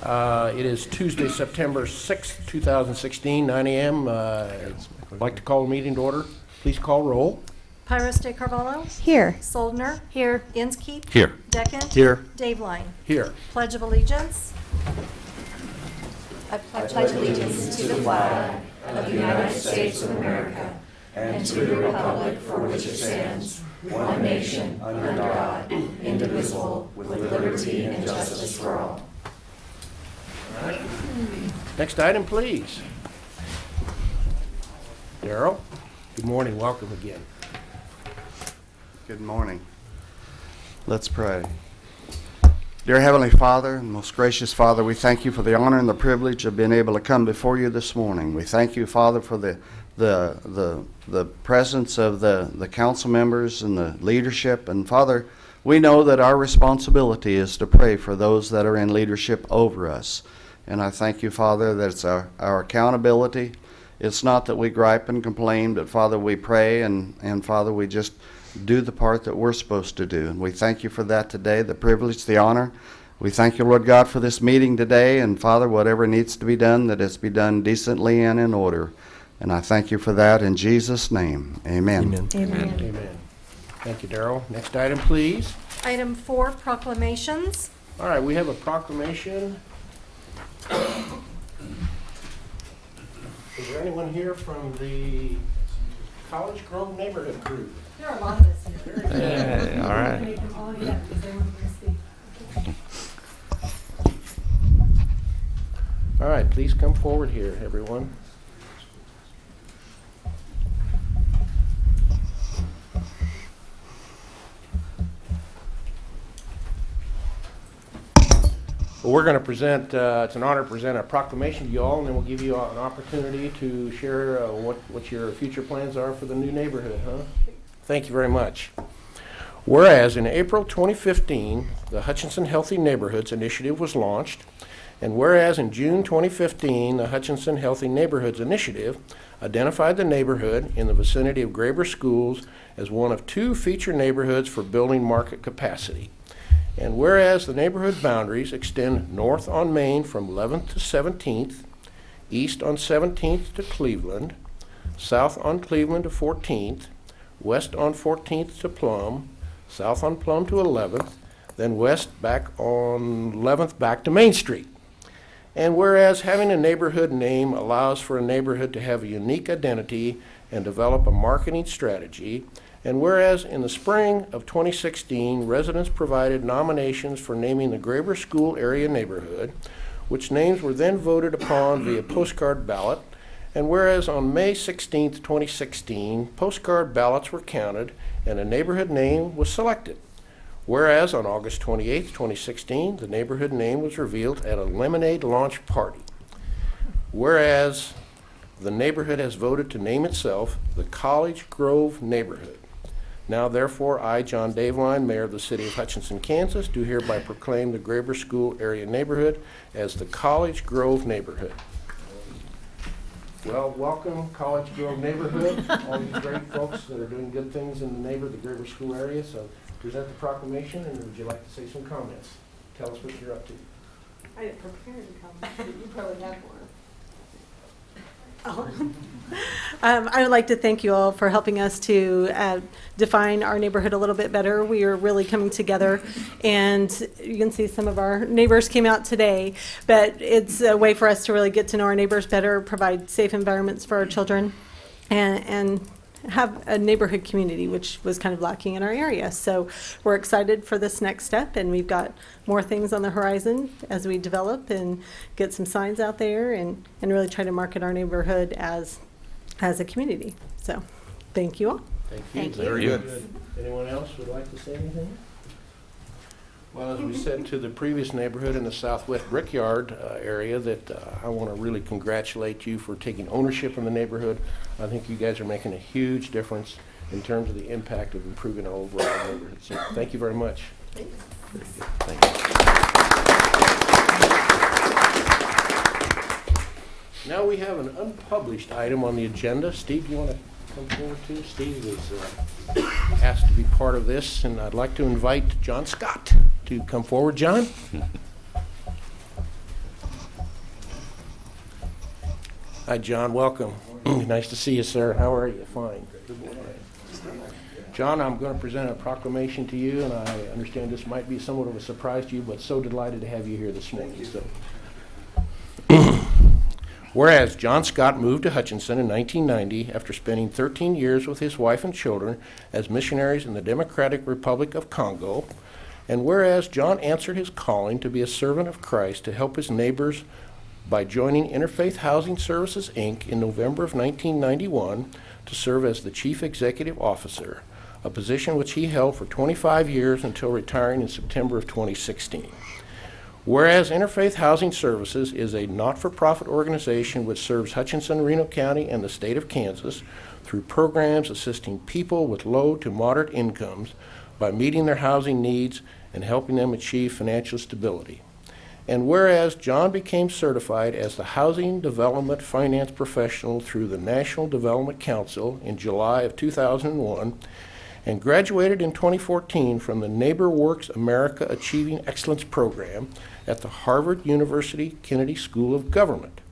It is Tuesday, September 6th, 2016, 9 a.m. I'd like to call the meeting to order. Please call roll. Pyrus de Carvalho. Here. Soldner. Here. Inskeep. Here. Deckent. Here. Dave Line. Here. Pledge of Allegiance. I pledge allegiance to the flag of the United States of America and to the republic for which it stands, one nation, under God, indivisible, with liberty and justice for all. All right. Next item, please. Darrell, good morning. Welcome again. Good morning. Let's pray. Dear Heavenly Father, most gracious Father, we thank you for the honor and the privilege of being able to come before you this morning. We thank you, Father, for the presence of the council members and the leadership. And Father, we know that our responsibility is to pray for those that are in leadership over us. And I thank you, Father, that it's our accountability. It's not that we gripe and complain, but Father, we pray and Father, we just do the part that we're supposed to do. And we thank you for that today, the privilege, the honor. We thank you, Lord God, for this meeting today. And Father, whatever needs to be done, that it's be done decently and in order. And I thank you for that in Jesus' name. Amen. Amen. Amen. Amen. Thank you, Darrell. Next item, please. Item 4, proclamations. All right, we have a proclamation. Is there anyone here from the College Grove neighborhood group? There are a lot of us here. Hey, all right. All right, please come forward here, everyone. Well, we're going to present, it's an honor to present a proclamation to you all, and then we'll give you an opportunity to share what your future plans are for the new neighborhood, huh? Thank you very much. Whereas in April 2015, the Hutchinson Healthy Neighborhoods Initiative was launched, and whereas in June 2015, the Hutchinson Healthy Neighborhoods Initiative identified the neighborhood in the vicinity of Graber Schools as one of 2 feature neighborhoods for building market capacity. And whereas the neighborhood boundaries extend north on Main from 11th to 17th, east on 17th to Cleveland, south on Cleveland to 14th, west on 14th to Plum, south on Plum to 11th, then west back on 11th back to Main Street. And whereas having a neighborhood name allows for a neighborhood to have a unique identity and develop a marketing strategy, and whereas in the spring of 2016, residents provided nominations for naming the Graber School area neighborhood, which names were then voted upon via postcard ballot, and whereas on May 16, 2016, postcard ballots were counted and a neighborhood name was selected. Whereas on August 28, 2016, the neighborhood name was revealed at a lemonade launch party. Whereas the neighborhood has voted to name itself the College Grove neighborhood. Now, therefore, I, John Daveline, Mayor of the City of Hutchinson, Kansas, do hereby proclaim the Graber School area neighborhood as the College Grove neighborhood. Well, welcome, College Grove neighborhood, all these great folks that are doing good things in the Graber School area. So, present the proclamation, and would you like to say some comments? Tell us what you're up to. I didn't prepare any comments. You probably have one. I would like to thank you all for helping us to define our neighborhood a little bit better. We are really coming together, and you can see some of our neighbors came out today, but it's a way for us to really get to know our neighbors better, provide safe environments for our children, and have a neighborhood community, which was kind of lacking in our area. So we're excited for this next step, and we've got more things on the horizon as we develop and get some signs out there and really try to market our neighborhood as a community. So thank you all. Thank you. Very good. Anyone else would like to say anything? Well, as we said to the previous neighborhood in the Southwest Brickyard area, that I want to really congratulate you for taking ownership in the neighborhood. I think you guys are making a huge difference in terms of the impact of improving our overall neighborhood. So thank you very much. Very good. Thank you. Now we have an unpublished item on the agenda. Steve, do you want to come forward too? Steve was asked to be part of this, and I'd like to invite John Scott to come forward. John? Hi, John, welcome. Nice to see you, sir. How are you? Fine. John, I'm going to present a proclamation to you, and I understand this might be somewhat of a surprise to you, but so delighted to have you here this morning. So, whereas John Scott moved to Hutchinson in 1990 after spending 13 years with his wife and children as missionaries in the Democratic Republic of Congo, and whereas John answered his calling to be a servant of Christ to help his neighbors by joining Interfaith Housing Services, Inc. in November of 1991 to serve as the Chief Executive Officer, a position which he held for 25 years until retiring in September of 2016. Whereas Interfaith Housing Services is a not-for-profit organization which serves Hutchinson, Reno County, and the state of Kansas through programs assisting people with low to moderate incomes by meeting their housing needs and helping them achieve financial stability. And whereas John became certified as the Housing Development Finance Professional through the National Development Council in July of 2001, and graduated in 2014 from the NeighborWorks America Achieving Excellence Program at the Harvard University Kennedy School of Government.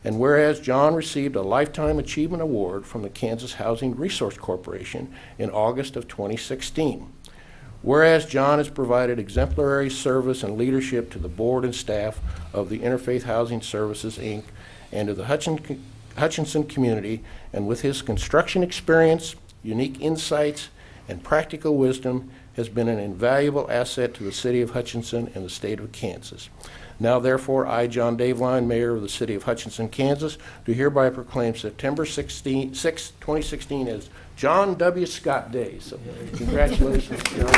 And whereas John received a Lifetime Achievement Award from the Kansas Housing Resource Corporation in August of 2016. Whereas John has provided exemplary service and leadership to the board and staff of the Interfaith Housing Services, Inc., and to the Hutchinson community, and with his construction experience, unique insights, and practical wisdom has been an invaluable asset to the city of Hutchinson and the state of Kansas. Now, therefore, I, John Daveline, Mayor of the city of Hutchinson, Kansas, do hereby proclaim September 6, 2016 as John W. Scott Day. So, congratulations, John.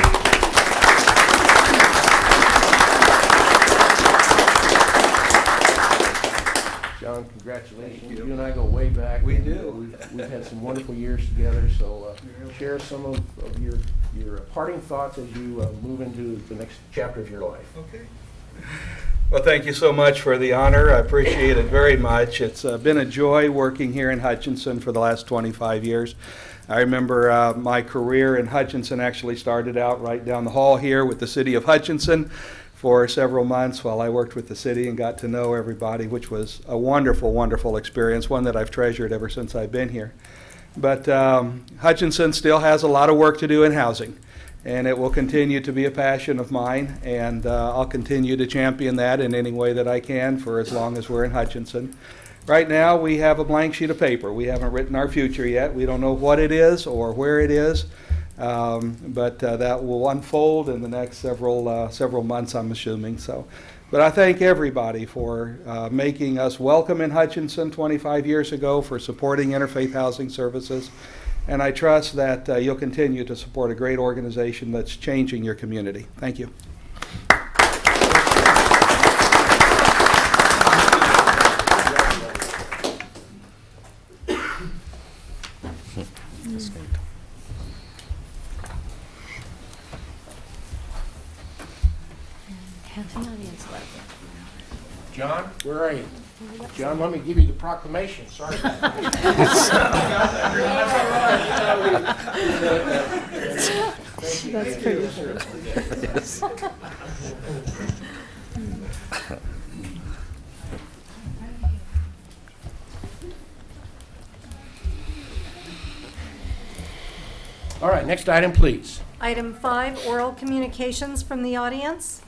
John, congratulations. You and I go way back. We do. We've had some wonderful years together, so share some of your parting thoughts as you move into the next chapter of your life. Okay. Well, thank you so much for the honor. I appreciate it very much. It's been a joy working here in Hutchinson for the last 25 years. I remember my career in Hutchinson actually started out right down the hall here with the city of Hutchinson for several months while I worked with the city and got to know everybody, which was a wonderful, wonderful experience, one that I've treasured ever since I've been here. But Hutchinson still has a lot of work to do in housing, and it will continue to be a passion of mine, and I'll continue to champion that in any way that I can for as long as we're in Hutchinson. Right now, we have a blank sheet of paper. We haven't written our future yet. We don't know what it is or where it is, but that will unfold in the next several months, I'm assuming. But I thank everybody for making us welcome in Hutchinson 25 years ago, for supporting Interfaith Housing Services, and I trust that you'll continue to support a great organization that's changing your community. Thank you. John, where are you? John, let me give you the proclamation. Sorry about that. That's pretty sure. All right, next item, please. Item 5, oral communications from the audience.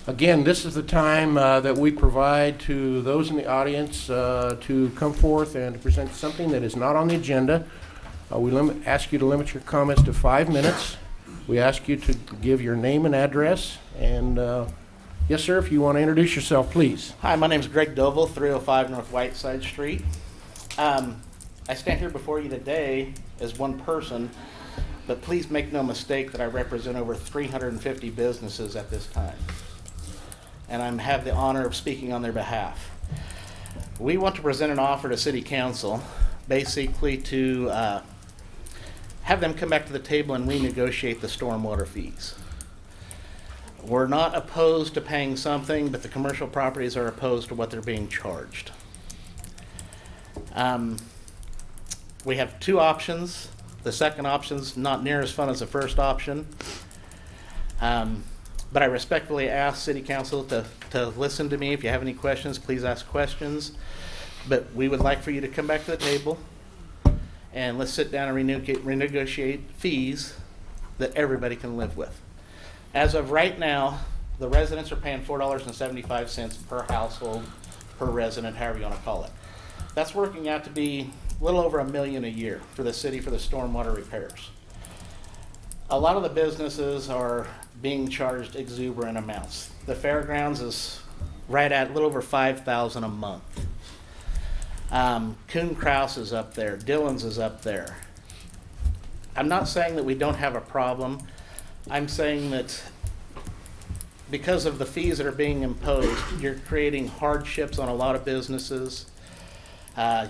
Again, this is the time that we provide to those in the audience to come forth and to present something that is not on the agenda. We ask you to limit your comments to 5 minutes. We ask you to give your name and address. And yes, sir, if you want to introduce yourself, please. Hi, my name is Greg Dovell, 305 North Whiteside Street. I stand here before you today as one person, but please make no mistake that I represent over 350 businesses at this time, and I have the honor of speaking on their behalf. We want to present an offer to City Council, basically to have them come back to the table and renegotiate the stormwater fees. We're not opposed to paying something, but the commercial properties are opposed to what they're being charged. We have 2 options. The second option's not near as fun as the first option. But I respectfully ask City Council to listen to me. If you have any questions, please ask questions. But we would like for you to come back to the table and let's sit down and renegotiate fees that everybody can live with. As of right now, the residents are paying $4.75 per household, per resident, however you want to call it. That's working out to be a little over $1 million a year for the city for the stormwater repairs. A lot of the businesses are being charged exuberant amounts. The fairgrounds is right at a little over $5,000 a month. Coon Kraus is up there. Dillon's is up there. I'm not saying that we don't have a problem. I'm saying that because of the fees that are being imposed, you're creating hardships on a lot of businesses.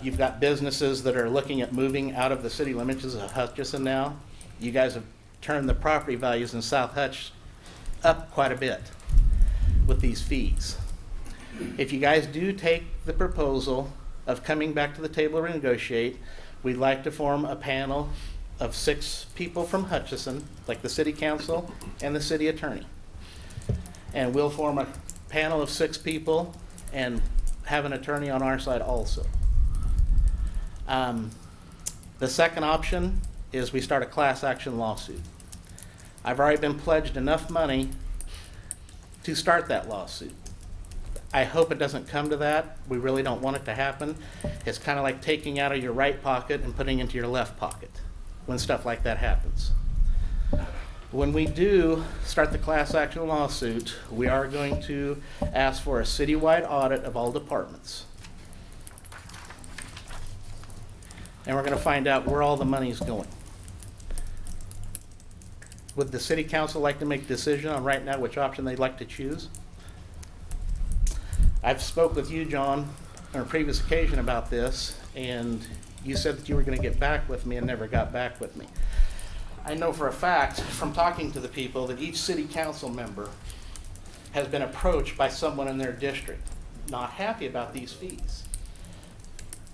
You've got businesses that are looking at moving out of the city limits of Hutchinson now. You guys have turned the property values in South Hutch up quite a bit with these fees. If you guys do take the proposal of coming back to the table to negotiate, we'd like to form a panel of 6 people from Hutchinson, like the city council and the city attorney. And we'll form a panel of 6 people and have an attorney on our side also. The second option is we start a class action lawsuit. I've already been pledged enough money to start that lawsuit. I hope it doesn't come to that. We really don't want it to happen. It's kind of like taking out of your right pocket and putting into your left pocket when stuff like that happens. When we do start the class action lawsuit, we are going to ask for a citywide audit of all departments. And we're going to find out where all the money's going. Would the city council like to make a decision on right now which option they'd like to choose? I've spoke with you, John, on a previous occasion about this, and you said that you were going to get back with me and never got back with me. I know for a fact from talking to the people that each city council member has been approached by someone in their district not happy about these fees.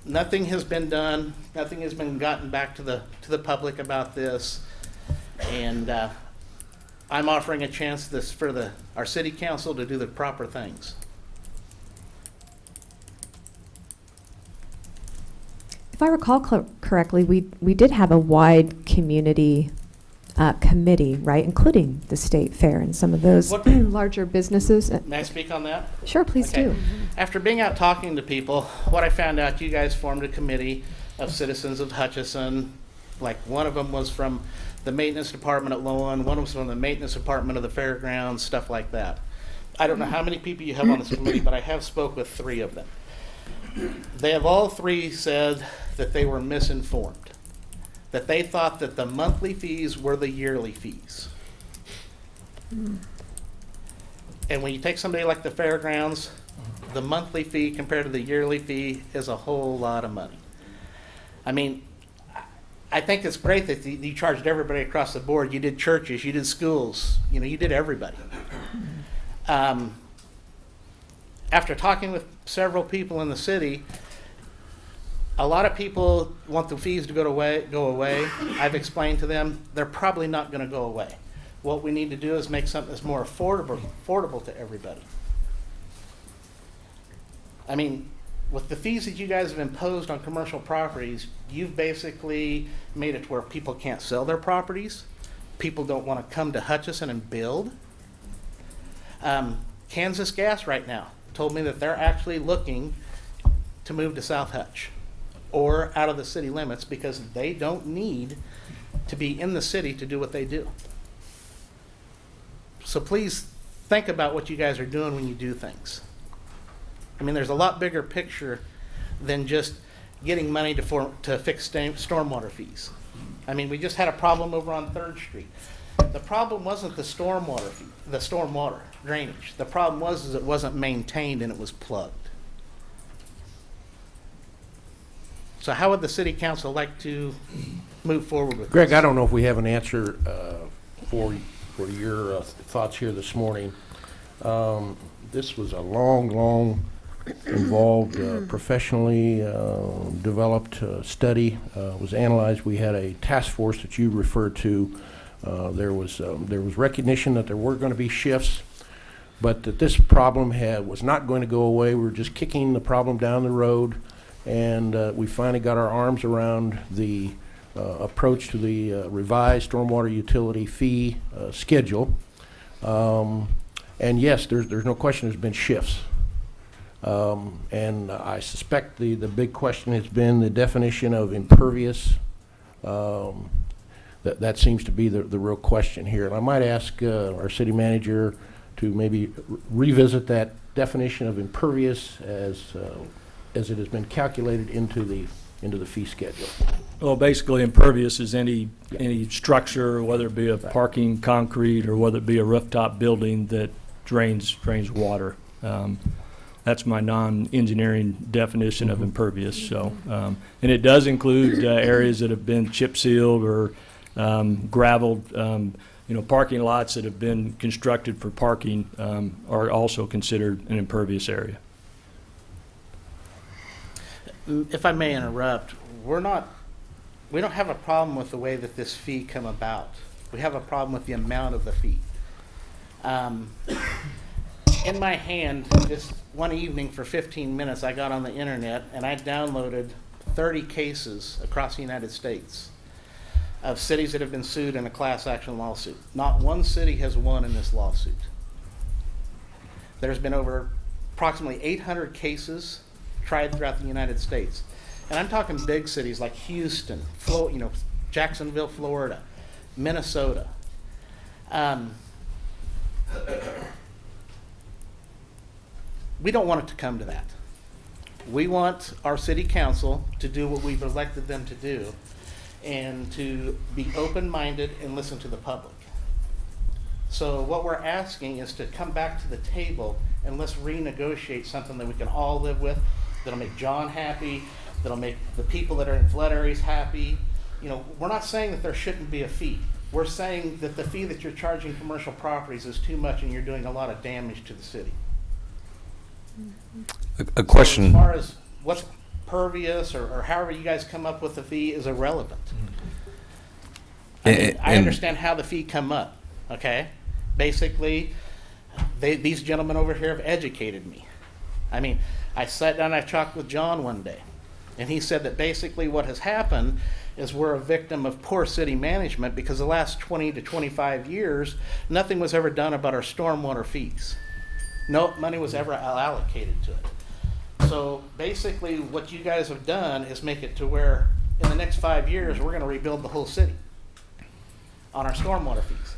Nothing has been done, nothing has been gotten back to the public about this, and I'm offering a chance for our city council to do the proper things. If I recall correctly, we did have a wide community committee, right, including the state fair and some of those larger businesses. May I speak on that? Sure, please Okay. do. After being out talking to people, what I found out, you guys formed a committee of citizens of Hutchinson. Like one of them was from the maintenance department at Lowen, one was from the maintenance department of the fairgrounds, stuff like that. I don't know how many people you have on this committee, but I have spoke with 3 of them. They have all 3 said that they were misinformed, that they thought that the monthly fees were the yearly fees. And when you take somebody like the fairgrounds, the monthly fee compared to the yearly fee is a whole lot of money. I mean, I think it's great that you charged everybody across the board. You did churches, you did schools, you did everybody. After talking with several people in the city, a lot of people want the fees to go away. I've explained to them they're probably not going to go away. What we need to do is make something that's more affordable to everybody. I mean, with the fees that you guys have imposed on commercial properties, you've basically made it to where people can't sell their properties. People don't want to come to Hutchinson and build. Kansas Gas right now told me that they're actually looking to move to South Hutch or out of the city limits because they don't need to be in the city to do what they do. So please think about what you guys are doing when you do things. I mean, there's a lot bigger picture than just getting money to fix stormwater fees. I mean, we just had a problem over on 3rd Street. The problem wasn't the stormwater drainage. The problem was it wasn't maintained and it was plugged. So how would the city council like to move forward with Greg, this? I don't know if we have an answer for your thoughts here this morning. This was a long involved, professionally developed study. Was analyzed. We had a task force that you referred to. There was recognition that there were going to be shifts, but that this problem was not going to go away. We were just kicking the problem down the road, and we finally got our arms around the approach to the revised stormwater utility fee schedule. And yes, there's no question there's been shifts. And I suspect the big question has been the definition of impervious. That seems to be the real question here. And I might ask our city manager to maybe revisit that definition of impervious as it has been calculated into the fee schedule. Well, basically impervious is any structure, whether it be a parking concrete or whether it be a rooftop building that drains water. That's my non-engineering definition of impervious. So, and it does include areas that have been chip sealed or gravelled. Parking lots that have been constructed for parking are also considered an impervious area. If I may interrupt, we don't have a problem with the way that this fee come about. We have a problem with the amount of the fee. In my hand, just one evening for 15 minutes, I got on the internet and I downloaded 30 cases across the United States of cities that have been sued in a class action lawsuit. Not one city has won in this lawsuit. There's been over approximately 800 cases tried throughout the United States. And I'm talking big cities like Houston, Jacksonville, Florida, Minnesota. We don't want it to come to that. We want our city council to do what we've elected them to do and to be open-minded and listen to the public. So what we're asking is to come back to the table and let's renegotiate something that we can all live with, that'll make John happy, that'll make the people that are in flood areas happy. We're not saying that there shouldn't be a fee. We're saying that the fee that you're charging commercial properties is too much and you're doing a lot of damage to the city. A question. As far as what's pervious or however you guys come up with the fee is irrelevant. I understand how the fee come up, okay? Basically, these gentlemen over here have educated me. I sat down and I talked with John one day, and he said that basically what has happened is we're a victim of poor city management because the last 20 to 25 years, nothing was ever done about our stormwater fees. No money was ever allocated to it. So basically what you guys have done is make it to where in the next 5 years, we're going to rebuild the whole city on our stormwater fees.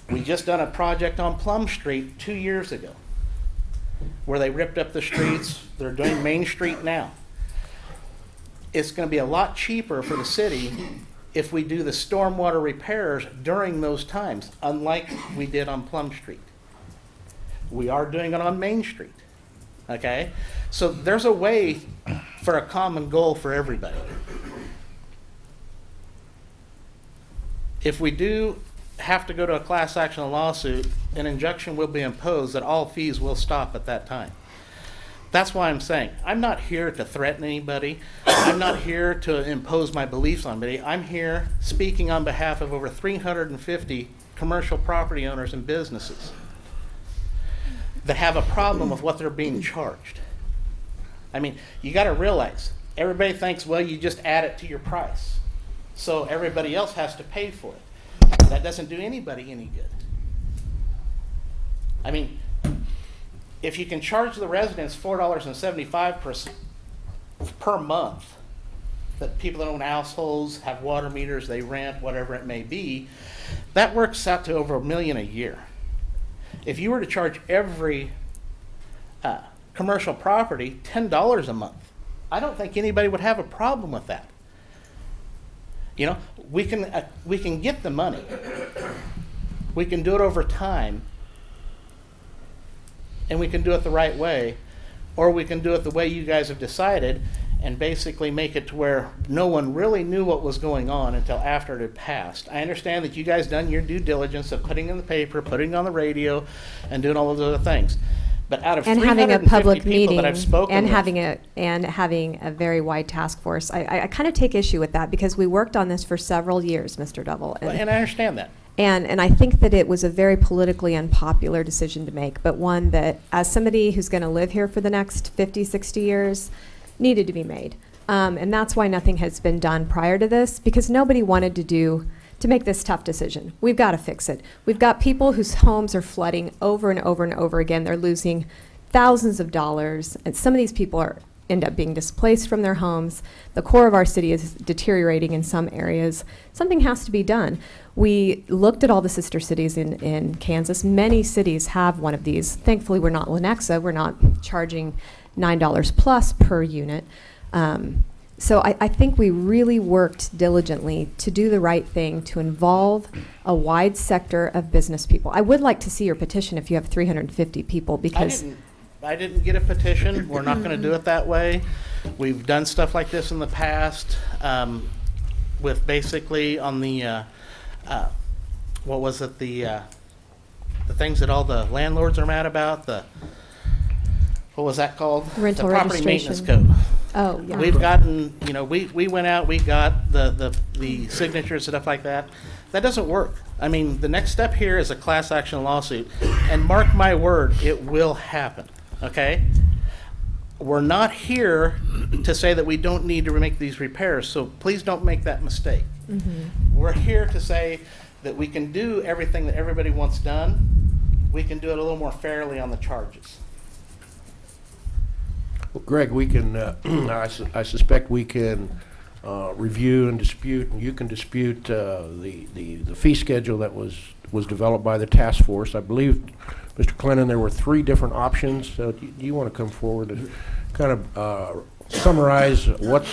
We just done a project on Plum Street 2 years ago where they ripped up the streets. They're doing Main Street now. It's going to be a lot cheaper for the city if we do the stormwater repairs during those times, unlike we did on Plum Street. We are doing it on Main Street, okay? So there's a way for a common goal for everybody. If we do have to go to a class action lawsuit, an injunction will be imposed that all fees will stop at that time. That's why I'm saying, I'm not here to threaten anybody. I'm not here to impose my beliefs on anybody. I'm here speaking on behalf of over 350 commercial property owners and businesses that have a problem with what they're being charged. You got to realize, everybody thinks, well, you just add it to your price. So everybody else has to pay for it. That doesn't do anybody any good. If you can charge the residents $4.75 per month, that people that own households, have water meters, they rent, whatever it may be, that works out to over $1 million a year. If you were to charge every commercial property $10 a month, I don't think anybody would have a problem with that. We can get the money. We can do it over time, and we can do it the right way, or we can do it the way you guys have decided and basically make it to where no one really knew what was going on until after it had passed. I understand that you guys done your due diligence of putting in the paper, putting on the radio, and doing all of those other things. But out of And 350 having a public people meeting that I've spoken and with, having a very wide task force, I kind of take issue with that because we worked on this for several years, Mr. Duvall. and I understand that. And I think that it was a very politically unpopular decision to make, but one that, as somebody who's going to live here for the next 50, 60 years, needed to be made. And that's why nothing has been done prior to this, because nobody wanted to make this tough decision. We've got to fix it. We've got people whose homes are flooding over and over and over again. They're losing thousands of dollars, and some of these people end up being displaced from their homes. The core of our city is deteriorating in some areas. Something has to be done. We looked at all the sister cities in Kansas. Many cities have one of these. Thankfully, we're not Lenexa. We're not charging $9 plus per unit. So I think we really worked diligently to do the right thing, to involve a wide sector of business people. I would like to see your petition if you have 350 people, because I didn't get a petition. We're not going to do it that way. We've done stuff like this in the past, with basically on the what was it, the things that all the landlords are mad about, what was that called? Rental the property registration. maintenance code. Oh, yeah. We've gotten, we went out, we got the signatures, stuff like that. That doesn't work. I mean, the next step here is a class action lawsuit, and mark my word, it will happen, okay? We're not here to say that we don't need to make these repairs, so please don't make that mistake. Mm-hmm. We're here to say that we can do everything that everybody wants done. We can do it a little more fairly on the charges. Well, Greg, we can, I suspect we can review and dispute, and you can dispute the fee schedule that was developed by the task force. I believe, Mr. Clinton, there were 3 different options. So do you want to come forward and kind of summarize what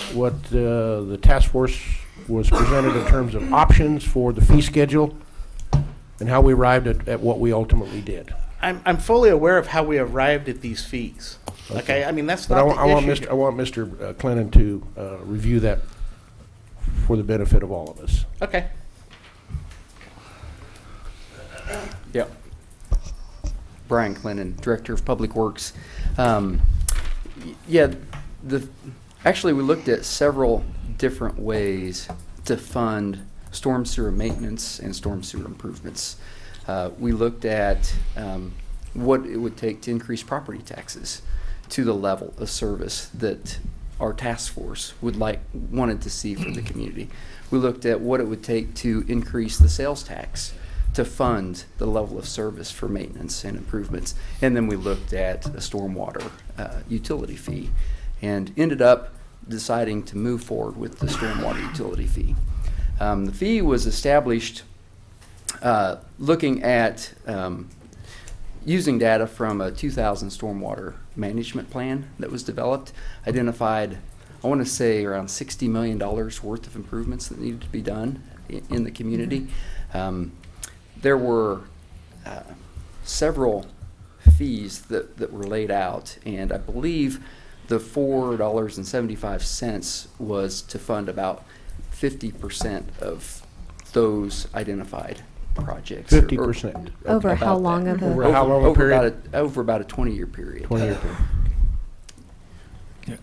the task force was presented in terms of options for the fee schedule and how we arrived at what we ultimately did? I'm fully aware of how we arrived at these fees. Okay, I mean, that's But not the issue. I want Mr. Clinton to review that for the benefit of all of us. Okay. Yep. Brian Clinton, Director of Public Works. Yeah, actually we looked at several different ways to fund storm sewer maintenance and storm sewer improvements. We looked at what it would take to increase property taxes to the level of service that our task force wanted to see for the community. We looked at what it would take to increase the sales tax to fund the level of service for maintenance and improvements. And then we looked at a stormwater utility fee and ended up deciding to move forward with the stormwater utility fee. The fee was established looking at using data from a 2000 stormwater management plan that was developed, identified, I want to say, around $60 million worth of improvements that needed to be done in the community. There were several fees that were laid out, and I believe the $4.75 was to fund about 50% of those identified projects. 50%. Over how long of a? Over how long a period? Over about a 20-year period. 20-year period.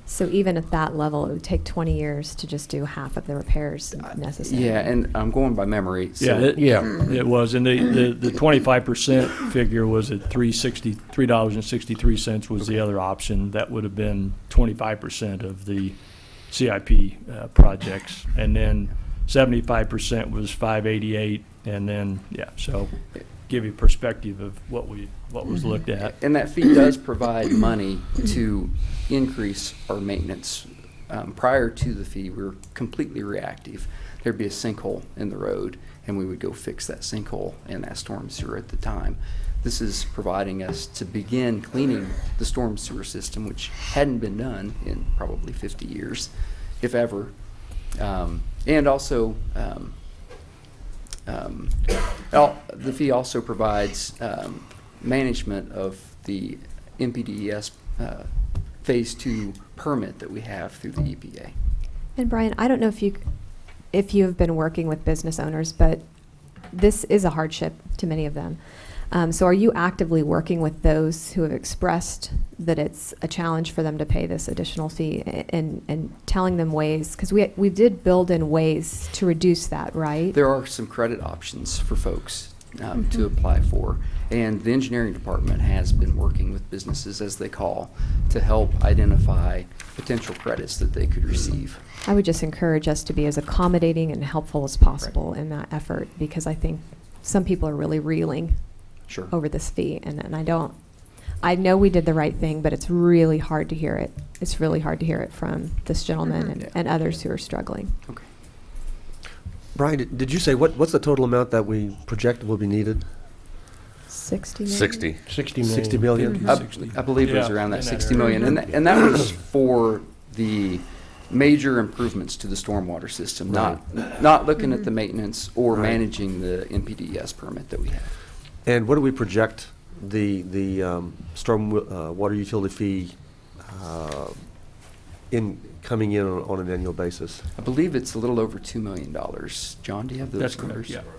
So even at that level, it would take 20 years to just do half of the repairs necessary. Yeah, and I'm going by memory. So It was, and the 25% figure was at $3.63 was the other option. That would have been 25% of the CIP projects, and then 75% was $588, and then so give you perspective of what was looked at. And that fee does provide money to increase our maintenance. Prior to the fee, we were completely reactive. There'd be a sinkhole in the road, and we would go fix that sinkhole and that storm sewer at the time. This is providing us to begin cleaning the storm sewer system, which hadn't been done in probably 50 years, if ever. And also, the fee also provides management of the NPDES Phase 2 permit that we have through the EPA. And Brian, I don't know if you have been working with business owners, but this is a hardship to many of them. So are you actively working with those who have expressed that it's a challenge for them to pay this additional fee, and telling them ways, because we did build in ways to reduce that, right? There are some credit options for folks to apply for. And the engineering department has been working with businesses, as they call, to help identify potential credits that they could receive. I would just encourage us to be as accommodating and helpful as possible in that effort, because I think some people are really reeling Sure. over this fee, and I know we did the right thing, but it's really hard to hear it. It's really hard to hear it from this gentleman and others who are struggling. Okay. Brian, did you say what's the total amount that we project will be needed? 60 million? 60. 60 million. 60 million? I believe it was Yeah, around that in that 60 area. million, and that was for the major improvements to the stormwater system, not looking at the maintenance or Right. managing the NPDES permit that we have. And what do we project the storm water utility fee coming in on an annual basis? I believe it's a little over $2 million. John, do you have those That's numbers? correct, yeah.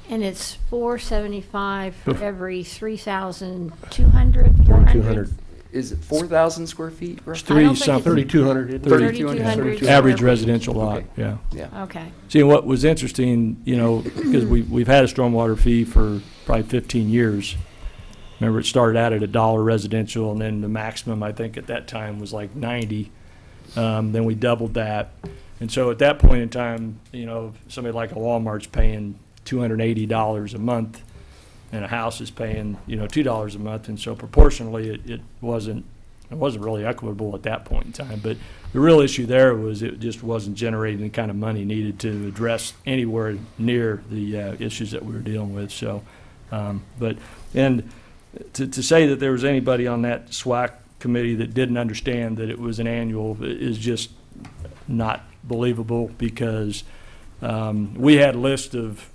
And it's $475 for every 3,200, 400? Is it 4,000 square feet? It's roughly? three don't think something. 3,200. 3,200 Average square residential lot, Okay. yeah. Yeah. Okay. See, what was interesting, because we've had a stormwater fee for probably 15 years. Remember, it started out at $1 residential, and then the maximum, I think, at that time was like 90. Then we doubled that. And so at that point in time, somebody like a Walmart's paying $280 a month, and a house is paying, $2 a month. And so proportionally, it wasn't really equitable at that point in time. But the real issue there was it just wasn't generating the kind of money needed to address anywhere near the issues that we were dealing with. So, and to say that there was anybody on that SWAC committee that didn't understand that it was an annual is just not believable, because we had a list of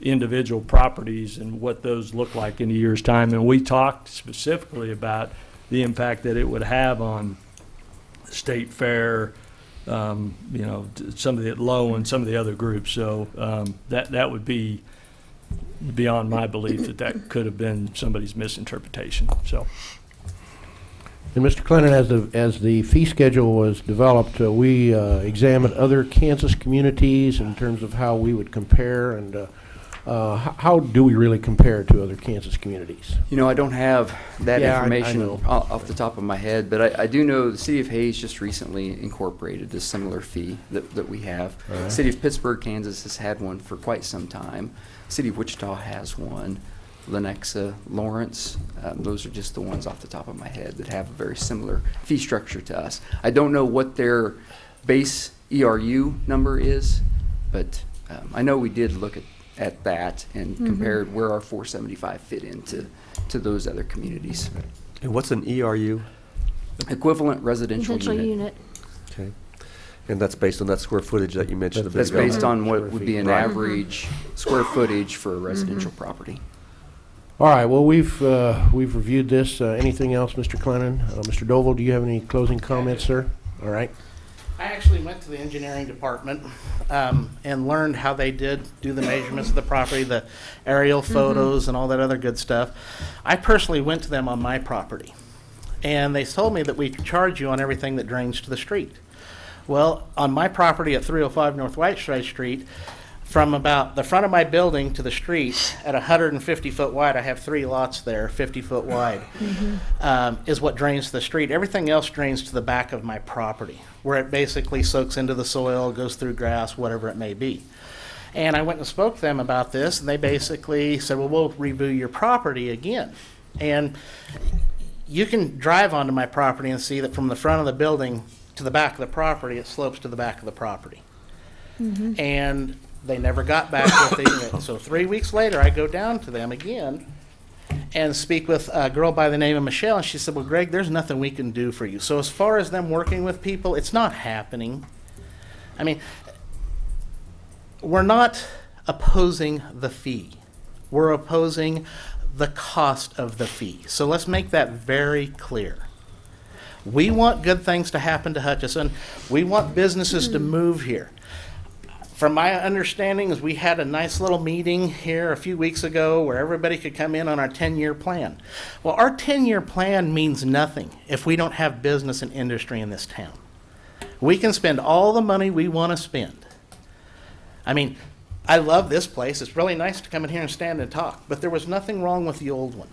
individual properties and what those look like in a year's time, and we talked specifically about the impact that it would have on state fair, some of the low and some of the other groups. So that would be beyond my belief that could have been somebody's misinterpretation. So. And Mr. Clennon, as the fee schedule was developed, we examined other Kansas communities in terms of how we would compare, and how do we really compare to other Kansas communities? I don't have that Yeah, I information know. off the top of my head, but I do know the City of Hayes just recently incorporated a similar fee that we have. Right. City of Pittsburgh, Kansas has had one for quite some time. City of Wichita has one. Lenexa, Lawrence, those are just the ones off the top of my head that have a very similar fee structure to us. I don't know what their base ERU number is, but I know we did look at that and compared where our 475 fit into those other communities. And what's an ERU? Equivalent residential Residential unit. unit. Okay. And that's based on that square footage that you mentioned a bit That's ago? based on what would be an Right. average square footage for a residential property. All right, well, we've reviewed this. Anything else, Mr. Clennon? Mr. Doval, do you have any closing comments, sir? All right. I actually went to the engineering department and learned how they did do the measurements of the property, the aerial photos and all that other good stuff. I personally went to them on my property, and they told me that we charge you on everything that drains to the street. Well, on my property at 305 North Whiteside Street, from about the front of my building to the street at 150 foot wide, I have 3 lots there, 50 foot wide, is what drains to the street. Everything else drains to the back of my property, where it basically soaks into the soil, goes through grass, whatever it may be. And I went and spoke to them about this, and they basically said, well, we'll review your property again. And you can drive onto my property and see that from the front of the building to the back of the property, it slopes to the back of the property. And they never got back with it. So 3 weeks later, I go down to them again and speak with a girl by the name of Michelle, and she said, well, Greg, there's nothing we can do for you. So as far as them working with people, it's not happening. I mean, we're not opposing the fee. We're opposing the cost of the fee. So let's make that very clear. We want good things to happen to Hutchinson. We want businesses to move here. From my understanding is we had a nice little meeting here a few weeks ago where everybody could come in on our 10-year plan. Well, our 10-year plan means nothing if we don't have business and industry in this town. We can spend all the money we want to spend. I mean, I love this place. It's really nice to come in here and stand and talk, but there was nothing wrong with the old one.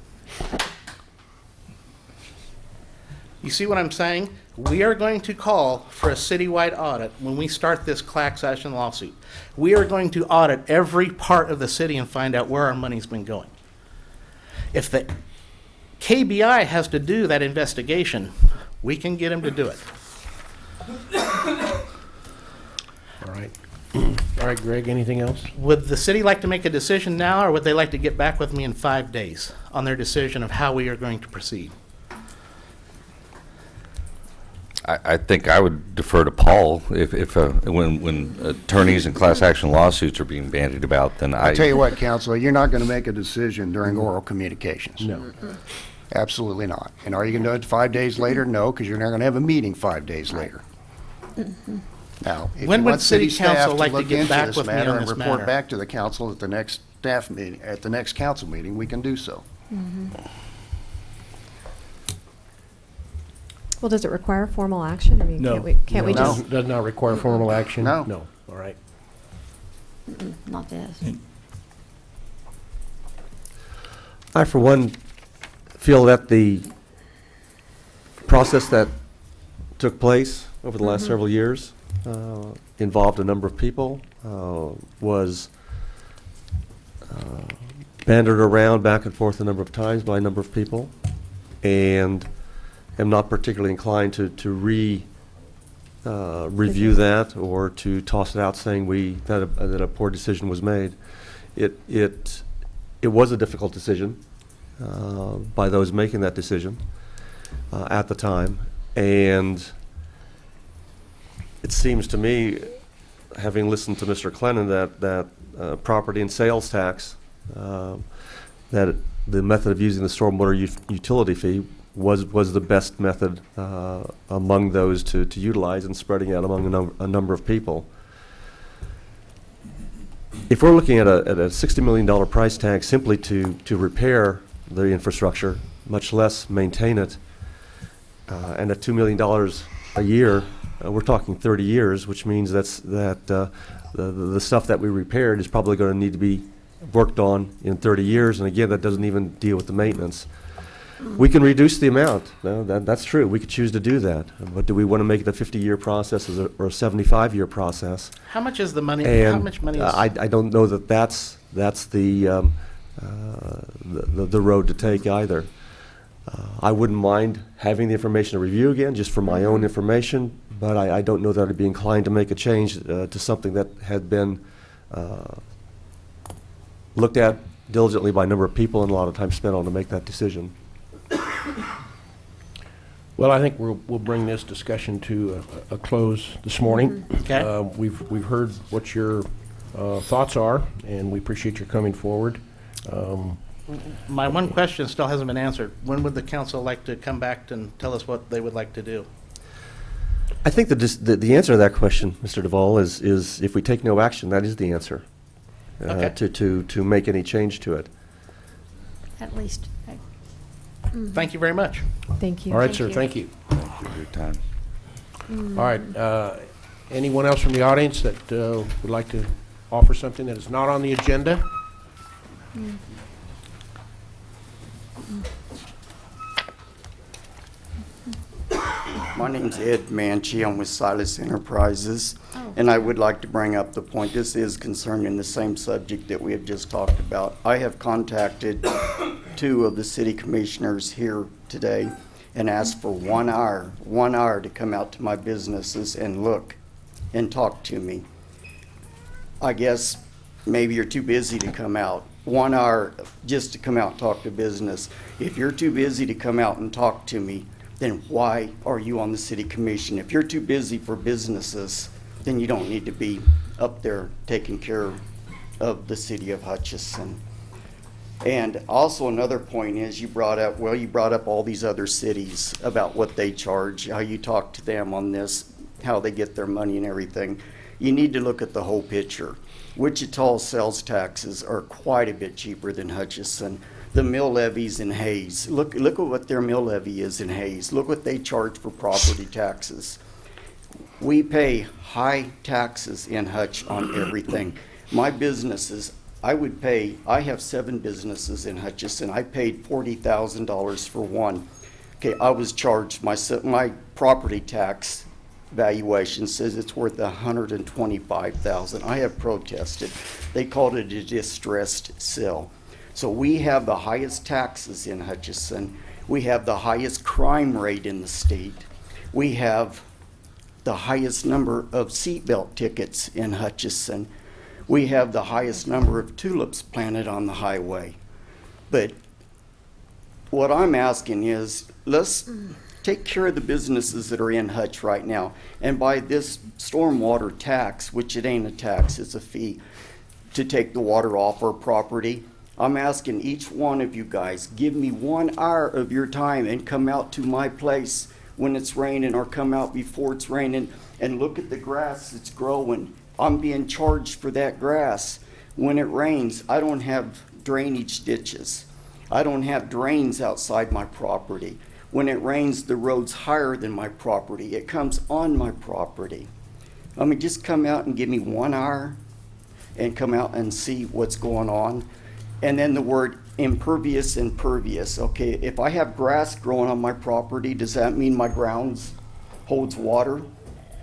You see what I'm saying? We are going to call for a citywide audit when we start this class action lawsuit. We are going to audit every part of the city and find out where our money's been going. If the KBI has to do that investigation, we can get him to do it. All right. All right, Greg, anything else? Would the city like to make a decision now, or would they like to get back with me in 5 days on their decision of how we are going to proceed? I think I would defer to Paul if when attorneys and class action lawsuits are being bandied about, then I'll tell you what, Counselor, you're not going to make a decision during oral communications. No. Absolutely not. And are you going to do it 5 days later? No, because you're not going to have a meeting 5 days later. Now, if When you would want city staff council like to look get into back this with me matter on and this report matter? back to the council at the next staff meeting, at the next council meeting, we can do so. Well, does it require formal action? I mean, No. can't we No, just? does not require formal action? No. No, all right. Not this. I, for one, feel that the process that took place over the last several years involved a number of people, was bandied around back and forth a number of times by a number of people, and am not particularly inclined to review that or to toss it out saying that a poor decision was made. It was a difficult decision by those making that decision at the time, and it seems to me, having listened to Mr. Clennon, that property and sales tax, that the method of using the stormwater utility fee was the best method among those to utilize and spreading out among a number of people. If we're looking at a $60 million price tag simply to repair the infrastructure, much less maintain it, and at $2 million a year, we're talking 30 years, which means that the stuff that we repaired is probably going to need to be worked on in 30 years, and again, that doesn't even deal with the maintenance. We can reduce the amount. No, that's true. We could choose to do that. But do we want to make it a 50-year process or a 75-year process? How much is the money? How And much money is? I don't know that that's the road to take either. I wouldn't mind having the information to review again, just for my own information, but I don't know that I'd be inclined to make a change to something that had been looked at diligently by a number of people and a lot of time spent on to make that decision. Well, I think we'll bring this discussion to a close this morning. Okay. We've heard what your thoughts are, and we appreciate your coming forward. My one question still hasn't been answered. When would the council like to come back and tell us what they would like to do? I think the answer to that question, Mr. Duvall, is if we take no action, that is the answer Okay. to make any change to it. At least. Thank you very much. Thank you. All right, sir, thank you. Thank you for your time. All right, anyone else from the audience that would like to offer something that is not on the agenda? My name's Ed Manchi. I'm with Silas Enterprises, and I would like to bring up the point. This is concerning the same subject that we have just talked about. I have contacted 2 of the city commissioners here today and asked for 1 hour to come out to my businesses and look and talk to me. I guess maybe you're too busy to come out. 1 hour just to come out and talk to business. If you're too busy to come out and talk to me, then why are you on the city commission? If you're too busy for businesses, then you don't need to be up there taking care of the city of Hutchinson. And also another point is you brought up all these other cities about what they charge, how you talk to them on this, how they get their money and everything. You need to look at the whole picture. Wichita's sales taxes are quite a bit cheaper than Hutchinson. The mill levies in Hayes. Look at what their mill levy is in Hayes. Look what they charge for property taxes. We pay high taxes in Hutch on everything. My businesses, I have 7 businesses in Hutchinson. I paid $40,000 for one. Okay, I was charged, my property tax valuation says it's worth $125,000. I have protested. They called it a distressed sale. So we have the highest taxes in Hutchinson. We have the highest crime rate in the state. We have the highest number of seatbelt tickets in Hutchinson. We have the highest number of tulips planted on the highway. But what I'm asking is, let's take care of the businesses that are in Hutch right now. And by this stormwater tax, which it ain't a tax, it's a fee, to take the water off our property, I'm asking each one of you guys, give me 1 hour of your time and come out to my place when it's raining, or come out before it's raining and look at the grass that's growing. I'm being charged for that grass. When it rains, I don't have drainage ditches. I don't have drains outside my property. When it rains, the road's higher than my property. It comes on my property. I mean, just come out and give me 1 hour and come out and see what's going on. And then the word impervious and pervious. Okay, if I have grass growing on my property, does that mean my grounds holds water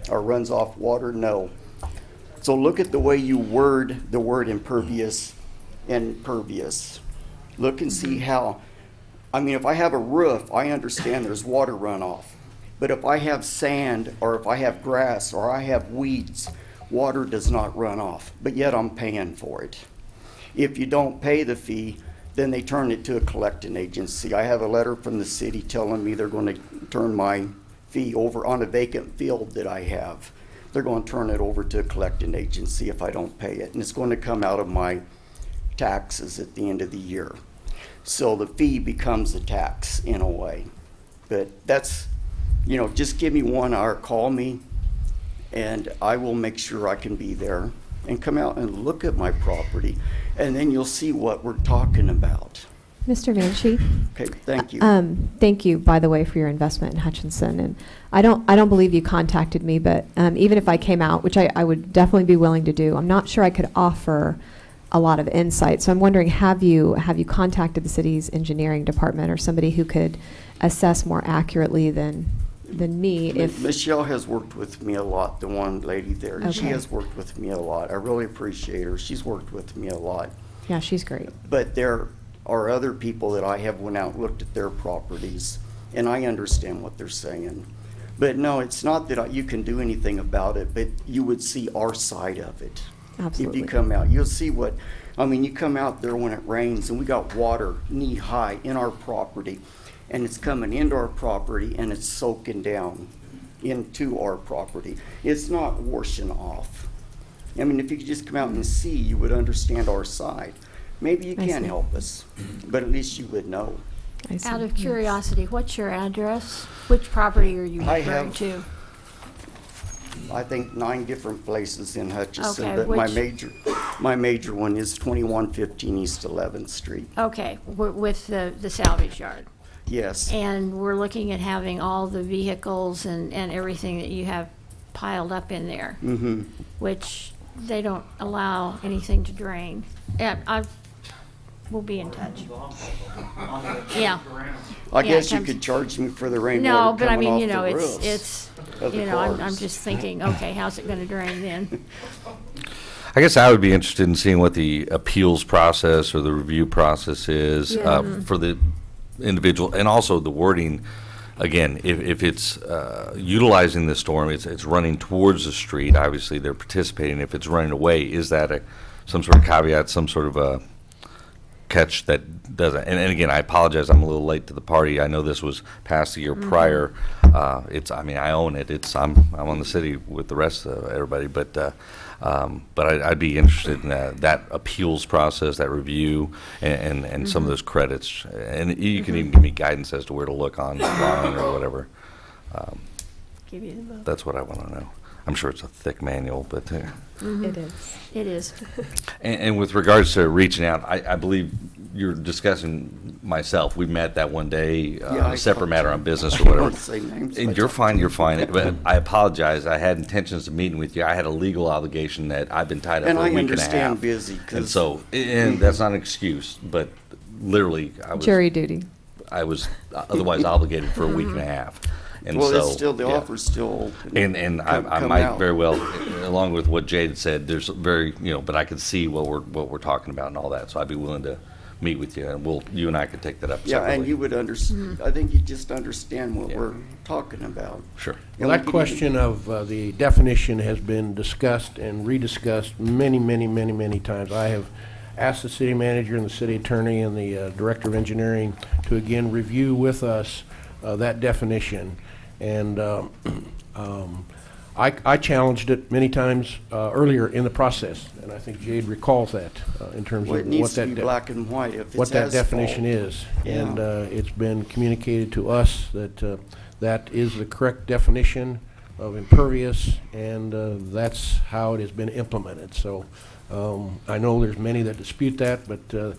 or runs off water? No. So look at the way you word the word impervious and pervious. Look and see how, I mean, if I have a roof, I understand there's water runoff. But if I have sand, or if I have grass, or I have weeds, water does not run off, but yet I'm paying for it. If you don't pay the fee, then they turn it to a collecting agency. I have a letter from the city telling me they're going to turn my fee over on a vacant field that I have. They're going to turn it over to a collecting agency if I don't pay it, and it's going to come out of my taxes at the end of the year. So the fee becomes a tax in a way. But that's, you know, just give me 1 hour, call me, and I will make sure I can be there and come out and look at my property, and then you'll see what we're talking about. Mr. Manshee? Okay, thank you. Thank you, by the way, for your investment in Hutchinson. And I don't believe you contacted me, but even if I came out, which I would definitely be willing to do, I'm not sure I could offer a lot of insight. So I'm wondering, have you contacted the city's engineering department or somebody who could assess more accurately than me? If Michelle has worked with me a lot, the one lady there. She Okay. has worked with me a lot. I really appreciate her. She's worked with me a lot. Yeah, she's great. But there are other people that I have went out and looked at their properties, and I understand what they're saying. But no, it's not that you can do anything about it, but you would see our side of it. Absolutely. If you come out, you'll see what, I mean, you come out there when it rains, and we got water knee high in our property, and it's coming into our property, and it's soaking down into our property. It's not washing off. I mean, if you could just come out and see, you would understand our side. Maybe you I can see. help us, but at least you would know. I see. Out of Yes. curiosity, what's your address? Which property are you I referring have- to? I think 9 different places in Hutchinson, Okay, but which- my major one is 2115 East 11th Street. Okay, with the salvage yard. Yes. And we're looking at having all the vehicles and everything that you have piled up in there, Mm-hmm. which they don't allow anything to drain. Yeah, we'll be in touch. Yeah. I Yeah, guess it you comes- could charge me for the No, rainwater but I coming mean, off you know, the it's, roofs of the you know, I'm cars. just thinking, okay, how's it gonna drain then? I guess I would be interested in seeing what the appeals process or the review process is for the individual, and also the wording. Again, if it's utilizing the storm, it's running towards the street. Obviously, they're participating. If it's running away, is that some sort of caveat, some sort of a catch that doesn't? And again, I apologize. I'm a little late to the party. I know this was passed the year prior. I mean, I own it. I'm on the city with the rest of everybody, but I'd be interested in that appeals process, that review, and some of those credits. And you can even give me guidance as to where to look online or whatever. Give you the book. That's what I want to know. I'm sure it's a thick manual, but. It is. It is. And with regards to reaching out, I believe you're discussing myself, we met that one day, Yeah, a I separate talked matter to on him. business I or whatever. won't say names, And but you're I fine, you're fine. But I apologize. I had intentions of meeting with you. I had a legal obligation that I've been tied up And for a I week and a understand half. busy, And 'cause- so, and that's not an excuse, but literally, Jury duty. I was otherwise obligated for a week and a half. And Well, so, it's still, the yeah. offer's still open. And Come- I come might out. very well, along with what Jade said, there's very, but I could see what we're talking about and all that, so I'd be willing to meet with you, and you and I could take that up Yeah, separately. and you would understand, I think you just understand what we're talking about. Sure. Well, that question of the definition has been discussed and rediscussed many, many, many, many times. I have asked the city manager and the city attorney and the director of engineering to again review with us that definition. And I challenged it many times earlier in the process, and I think Jade recalls that in terms Well, it of needs what to that be black and white. If what it's that asphalt, definition is. yeah. And it's been communicated to us that that is the correct definition of impervious, and that's how it has been implemented. So I know there's many that dispute that, but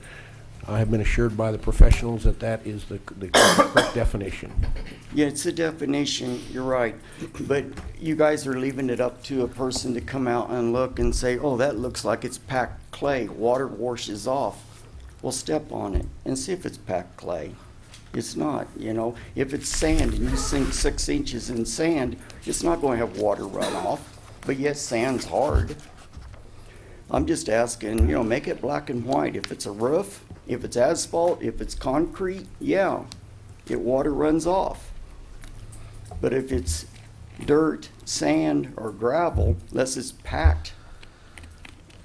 I have been assured by the professionals that that is the correct definition. Yeah, it's a definition, you're right. But you guys are leaving it up to a person to come out and look and say, oh, that looks like it's packed clay. Water washes off. Well, step on it and see if it's packed clay. It's not, If it's sand and you sink 6 inches in sand, it's not going to have water run off. But yet sand's hard. I'm just asking, make it black and white. If it's a roof, if it's asphalt, if it's concrete, yeah, water runs off. But if it's dirt, sand, or gravel, unless it's packed,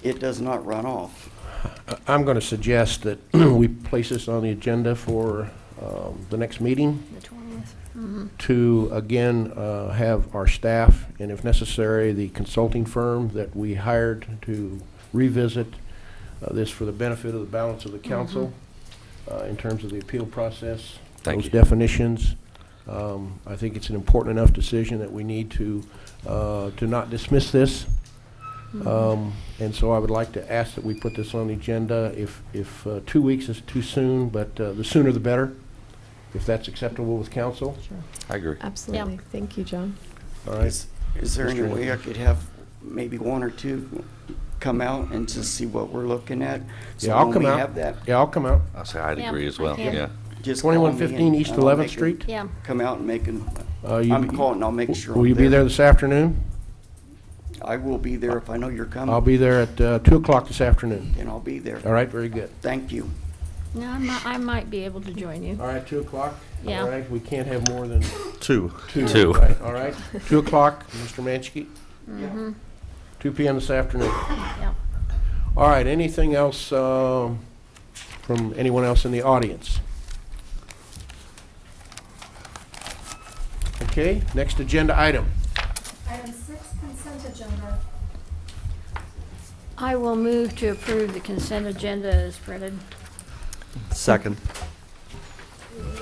it does not run off. I'm going to suggest that we place this on the agenda for the next meeting The 20th. to, again, have our staff, and if necessary, the consulting firm that we hired to revisit this for the benefit of the balance of the council in terms of the appeal process, Thank those you. definitions. I think it's an important enough decision that we need to not dismiss this. And so I would like to ask that we put this on the agenda. If 2 weeks is too soon, but the sooner the better, if that's acceptable with council. I agree. Absolutely. Thank you, John. All right. Is there any way I could have maybe one or two come out and just see what we're looking at? So Yeah, I'll when come we out. have that, Yeah, I'll come out. I'll say I'd Yeah, agree as I well, can. yeah. just call me 2115 and East I'll 11th make Street? Yeah. Come out and make an, You I'm be- calling, I'll make sure Will I'm you be there this afternoon? I will be there if I know you're coming. I'll be there at 2 o'clock this afternoon. And I'll be there. All right, very good. Thank you. No, I might be able to join you. All right, 2 o'clock? Yeah. All right, we can't have more than Two. Two. Right, all right. 2 o'clock, Mr. Mansky? 2 p.m. this afternoon. Yeah. All right, anything else from anyone else in the audience? Okay, next agenda item. Item 6, consent agenda. I will move to approve the consent agenda as printed. Second.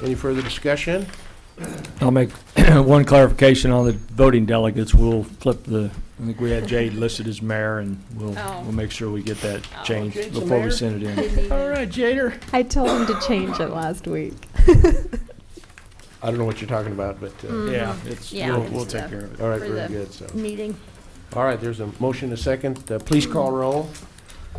Any further discussion? I'll make one clarification on the voting delegates. We'll flip I think we had Jade listed as mayor, and we'll make sure we get that changed Jade's the before we mayor? send it in. All right, Jader. I told him to change it last week. I don't know what you're talking about, but, Yeah, we'll take care of it. All right, For very the good, so. meeting. All right, there's a motion, a second. Please call roll.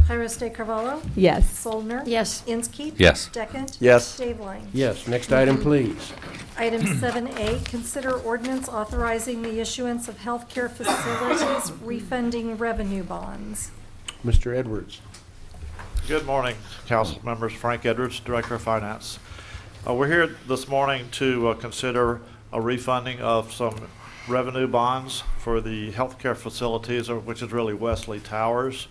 Iris De Carvalho. Yes. Solner. Yes. Inskeep. Yes. Deckent. Yes. Dave Line. Yes, next item, please. Item 7A, consider ordinance authorizing the issuance of healthcare facilities refunding revenue bonds. Mr. Edwards. Good morning, council members. Frank Edwards, Director of Finance. We're here this morning to consider a refunding of some revenue bonds for the healthcare facilities, which is really Wesley Towers.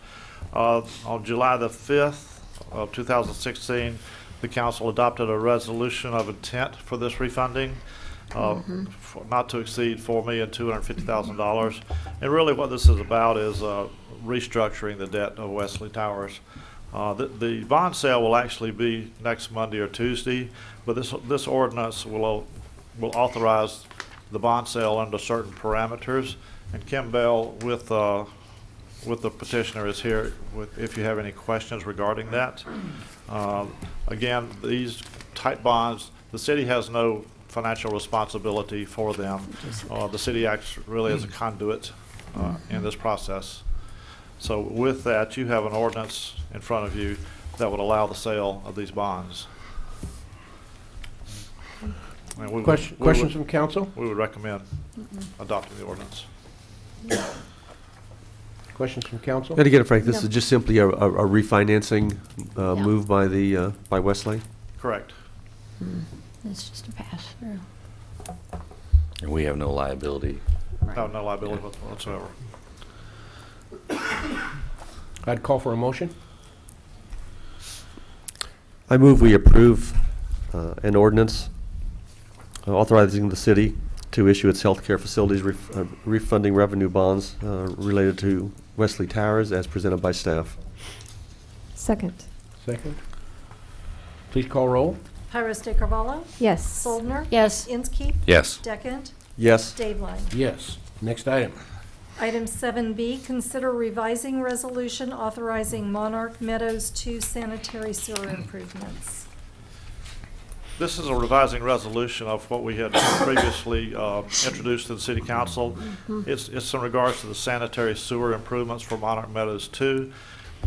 On July the 5th of 2016, the council adopted a resolution of intent for this refunding, for not to exceed $4,250,000. And really what this is about is restructuring the debt of Wesley Towers. The bond sale will actually be next Monday or Tuesday, but this ordinance will authorize the bond sale under certain parameters. And Kim Bell with the petitioner is here if you have any questions regarding that. Again, these type bonds, the city has no financial responsibility for them. The city acts really as a conduit in this process. So with that, you have an ordinance in front of you that would allow the sale of these bonds. And we would- Questions from council? We would recommend adopting the ordinance. Questions from council? And again, Frank, this No. is just simply a refinancing move by Westlake? Correct. It's just a pass-through. And we have no liability. No liability whatsoever. I'd call for a motion. I move we approve an ordinance authorizing the city to issue its healthcare facilities refunding revenue bonds related to Wesley Towers as presented by staff. Second. Second. Please call roll. Pyrus de Carvalho? Yes. Soldner? Yes. Inskeep? Yes. Deckent? Yes. Dave Yes. Next item. Item 7B, consider revising resolution authorizing Monarch Meadows 2 sanitary sewer improvements. This is a revising resolution of what we had previously introduced to the city council. It's in regards to the sanitary sewer improvements for Monarch Meadows 2.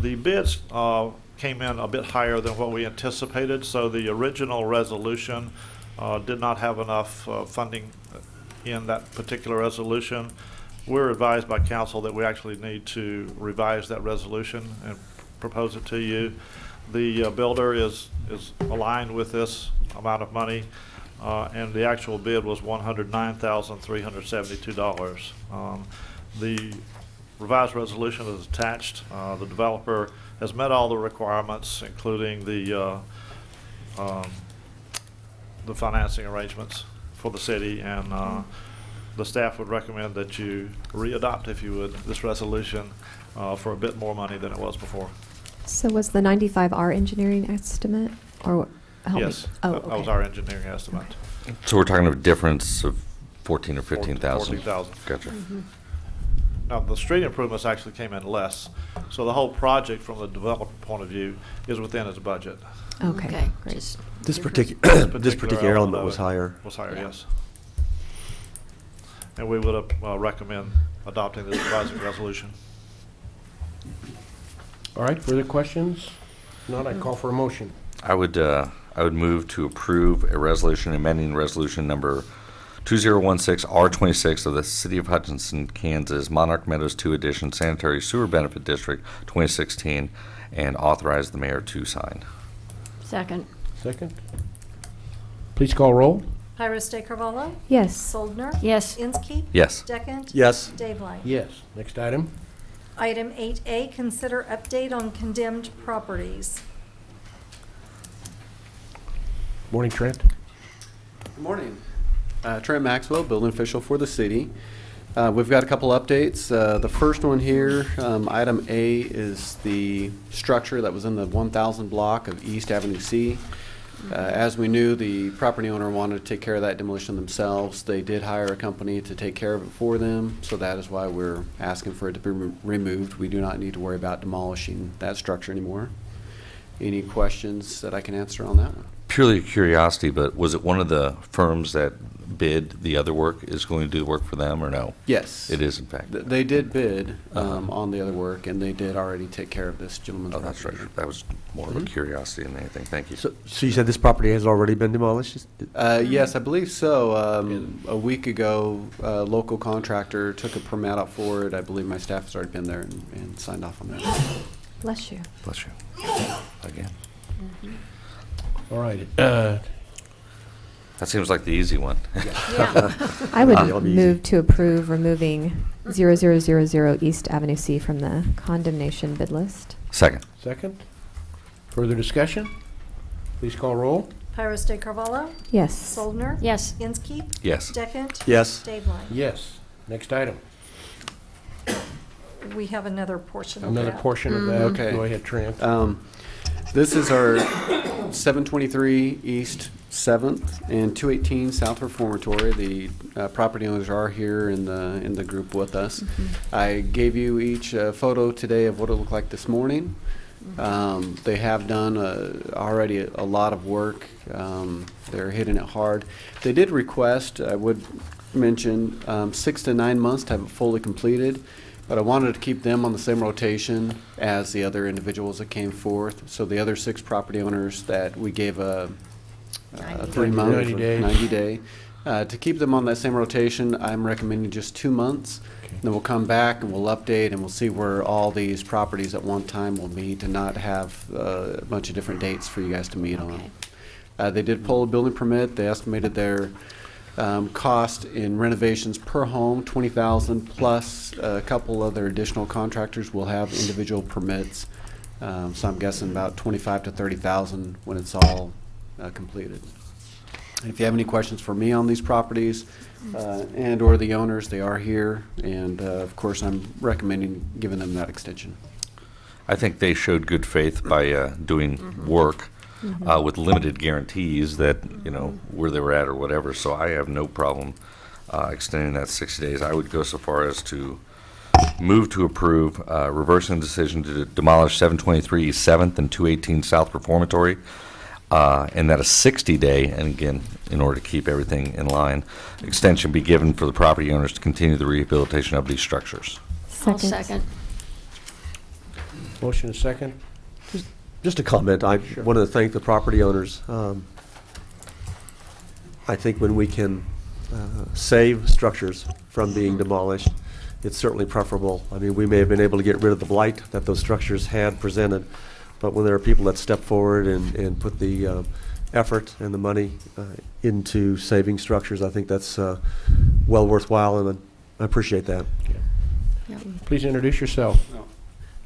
The bids came in a bit higher than what we anticipated, so the original resolution did not have enough funding in that particular resolution. We're advised by council that we actually need to revise that resolution and propose it to you. The builder is aligned with this amount of money, and the actual bid was $109,372. The revised resolution is attached. The developer has met all the requirements, including the financing arrangements for the city, and the staff would recommend that you re-adopt, if you would, this resolution for a bit more money than it was before. So was the 95 our engineering estimate, or help me? Yes, Oh, that was okay. our engineering estimate. So we're talking of a difference of 14 or 15,000? 14,000. Gotcha. Now, the street improvements actually came in less, so the whole project, from the developer point of view, is within its budget. Okay, great. Just This different- particular element was higher. Was higher, Yeah. yes. And we would recommend adopting this revising resolution. All right, further questions? If not, I'd call for a motion. I would move to approve a resolution amending resolution number 2016-R26 of the City of Hutchinson, Kansas, Monarch Meadows 2 Edition Sanitary Sewer Benefit District 2016, and authorize the mayor to sign. Second. Second. Please call roll. Pyrus de Carvalho? Yes. Soldner? Yes. Inskeep? Yes. Deckent? Yes. Dave Yes. Next item. Item 8A, consider update on condemned properties. Morning, Trent. Good morning. Trent Maxwell, building official for the city. We've got a couple updates. The first one here, item A, is the structure that was in the 1000 block of East Avenue C. As we knew, the property owner wanted to take care of that demolition themselves. They did hire a company to take care of it for them, so that is why we're asking for it to be removed. We do not need to worry about demolishing that structure anymore. Any questions that I can answer on that one? Purely curiosity, but was it one of the firms that bid the other work is going to do the work for them, or no? Yes. It is, in fact. They did bid on the other work, and they did already take care of this gentleman's Oh, that's right. property. That was more of a curiosity than anything. Thank you. So you said this property has already been demolished? Yes, I believe so. A week ago, a local contractor took a permit out for it. I believe my staff has already been there and signed off on that. Bless you. Bless you. Again. All right. That seems like the easy one. Yeah. I would That'll be easy. move to approve removing 0000 East Avenue C from the condemnation bid list. Second. Second. Further discussion? Please call roll. Pyrus de Carvalho? Yes. Soldner? Yes. Inskeep? Yes. Deckent? Yes. Dave Yes. Next item. We have another portion of Another that. portion of that. Okay. Go ahead, Trent. This is our 723 East 7th and 218 South Reformatory. The property owners are here in the group with us. I gave you each a photo today of what it looked like this morning. They have done already a lot of work. They're hitting it hard. They did request, I would mention, 6 to 9 months to have it fully completed, but I wanted to keep them on the same rotation as the other individuals that came forth. So the other 6 property owners that we gave a 3-month, 90 days. 90-day. To keep them on that same rotation, I'm recommending just 2 months. Then we'll come back and we'll update and we'll see where all these properties at one time will meet and not have a bunch of different dates for you guys to meet on. They did pull a building permit. They estimated their cost in renovations per home, $20,000, plus a couple other additional contractors will have individual permits. So I'm guessing about $25,000 to $30,000 when it's all completed. If you have any questions for me on these properties and or the owners, they are here, and of course I'm recommending giving them that extension. I think they showed good faith by doing work with limited guarantees that, you know, where they were at or whatever. So I have no problem extending that 60 days. I would go so far as to move to approve reversing the decision to demolish 723 East 7th and 218 South Reformatory, and that a 60-day, and again, in order to keep everything in line, extension be given for the property owners to continue the rehabilitation of these structures. I'll second. Motion is second. Just a comment. I wanted to thank the property owners. I think when we can save structures from being demolished, it's certainly preferable. I mean, we may have been able to get rid of the blight that those structures had presented, but when there are people that step forward and put the effort and the money into saving structures, I think that's well worthwhile, and I appreciate that. Please introduce yourself.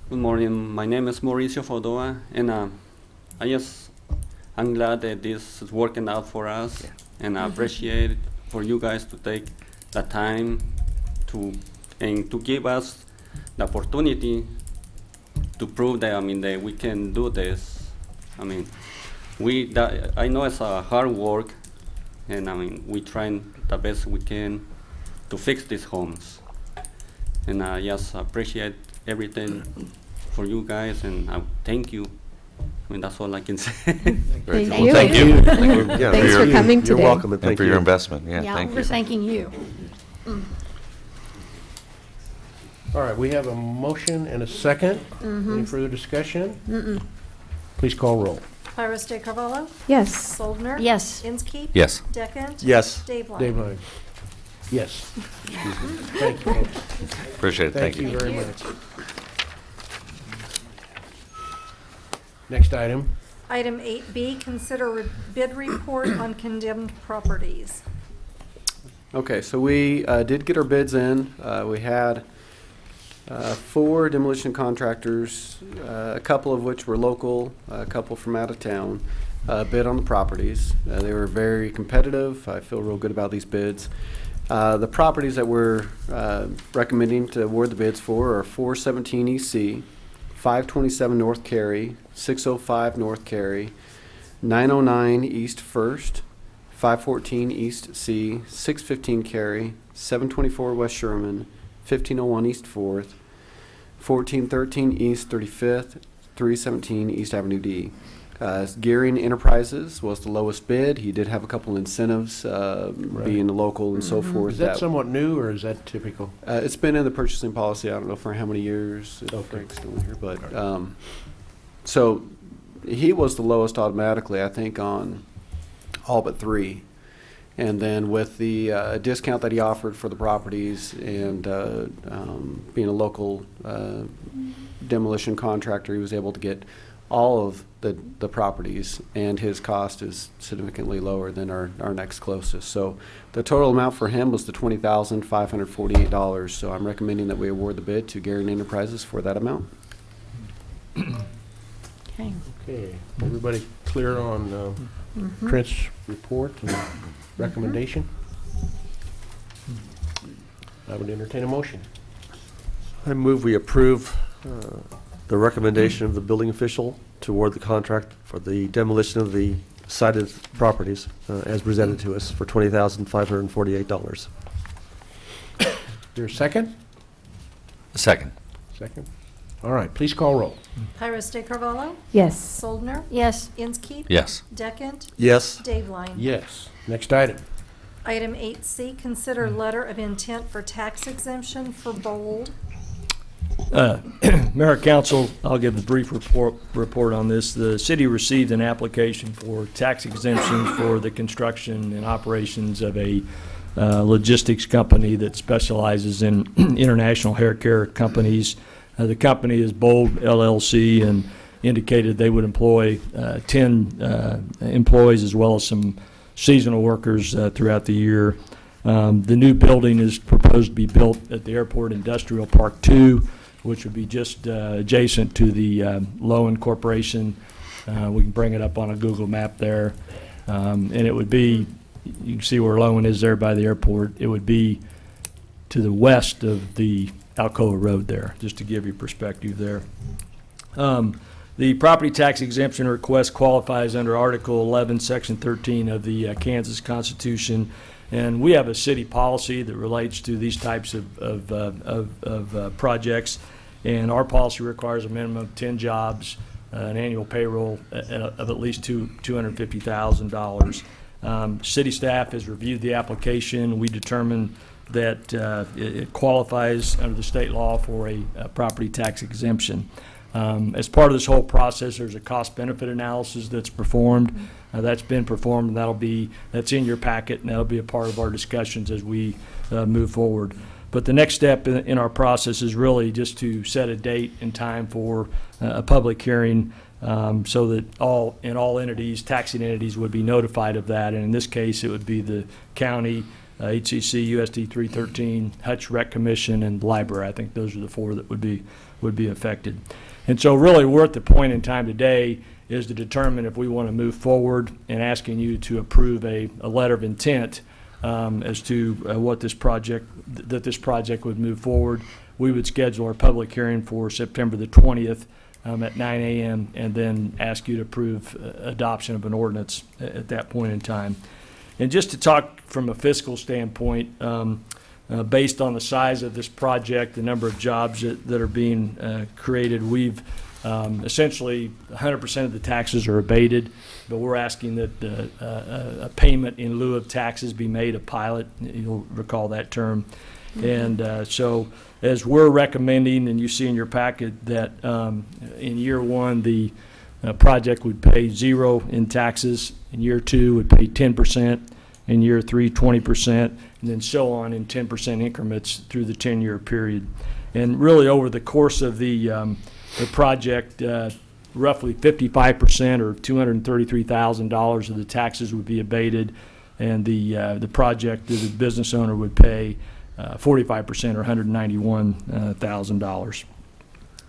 Good morning. My name is Mauricio Fodoa, and I'm glad that this is working out for us, and I appreciate it for you guys to take the time to give us the opportunity to prove that that we can do this. I mean, I know it's a hard work, and we try the best we can to fix these homes, and I just appreciate everything for you guys, and I thank you. I mean, that's all I can say. Very Thank cool. you. Thank you. Thank you. Yeah, Thanks for coming You're today. welcome, and And thank for you. your investment. Yeah, Yeah, thank we're you. thanking you. All right, we have a motion and a second. Any further discussion? Please call roll. Iris De Carvalho? Yes. Soldner? Yes. Inskeep? Yes. Deckent? Yes. Dave Line? Dave Lang. Yes. Excuse me. Thank you, folks. Appreciate it. Thank you. Thank you very much. Next item. Item 8B, consider bid report on condemned properties. Okay, so we did get our bids in. We had 4 demolition contractors, a couple of which were local, a couple from out of town, bid on the properties. They were very competitive. I feel real good about these bids. The properties that we're recommending to award the bids for are 417 East C, 527 North Cary, 605 North Cary, 909 East First, 514 East C, 615 Cary, 724 West Sherman, 1501 East 4th, 1413 East 35th, 317 East Avenue D. Gearing Enterprises was the lowest bid. He did have a couple incentives, being local and so forth. Is that somewhat new, or is that typical? It's been in the purchasing policy. I don't know for how many years. Okay. Frank's still here, but so he was the lowest automatically, I think, on all but 3. And then with the discount that he offered for the properties and being a local demolition contractor, he was able to get all of the properties, and his cost is significantly lower than our next closest. So the total amount for him was the $20,548. So I'm recommending that we award the bid to Gearing Enterprises for that amount. Okay. Okay, everybody clear on Trent's report and recommendation? I would entertain a motion. I move we approve the recommendation of the building official to award the contract for the demolition of the cited properties as presented to us for $20,548. Is there a second? Second. Second. All right, please call roll. Pyrus de Carvalho? Yes. Soldner? Yes. Inskeep? Yes. Deckent? Yes. Dave Line? Yes. Next item. Item 8C, consider letter of intent for tax exemption for Bold. Mayor, Council, I'll give a brief report on this. The city received an application for tax exemptions for the construction and operations of a logistics company that specializes in international hair care companies. The company is Bold LLC and indicated they would employ 10 employees as well as some seasonal workers throughout the year. The new building is proposed to be built at the Airport Industrial Park 2, which would be just adjacent to the Lowen Corporation. We can bring it up on a Google map there. And it would be, you can see where Lowen is there by the airport. It would be to the west of the Alcoa Road there, just to give you perspective there. The property tax exemption request qualifies under Article 11, Section 13 of the Kansas Constitution. And we have a city policy that relates to these types of projects. And our policy requires a minimum of 10 jobs, an annual payroll of at least $250,000. City staff has reviewed the application. We determined that it qualifies under the state law for a property tax exemption. As part of this whole process, there's a cost-benefit analysis that's performed. That's been performed, and that's in your packet, and that'll be a part of our discussions as we move forward. But the next step in our process is really just to set a date and time for a public hearing so that all entities, taxing entities, would be notified of that. And in this case, it would be the county, HCC, USD 313, Hutch Rec Commission, and the library. I think those are the four that would be affected. And so really we're at the point in time today is to determine if we want to move forward and asking you to approve a letter of intent as to what this project would move forward. We would schedule our public hearing for September the 20th at 9 a.m. and then ask you to approve adoption of an ordinance at that point in time. And just to talk from a fiscal standpoint, based on the size of this project, the number of jobs that are being created, we've essentially 100% of the taxes are abated, but we're asking that a payment in lieu of taxes be made a pilot. You'll recall that term. And so as we're recommending, and you see in your packet, that in year one, the project would pay 0 in taxes. In year 2 would pay 10%. In year 3, 20%, and then so on in 10% increments through the 10-year period. And really over the course of the project, roughly 55% or $233,000 of the taxes would be abated, and the project, the business owner would pay 45% or $191,000.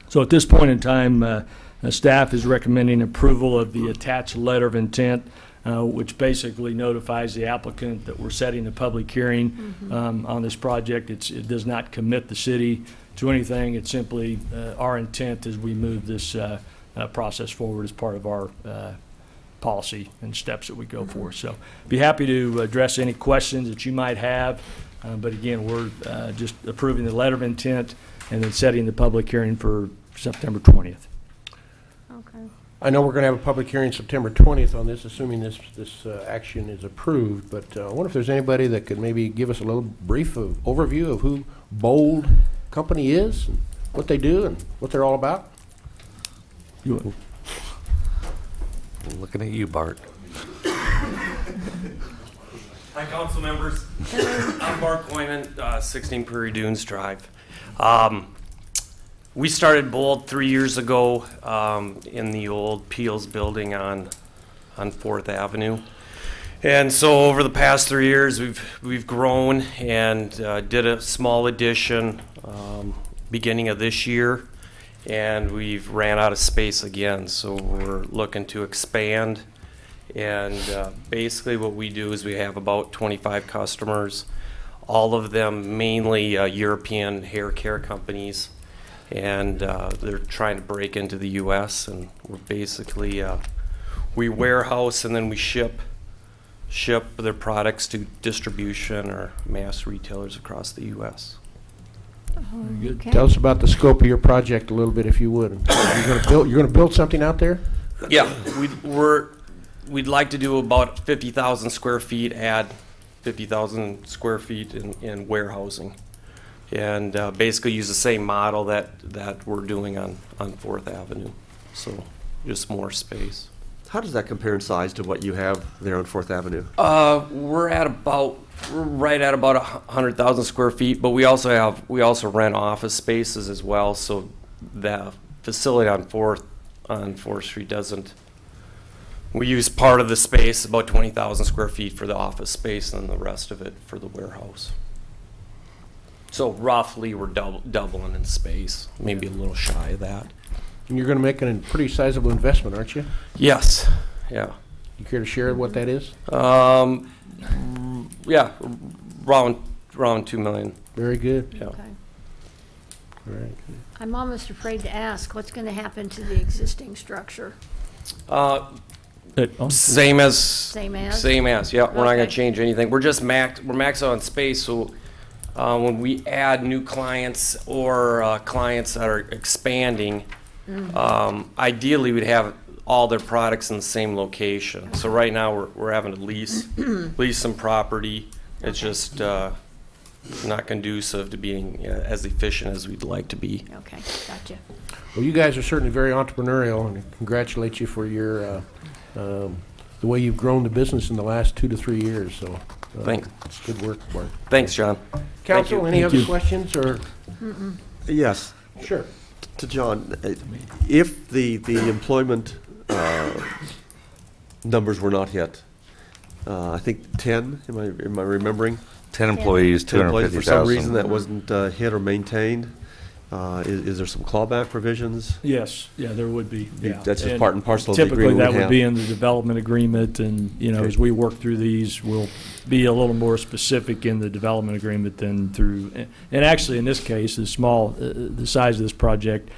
So at this point in time, staff is recommending approval of the attached letter of intent, which basically notifies the applicant that we're setting a public hearing on this project. It does not commit the city to anything. It's simply our intent as we move this process forward as part of our policy and steps that we go for. So be happy to address any questions that you might have. But again, we're just approving the letter of intent and then setting the public hearing for September 20th. Okay. I know we're going to have a public hearing September 20th on this, assuming this action is approved, but I wonder if there's anybody that could maybe give us a little brief overview of who Bold Company is, and what they do, and what they're all about? Looking at you, Bart. Hi, council members. I'm Bart Coyman, 16 Prairie Dunes Drive. We started Bold 3 years ago in the old Peels building on 4th Avenue. And so over the past 3 years, we've grown and did a small addition beginning of this year. And we've ran out of space again, so we're looking to expand. And basically what we do is we have about 25 customers, all of them mainly European hair care companies. And they're trying to break into the U.S. and we're basically we warehouse and then we ship their products to distribution or mass retailers across the U.S. good. Okay. Tell us about the scope of your project a little bit, if you would. You're gonna build something out there? Yeah, we'd like to do about 50,000 square feet, add 50,000 square feet in warehousing. And basically use the same model that we're doing on 4th Avenue. So just more space. How does that compare in size to what you have there on 4th Avenue? We're right at about 100,000 square feet, but we also rent office spaces as well. So the facility on 4th Street doesn't. We use part of the space, about 20,000 square feet, for the office space, and the rest of it for the warehouse. So roughly, we're doubling in space, maybe a little shy of that. And you're gonna make a pretty sizable investment, aren't you? Yes. Yeah. You care to share what that is? Yeah, around 2 million. Very good. Yeah. Okay. All right. I'm almost afraid to ask, what's going to happen to the existing structure? Same as. Same as? Same as. Yeah, we're not going Okay. to change anything. We're just maxed out on space. So when we add new clients or clients that are expanding, ideally we'd have all their products in the same location. So right now we're having to lease some property. It's just not conducive to being as efficient as we'd like to be. Okay, gotcha. Well, you guys are certainly very entrepreneurial, and I congratulate you for your the way you've grown the business in the last 2 to 3 years. So, Thanks. It's good work, Mark. Thanks, John. Council, any other questions or? Yes. Sure. To John, if the employment numbers were not hit, I think 10, am I remembering? 10 employees, 10 employees. For some 250,000. reason that wasn't hit or maintained. Is there some clawback provisions? Yes, yeah, there would be, yeah. That's just part and parcel of the Typically, agreement we that would have. be in the development agreement, and, you know, Okay. as we work through these, we'll be a little more specific in the development agreement than through, and actually, in this case, the size of this project,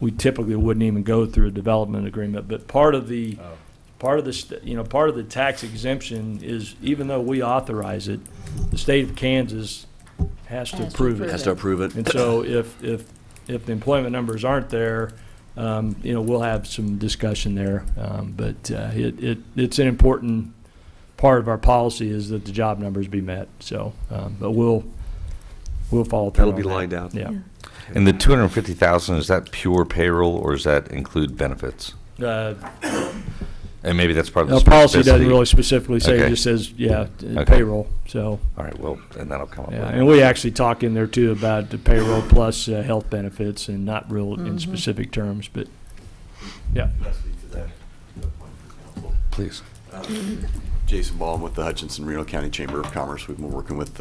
we typically wouldn't even go through a development agreement, but part of the tax exemption is, even though we authorize it, the state of Kansas has to approve it. Has to approve it. And so if the employment numbers aren't there, you know, we'll have some discussion there. But it's an important part of our policy is that the job numbers be met. So, but we'll follow through. That'll on be that. lined out. Yeah. And the 250,000, is that pure payroll, or does that include benefits? And maybe that's part of the The policy doesn't specificity. really specifically say, Okay. it just says, yeah, Okay. payroll, so. All right, well, and that'll come up Yeah, later. and we actually talk in there too about the payroll plus health benefits, and not real in specific terms, but, yeah. Please. Jason Baum with the Hutchinson Reno County Chamber of Commerce. We've been working with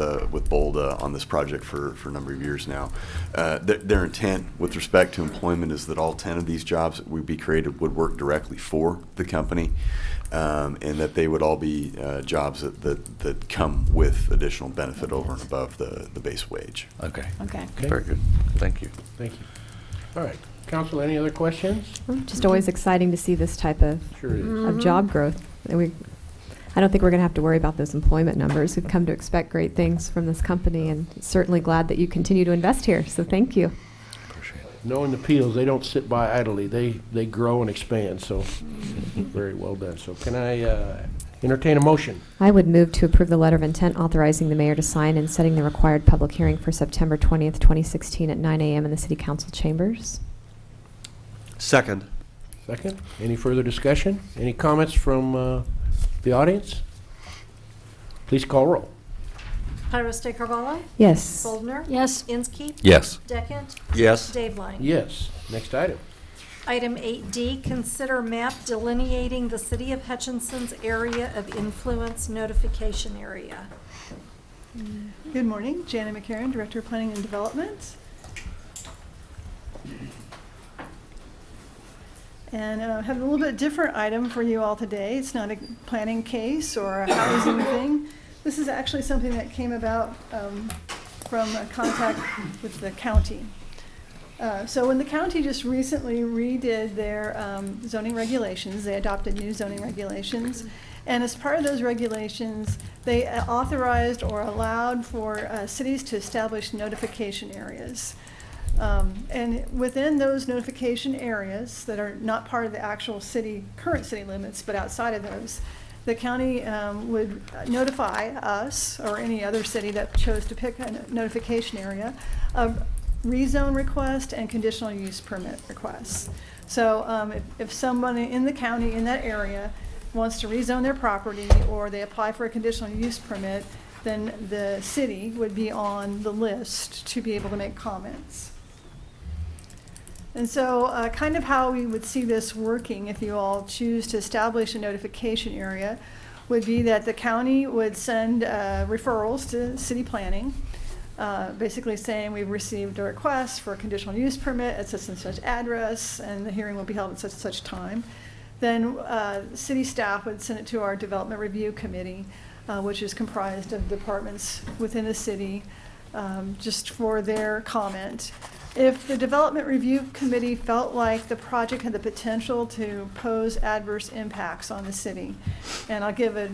Bold on this project for a number of years now. Their intent with respect to employment is that all 10 of these jobs that would be created would work directly for the company, and that they would all be jobs that come with additional benefit over and above the base wage. Okay. Okay. Very good. Thank you. Thank you. All right. Council, any other questions? Just always exciting to see this type of, Sure is. of job growth. And I don't think we're going to have to worry about those employment numbers. We've come to expect great things from this company, and certainly glad that you continue to invest here. So thank you. Knowing the Peels, they don't sit by idly. They grow and expand, so very well done. So can I entertain a motion? I would move to approve the letter of intent authorizing the mayor to sign and setting the required public hearing for September 20th, 2016 at 9 a.m. in the city council chambers. Second. Second. Any further discussion? Any comments from the audience? Please call roll. Pyros Carvalho? Yes. Goldner? Yes. Inskeep? Yes. Deckent? Yes. Dave Line? Yes. Next item. Item 8D, consider map delineating the city of Hutchinson's area of influence notification area. Good morning, Jana McCarron, Director of Planning and Development. And I have a little bit different item for you all today. It's not a planning case or a housing thing. This is actually something that came about from a contact with the county. So when the county just recently redid their zoning regulations, they adopted new zoning regulations, And as part of those regulations, they authorized or allowed for cities to establish notification areas. And within those notification areas that are not part of the actual current city limits, but outside of those, the county would notify us or any other city that chose to pick a notification area of rezone request and conditional use permit requests. So if somebody in the county in that area wants to rezone their property or they apply for a conditional use permit, then the city would be on the list to be able to make comments. And so kind of how we would see this working if you all choose to establish a notification area would be that the county would send referrals to city planning, basically saying we've received a request for a conditional use permit at such and such address and the hearing will be held at such and such time. Then city staff would send it to our development review committee, which is comprised of departments within the city, just for their comment. If the Development Review Committee felt like the project had the potential to pose adverse impacts on the city, and I'll give a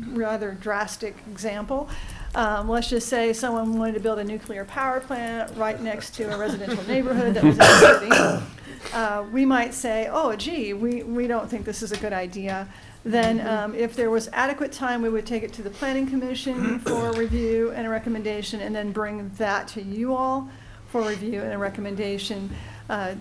rather drastic example. Let's just say someone wanted to build a nuclear power plant right next to a residential neighborhood that was in the city. We might say, oh, gee, we don't think this is a good idea. Then if there was adequate time, we would take it to the Planning Commission for review and a recommendation, and then bring that to you all for review and a recommendation and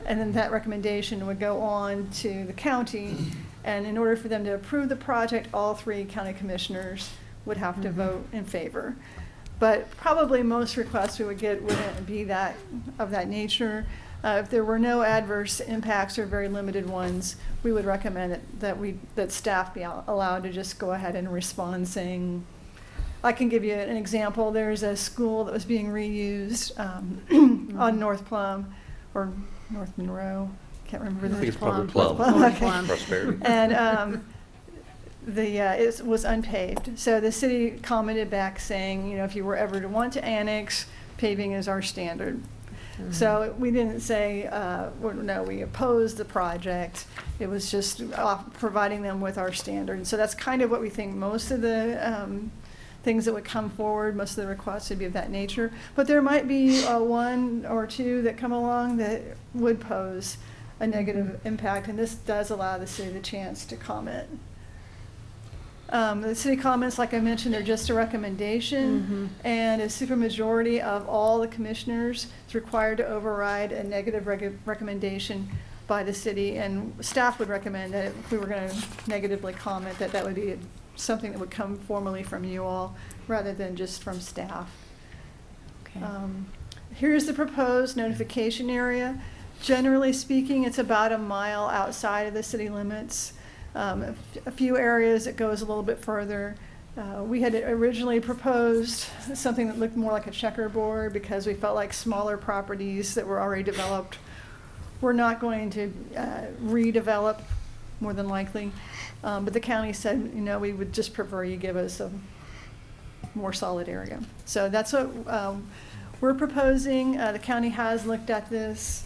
then that recommendation would go on to the county. And in order for them to approve the project, all 3 county commissioners would have to vote in favor. But probably most requests we would get wouldn't be of that nature. If there were no adverse impacts or very limited ones, we would recommend that staff be allowed to just go ahead and respond saying, I can give you an example. There's a school that was being reused on North Plum or North Monroe. Can't remember the I think it's Plum. Plum. Okay. Prosperity. And it was unpaved. So the city commented back saying, if you were ever to want to annex, paving is our standard. So we didn't say, no, we opposed the project. It was just providing them with our standard. So that's kind of what we think most of the things that would come forward, most of the requests would be of that nature. But there might be 1 or 2 that come along that would pose a negative impact, and this does allow the city the chance to comment. The city comments, like I mentioned, are just a recommendation, and a supermajority of all the commissioners is required to override a negative recommendation by the city, and staff would recommend that if we were going to negatively comment, that would be something that would come formally from you all rather than just from staff. Okay. Here's the proposed notification area. Generally speaking, it's about a mile outside of the city limits. A few areas it goes a little bit further. We had originally proposed something that looked more like a checkerboard because we felt like smaller properties that were already developed were not going to redevelop, more than likely. But the county said, we would just prefer you give us a more solid area. So that's what we're proposing. The county has looked at this,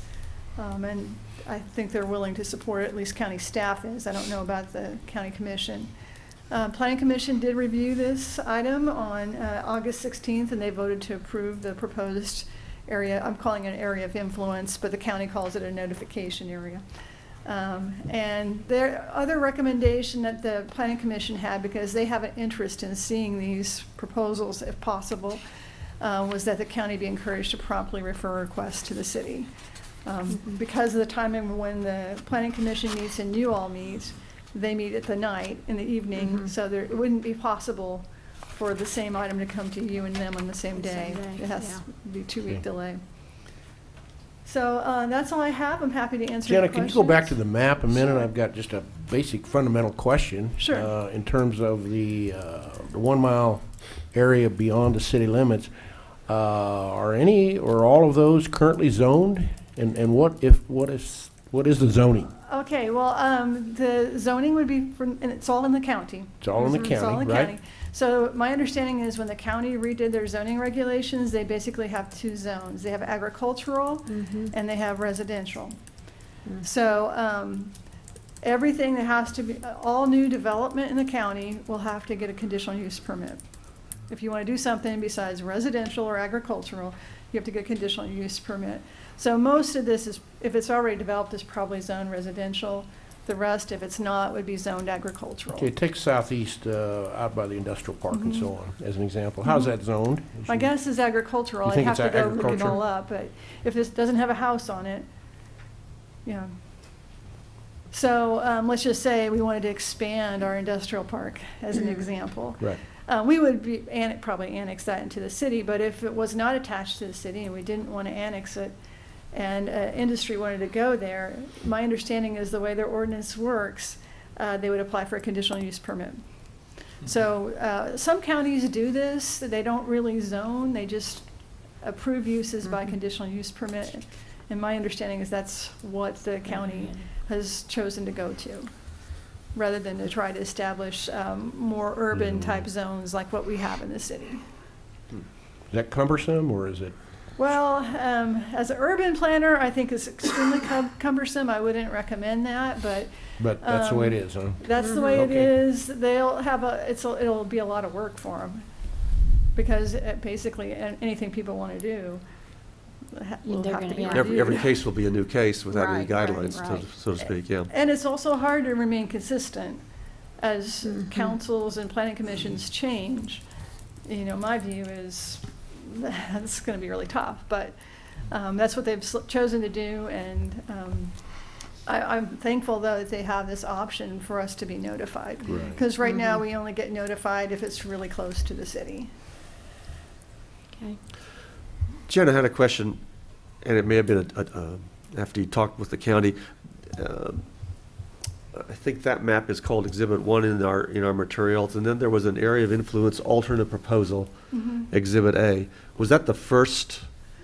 and I think they're willing to support it, at least county staff is. I don't know about the county commission. Planning Commission did review this item on August 16th, and they voted to approve the proposed area. I'm calling it an area of influence, but the county calls it a notification area. And their other recommendation that the Planning Commission had, because they have an interest in seeing these proposals if possible, was that the county be encouraged to promptly refer requests to the city. Because of the timing when the Planning Commission meets and you all meet, they meet at the night, in the evening, so it wouldn't be possible for the same item to come to you and them on the same day. It has to be a 2-week delay. So that's all I have. I'm happy to answer Jenna, your questions. can you go back to the map a minute? I've got just a basic fundamental question. Sure. In terms of the 1 mile area beyond the city limits, are any or all of those currently zoned? And what is the zoning? Okay, well, the zoning would be, and it's all in the county. It's all in the It's all county, in the right? county. So my understanding is when the county redid their zoning regulations, they basically have 2 zones. They have agricultural and they have residential. So everything that has to be, all new development in the county will have to get a conditional use permit. If you want to do something besides residential or agricultural, you have to get a conditional use permit. So most of this is, if it's already developed, is probably zoned residential. The rest, if it's not, would be zoned agricultural. Okay, take Southeast out by the industrial park and so on, as an example. How's that zoned? My guess is agricultural. You I'd think have it's to go look it agriculture? all up, but if this doesn't have a house on it, yeah. So let's just say we wanted to expand our industrial park as an example. Right. We would be probably annex that into the city, but if it was not attached to the city and we didn't want to annex it, and industry wanted to go there, my understanding is the way their ordinance works, they would apply for a conditional use permit. So some counties do this. They don't really zone. They just approve uses by conditional use permit. And my understanding is that's what the county has chosen to go to, rather than to try to establish more urban type zones like what we have in the city. Is that cumbersome, or is it? Well, as an urban planner, I think it's extremely cumbersome. I wouldn't recommend that, but That's the way it is, huh? that's the way it Okay. is. They'll have it'll be a lot of work for them, because basically anything people want to do will They're have gonna- to be yeah. reviewed. Every case will be a new case without any Right, guidelines, right. so to speak, yeah. And it's also hard to remain consistent as councils and planning commissions change. You know, my view is that's going to be really tough, but that's what they've chosen to do, and I'm thankful, though, that they have this option for us to be notified. Right. Because right now, we only get notified if it's really close to the city. Okay. Jen, I had a question, and it may have been after you talked with the county. I think that map is called Exhibit 1 in our materials, and then there was an area of influence alternate proposal, Exhibit A. Was that the first?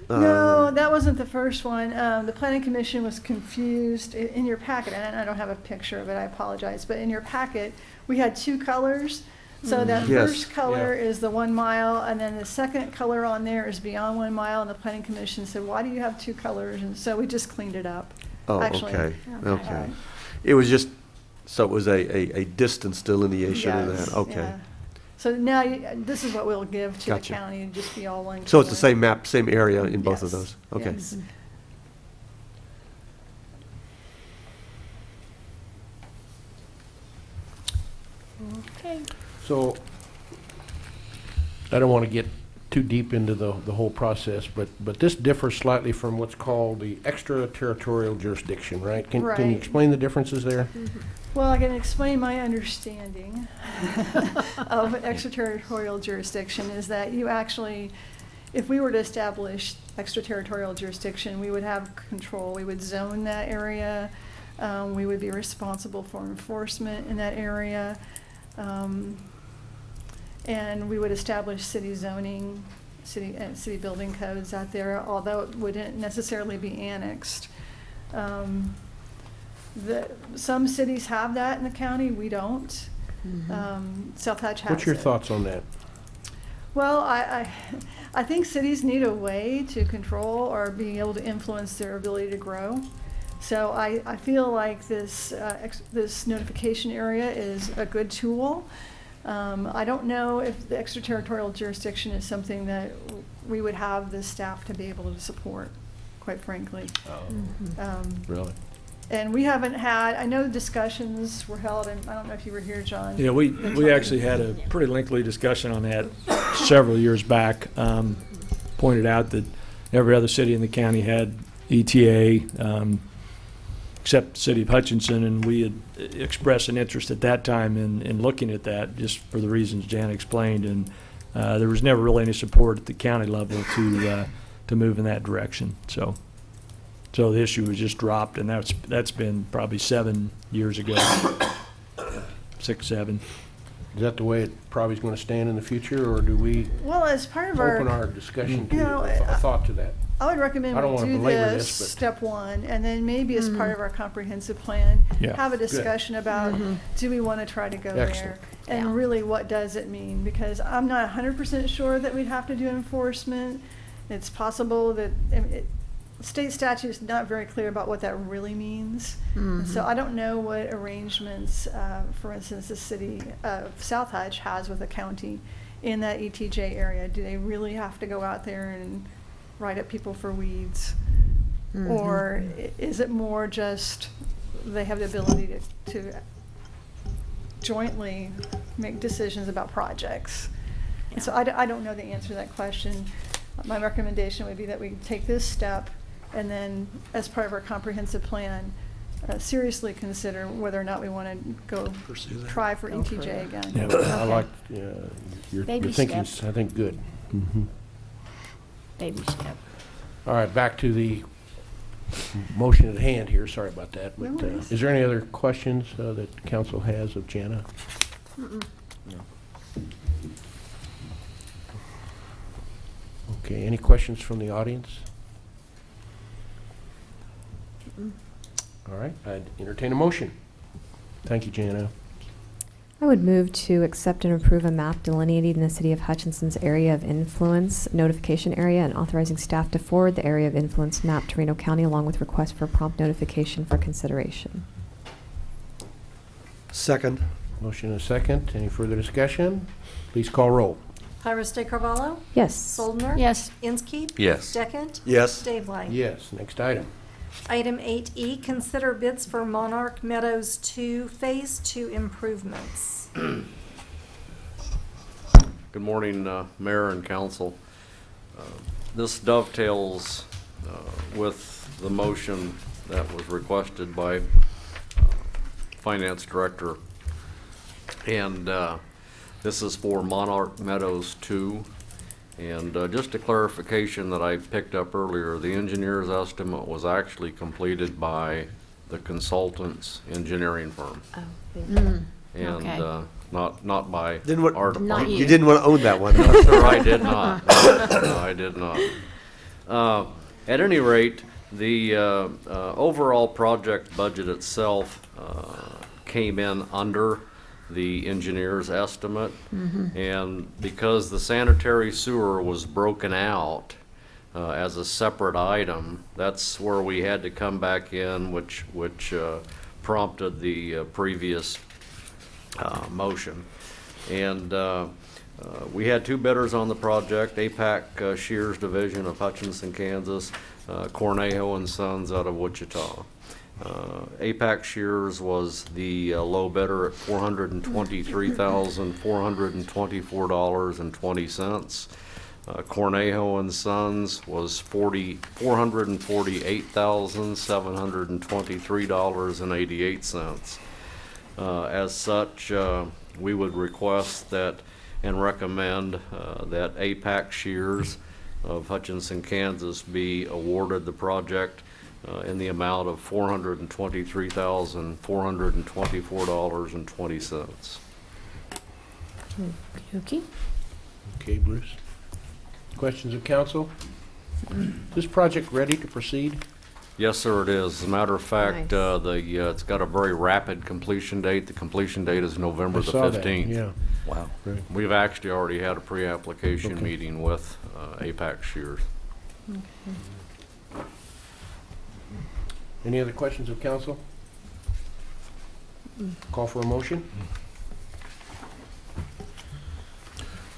No, that wasn't the first one. The planning commission was confused in your packet, and I don't have a picture of it, I apologize, but in your packet, we had two colors. So that Yes. first color is the 1 mile, and then the second color on there is beyond 1 mile, and the planning commission said, why do you have two colors? And so we just cleaned it up. Oh, Actually, okay. It was just, so it was a distance delineation of yes, that, okay. yeah. So now, this is what we'll give to the Gotcha. county, and just be all one color. So it's the same map, same area in both of Yes, those? Okay. yes. Okay. So, I don't want to get too deep into the whole process, but this differs slightly from what's called the extraterritorial jurisdiction, right? Can you Right. explain the differences there? Well, I can explain my understanding of extraterritorial jurisdiction is that you actually, if we were to establish extraterritorial jurisdiction, we would have control. We would zone that area. We would be responsible for enforcement in that area. And we would establish city zoning, city building codes out there, although it wouldn't necessarily be annexed. Some cities have that in the county, we don't. South Hatch has What's your it. thoughts on that? Well, I think cities need a way to control or being able to influence their ability to grow. So I feel like this notification area is a good tool. I don't know if the extraterritorial jurisdiction is something that we would have the staff to be able to support, quite frankly. Really? And we haven't had, I know discussions were held, and I don't know if you were here, John. Yeah, we actually had a pretty lengthy discussion on that several years back. Pointed out that every other city in the county had ETA, except the city of Hutchinson, and we had expressed an interest at that time in looking at that, just for the reasons Jan explained, and there was never really any support at the county level to move in that direction. So the issue was just dropped, and that's been probably 7 years ago, 6, 7. Is that the way it probably is going to stand in the future, or do we Well, as part of open our discussion to You know, a thought to that? I would recommend I don't we wanna do belabor this, this, but- step one, and then maybe as part of our comprehensive plan, Yeah. have a Good. discussion about, do we want to try to go Excellent. there? And really, what does it mean? Because I'm not 100% sure that we'd have to do enforcement. It's possible that, state statute is not very clear about what that really means. And so I don't know what arrangements, for instance, the city of South Hutch has with the county in that ETJ area. Do they really have to go out there and write up people for weeds? Or is it more just they have the ability to jointly make decisions about projects? And so I don't know the answer to that question. My recommendation would be that we take this step and then, as part of our comprehensive plan, seriously consider whether or not we want to go try for ETJ again. Yeah, I like your Baby thinking's, steps. I think, good. Baby step. All right, back to the motion at hand here. Sorry about that. No But worries. is there any other questions that council has of Jana? Okay, any questions from the audience? All right, I'd entertain a motion. Thank you, Jana. I would move to accept and approve a map delineating the city of Hutchinson's area of influence notification area and authorizing staff to forward the area of influence map to Reno County along with request for prompt notification for consideration. Second. Motion and a second. Any further discussion? Please call roll. Iris De Carvalho? Yes. Soldner? Yes. Inskeep? Yes. Deckent? Yes. Dayline? Yes, next item. Item 8E, consider bids for Monarch Meadows 2 Phase 2 improvements. Good morning, Mayor and Council. This dovetails with the motion that was requested by Finance Director. And this is for Monarch Meadows 2. And just a clarification that I picked up earlier, the engineer's estimate was actually completed by the consultant's engineering firm. And Okay. not by Didn't want, our Not department. you. you didn't want to own that one. No, sir, I did not. No, I did not. At any rate, the overall project budget itself came in under the engineer's estimate. And because the sanitary sewer was broken out as a separate item, that's where we had to come back in, which prompted the previous motion. And we had two bidders on the project, APAC Shears Division of Hutchinson, Kansas, Cornejo and Sons out of Wichita. APAC Shears was the low bidder at $423,424.20. Cornejo and Sons was $448,723.88. As such, we would request that and recommend that APAC Shears of Hutchinson, Kansas be awarded the project in the amount of $423,424.20. Okay. Okay, Bruce. Questions of council? Is this project ready to proceed? Yes, sir, it is. As a matter of fact, Nice. it's got a very rapid completion date. The completion date is November I the saw that, 15th. yeah. Wow. Great. We've actually already had a pre-application Okay. meeting with APAC Shears. Any other questions of council? Call for a motion?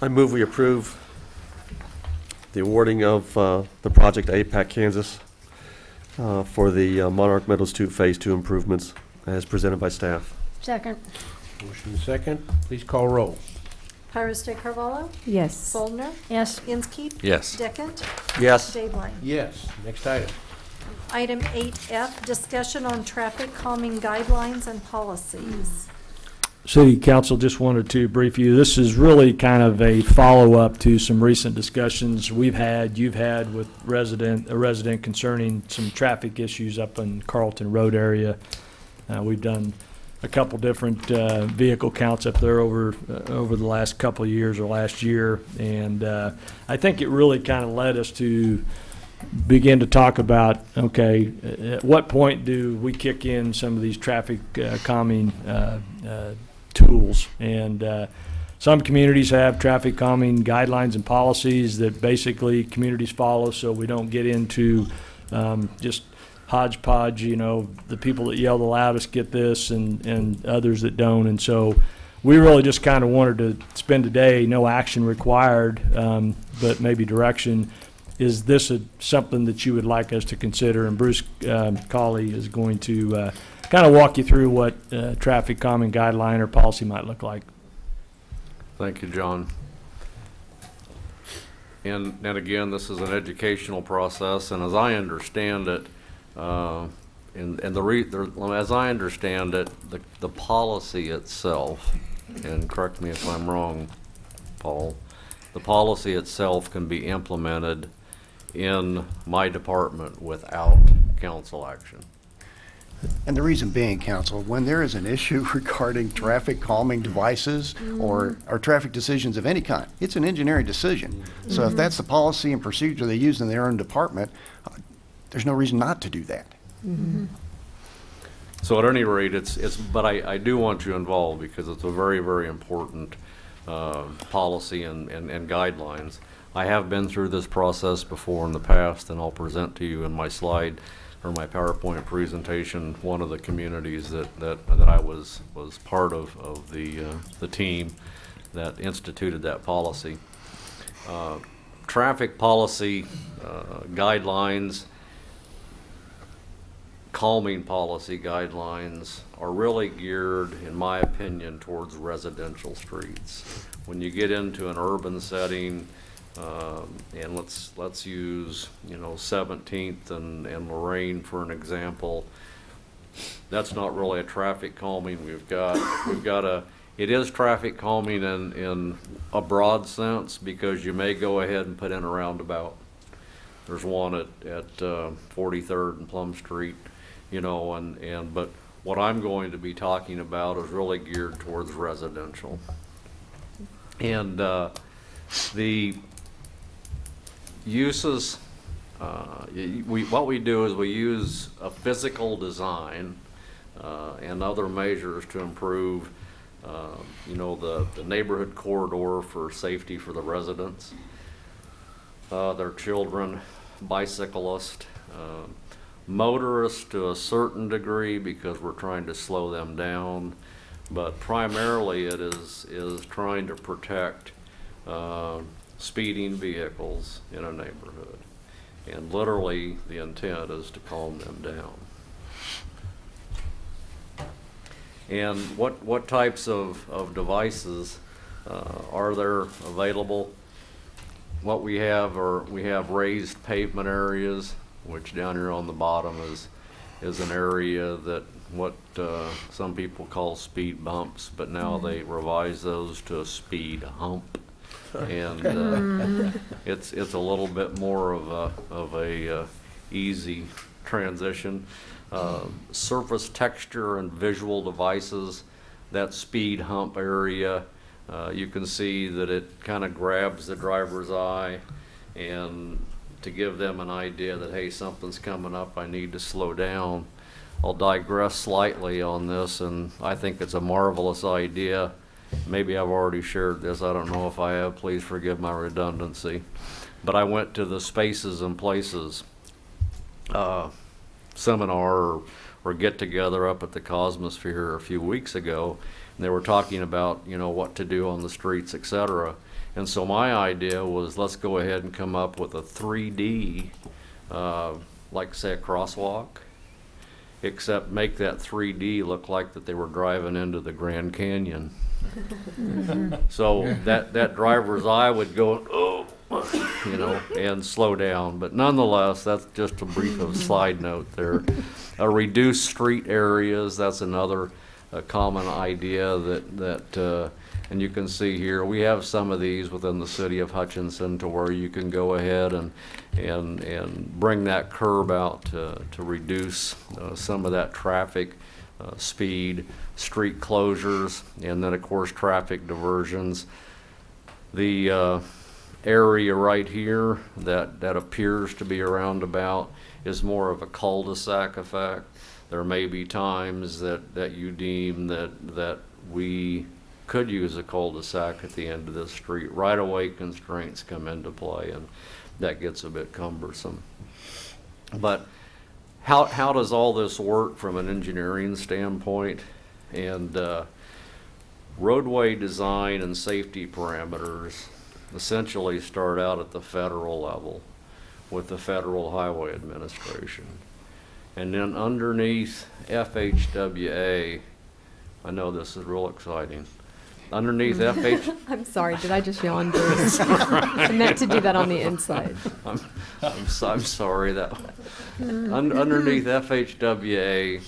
I move we approve the awarding of the project APAC Kansas for the Monarch Meadows 2 Phase 2 improvements as presented by staff. Second. Motion second. Please call roll. Iris De Carvalho? Yes. Soldner? Yes. Inskeep? Yes. Deckent? Yes. Dayline? Yes, next item. Item 8F, discussion on traffic calming guidelines and policies. City Council just wanted to brief you. This is really kind of a follow-up to some recent discussions you've had with a resident concerning some traffic issues up in Carlton Road area. We've done a couple different vehicle counts up there over the last couple of years or last year, and I think it really kind of led us to begin to talk about, okay, at what point do we kick in some of these traffic calming tools? And some communities have traffic calming guidelines and policies that basically communities follow, so we don't get into just hodgepodge, the people that yell the loudest get this and others that don't. And so we really just kind of wanted to spend a day, no action required, but maybe direction. Is this something that you would like us to consider? And Bruce Cawley is going to kind of walk you through what traffic calming guideline or policy might look like. Thank you, John. And again, this is an educational process, and as I understand it, as I understand it, the policy itself, and correct me if I'm wrong, Paul, the policy itself can be implemented in my department without council action. And the reason being, council, when there is an issue regarding traffic calming devices or traffic decisions of any kind, it's an engineering decision. So if that's the policy and procedure they use in their own department, there's no reason not to do that. So at any rate, but I do want you involved because it's a very, very important policy and guidelines. I have been through this process before in the past, and I'll present to you in my slide or my PowerPoint presentation one of the communities that I was part of the team that instituted that policy. Traffic policy guidelines, calming policy guidelines are really geared, in my opinion, towards residential streets. When you get into an urban setting, and let's use 17th and Lorraine for an example, that's not really a traffic calming. It is traffic calming in a broad sense because you may go ahead and put in a roundabout. There's one at 43rd and Plum Street, but what I'm going to be talking about is really geared towards residential. And the uses, what we do is we use a physical design and other measures to improve the neighborhood corridor for safety for the residents, their children, bicyclists, motorists to a certain degree because we're trying to slow them down, but primarily it is trying to protect speeding vehicles in a neighborhood. And literally the intent is to calm them down. And what types of devices are there available? What we have raised pavement areas, which down here on the bottom is an area that what some people call speed bumps, but now they revise those to a speed hump. And it's a little bit more of a easy transition. Surface texture and visual devices, that speed hump area, you can see that it kind of grabs the driver's eye and to give them an idea that, hey, something's coming up, I need to slow down. I'll digress slightly on this, and I think it's a marvelous idea. Maybe I've already shared this, I don't know if I have, please forgive my redundancy. But I went to the Spaces and Places seminar or get together up at the Cosmosphere a few weeks ago, and they were talking about what to do on the streets, etc. And so my idea was, let's go ahead and come up with a 3D, like say a crosswalk, except make that 3D look like that they were driving into the Grand Canyon. So that driver's eye would go, oh, and slow down. But nonetheless, that's just a brief of side note there. Reduced street areas, that's another common idea that and you can see here, we have some of these within the city of Hutchinson to where you can go ahead and bring that curb out to reduce some of that traffic speed, street closures, and then of course traffic diversions. The area right here that appears to be a roundabout is more of a cul-de-sac effect. There may be times that you deem that we could use a cul-de-sac at the end of this street. Right-of-way constraints come into play, and that gets a bit cumbersome. But how does all this work from an engineering standpoint? And roadway design and safety parameters essentially start out at the federal level with the Federal Highway Administration. And then underneath FHWA, I know this is real exciting. Underneath I'm sorry, did I just yawn, Bruce? I meant to do that on the inside. I'm sorry that underneath FHWA,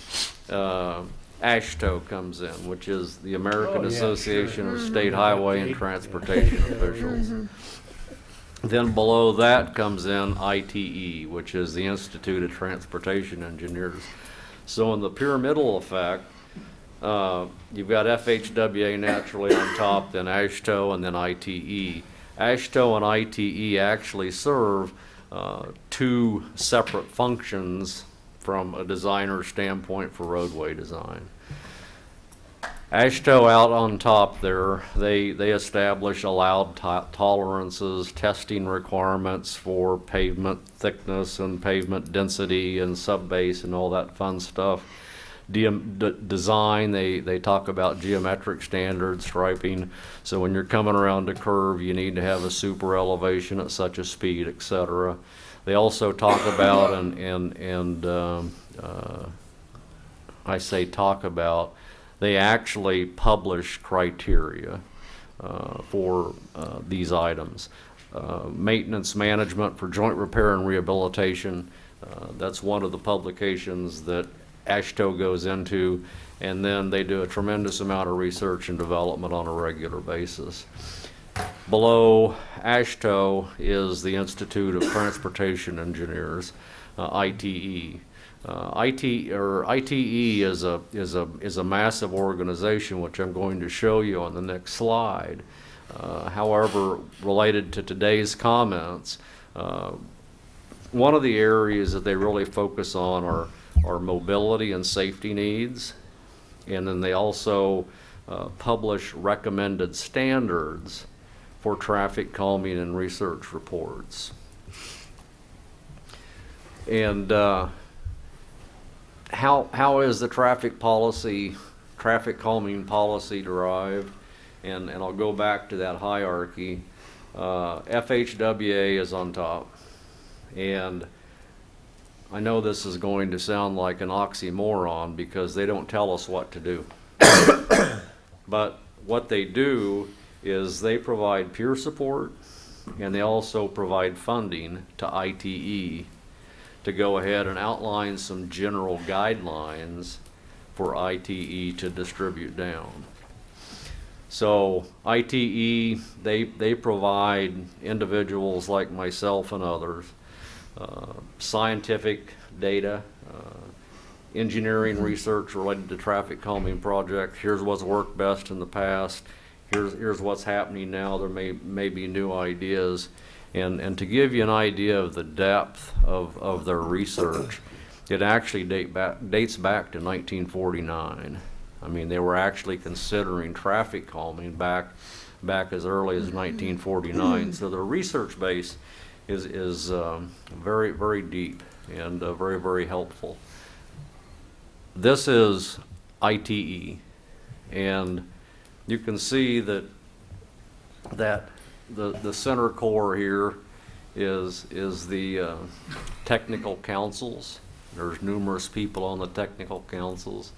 AASHTO comes in, which is the American Association of State Highway and Transportation Officials. Then below that comes in ITE, which is the Institute of Transportation Engineers. So in the pyramidal effect, you've got FHWA naturally on top, then AASHTO, and then ITE. AASHTO and ITE actually serve two separate functions from a designer standpoint for roadway design. AASHTO out on top there, they establish allowed tolerances, testing requirements for pavement thickness and pavement density and subbase and all that fun stuff. Design, they talk about geometric standards, striping. So when you're coming around a curve, you need to have a super elevation at such a speed, etc. They also talk about I say talk about, they actually publish criteria for these items. Maintenance management for joint repair and rehabilitation, that's one of the publications that AASHTO goes into, and then they do a tremendous amount of research and development on a regular basis. Below AASHTO is the Institute of Transportation Engineers, ITE. ITE is a massive organization, which I'm going to show you on the next slide. However, related to today's comments, one of the areas that they really focus on are mobility and safety needs, and then they also publish recommended standards for traffic calming and research reports. And how is the traffic calming policy derived? And I'll go back to that hierarchy. FHWA is on top, and I know this is going to sound like an oxymoron because they don't tell us what to do. But what they do is they provide peer support, and they also provide funding to ITE to go ahead and outline some general guidelines for ITE to distribute down. So ITE, they provide individuals like myself and others scientific data, engineering research related to traffic calming projects. Here's what's worked best in the past. Here's what's happening now. There may be new ideas. And to give you an idea of the depth of their research, it actually dates back to 1949. I mean, they were actually considering traffic calming back as early as 1949. So their research base is very, very deep and very, very helpful. This is ITE, and you can see that the center core here is the technical councils. There's numerous people on the technical councils.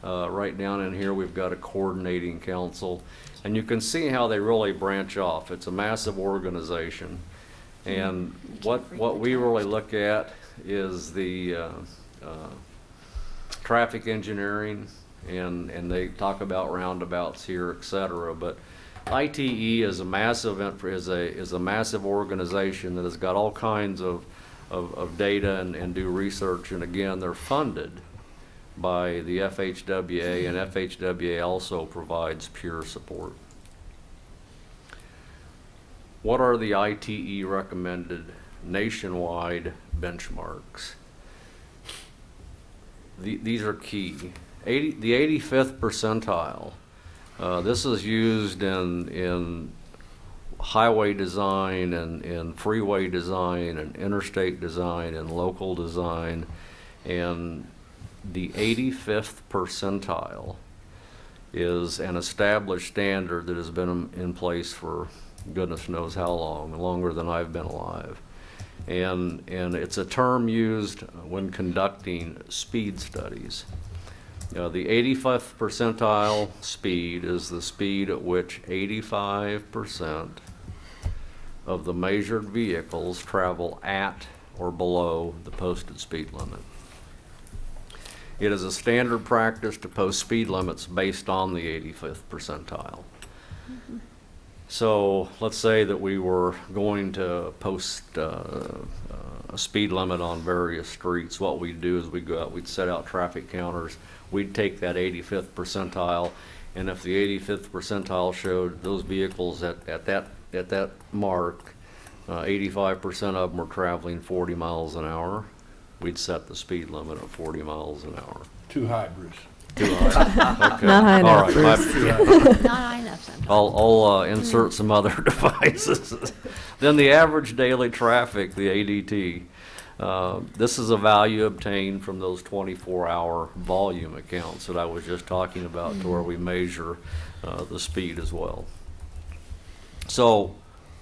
Right down in here we've got a coordinating council, and you can see how they really branch off. It's a massive organization, and what we really look at is the traffic engineering, and they talk about roundabouts here, etc. But ITE is a massive organization that has got all kinds of data and do research, and again, they're funded by the FHWA, and FHWA also provides peer support. What are the ITE recommended nationwide benchmarks? These are key. The 85th percentile. This is used in highway design and freeway design and interstate design and local design, and the 85th percentile is an established standard that has been in place for goodness knows how long, longer than I've been alive. And it's a term used when conducting speed studies. The 85th percentile speed is the speed at which 85% of the measured vehicles travel at or below the posted speed limit. It is a standard practice to post speed limits based on the 85th percentile. So let's say that we were going to post a speed limit on various streets. What we'd do is we'd go out, we'd set out traffic counters, we'd take that 85th percentile, and if the 85th percentile showed those vehicles at that mark, 85% of them were traveling 40 miles an hour, we'd set the speed limit at 40 miles an hour. Too high, Bruce. Too high? Okay. Not high All enough, right, Bruce. Not high enough sometimes. I'll insert some other devices. Then the average daily traffic, the ADT. This is a value obtained from those 24-hour volume accounts that I was just talking about, to where we measure the speed as well. So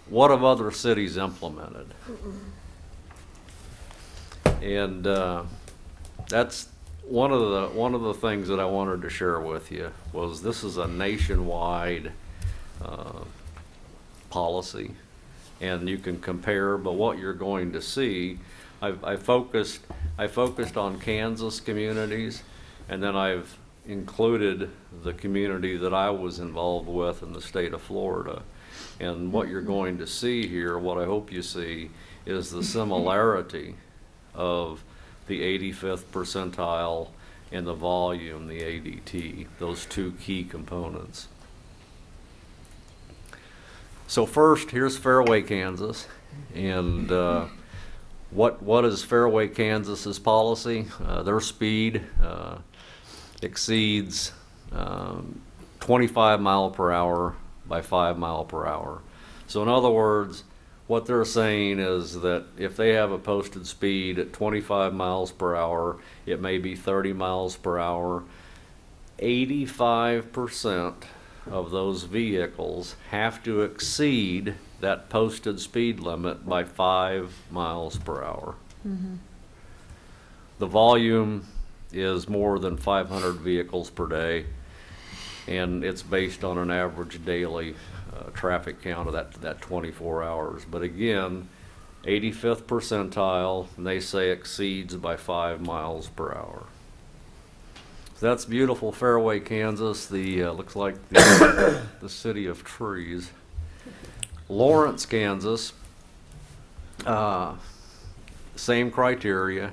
what have other cities implemented? And that's one of the things that I wanted to share with you was this is a nationwide policy, and you can compare. But what you're going to see, I focused on Kansas communities, and then I've included the community that I was involved with in the state of Florida. And what you're going to see here, what I hope you see, is the similarity of the 85th percentile and the volume, the ADT, those two key components. So first, here's Fairway, Kansas. And what is Fairway, Kansas's policy? Their speed exceeds 25 mile per hour by 5 mile per hour. So in other words, what they're saying is that if they have a posted speed at 25 miles per hour, it may be 30 miles per hour. 85% of those vehicles have to exceed that posted speed limit by 5 miles per hour. Mm-hmm. The volume is more than 500 vehicles per day, and it's based on an average daily traffic count of that 24 hours. But again, 85th percentile, and they say exceeds by 5 miles per hour. So that's beautiful Fairway, Kansas. The looks like the city of trees. Lawrence, Kansas, same criteria.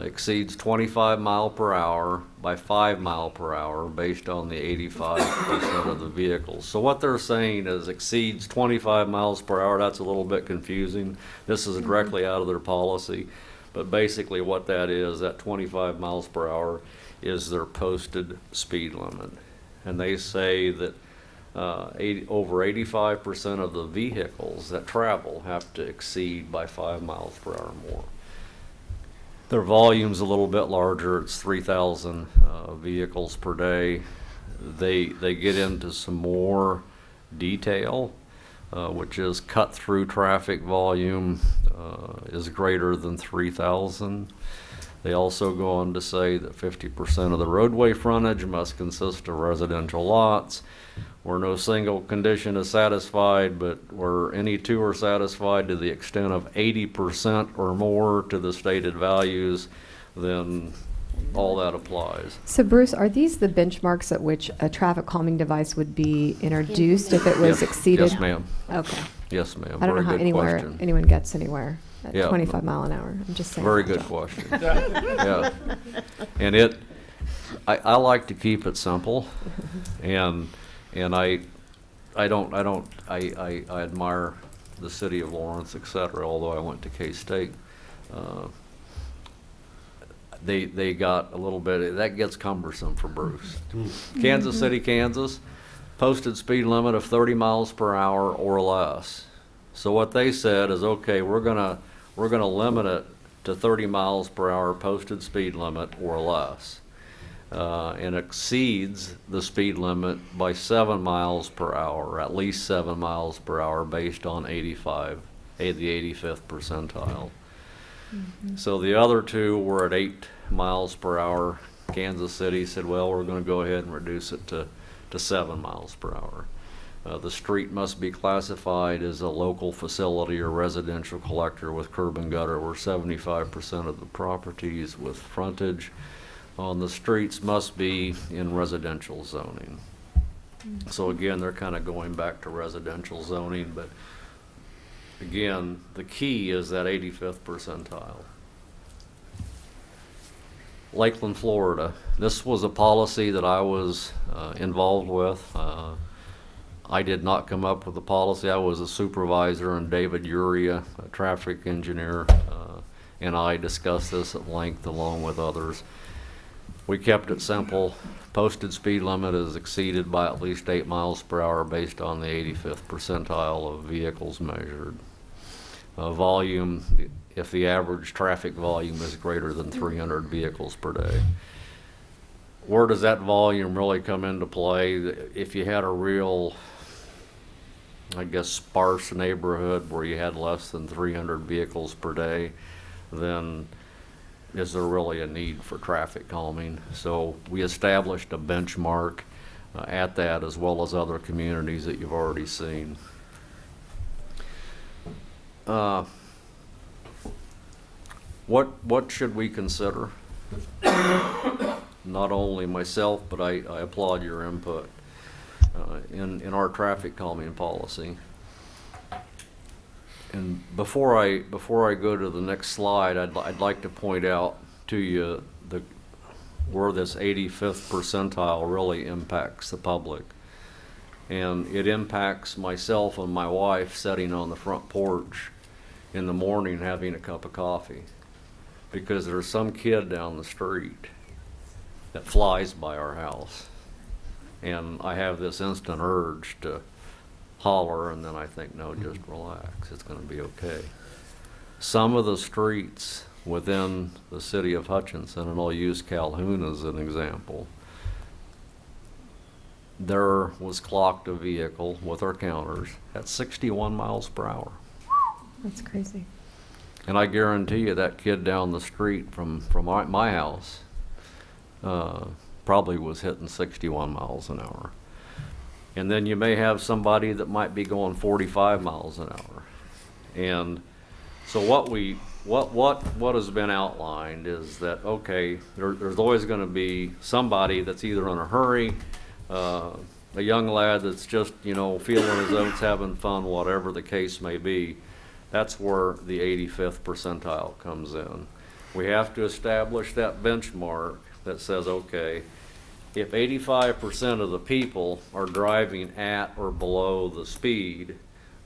Exceeds 25 mile per hour by 5 mile per hour based on the 85% of the vehicles. So what they're saying is exceeds 25 miles per hour. That's a little bit confusing. This is directly out of their policy. But basically what that is, that 25 miles per hour is their posted speed limit. And they say that over 85% of the vehicles that travel have to exceed by 5 miles per hour more. Their volume's a little bit larger. It's 3,000 vehicles per day. They get into some more detail, which is cut through traffic volume is greater than 3,000. They also go on to say that 50% of the roadway frontage must consist of residential lots, where no single condition is satisfied, but where any two are satisfied to the extent of 80% or more to the stated values, then all that applies. So Bruce, are these the benchmarks at which a traffic calming device would be introduced if it was exceeded? Yes, ma'am. Okay. Yes, ma'am. I don't know how anyone gets anywhere at 25 mile an hour. I'm just saying. Very good question. Yeah. And I like to keep it simple, and I admire the city of Lawrence, et cetera, although I went to K-State. They got a little bit, that gets cumbersome for Bruce. Kansas City, Kansas, posted speed limit of 30 miles per hour or less. So what they said is, okay, we're gonna limit it to 30 miles per hour posted speed limit or less, and exceeds the speed limit by 7 miles per hour, at least 7 miles per hour, based on the 85th percentile. So the other two were at 8 miles per hour. Kansas City said, well, we're going to go ahead and reduce it to 7 miles per hour. The street must be classified as a local facility or residential collector with curb and gutter, where 75% of the properties with frontage on the streets must be in residential zoning. So again, they're kind of going back to residential zoning, but again, the key is that 85th percentile. Lakeland, Florida. This was a policy that I was involved with. I did not come up with the policy. I was a supervisor, and David Uria, a traffic engineer, and I discussed this at length along with others. We kept it simple. Posted speed limit is exceeded by at least 8 miles per hour based on the 85th percentile of vehicles measured. Volume, if the average traffic volume is greater than 300 vehicles per day. Where does that volume really come into play? If you had a real, I guess, sparse neighborhood where you had less than 300 vehicles per day, then is there really a need for traffic calming? So we established a benchmark at that, as well as other communities that you've already seen. What should we consider? Not only myself, but I applaud your input in our traffic calming policy. And before I go to the next slide, I'd like to point out to you where this 85th percentile really impacts the public. And it impacts myself and my wife sitting on the front porch in the morning having a cup of coffee, because there's some kid down the street that flies by our house. And I have this instant urge to holler, and then I think, no, just relax, it's going to be okay. Some of the streets within the city of Hutchinson, and I'll use Calhoun as an example, there was clocked a vehicle with our counters at 61 miles per hour. That's crazy. And I guarantee you that kid down the street from my house probably was hitting 61 miles an hour. And then you may have somebody that might be going 45 miles an hour. And so what has been outlined is that, okay, there's always going to be somebody that's either in a hurry, a young lad that's just, feeling his oats, having fun, whatever the case may be. That's where the 85th percentile comes in. We have to establish that benchmark that says, okay, if 85% of the people are driving at or below the speed,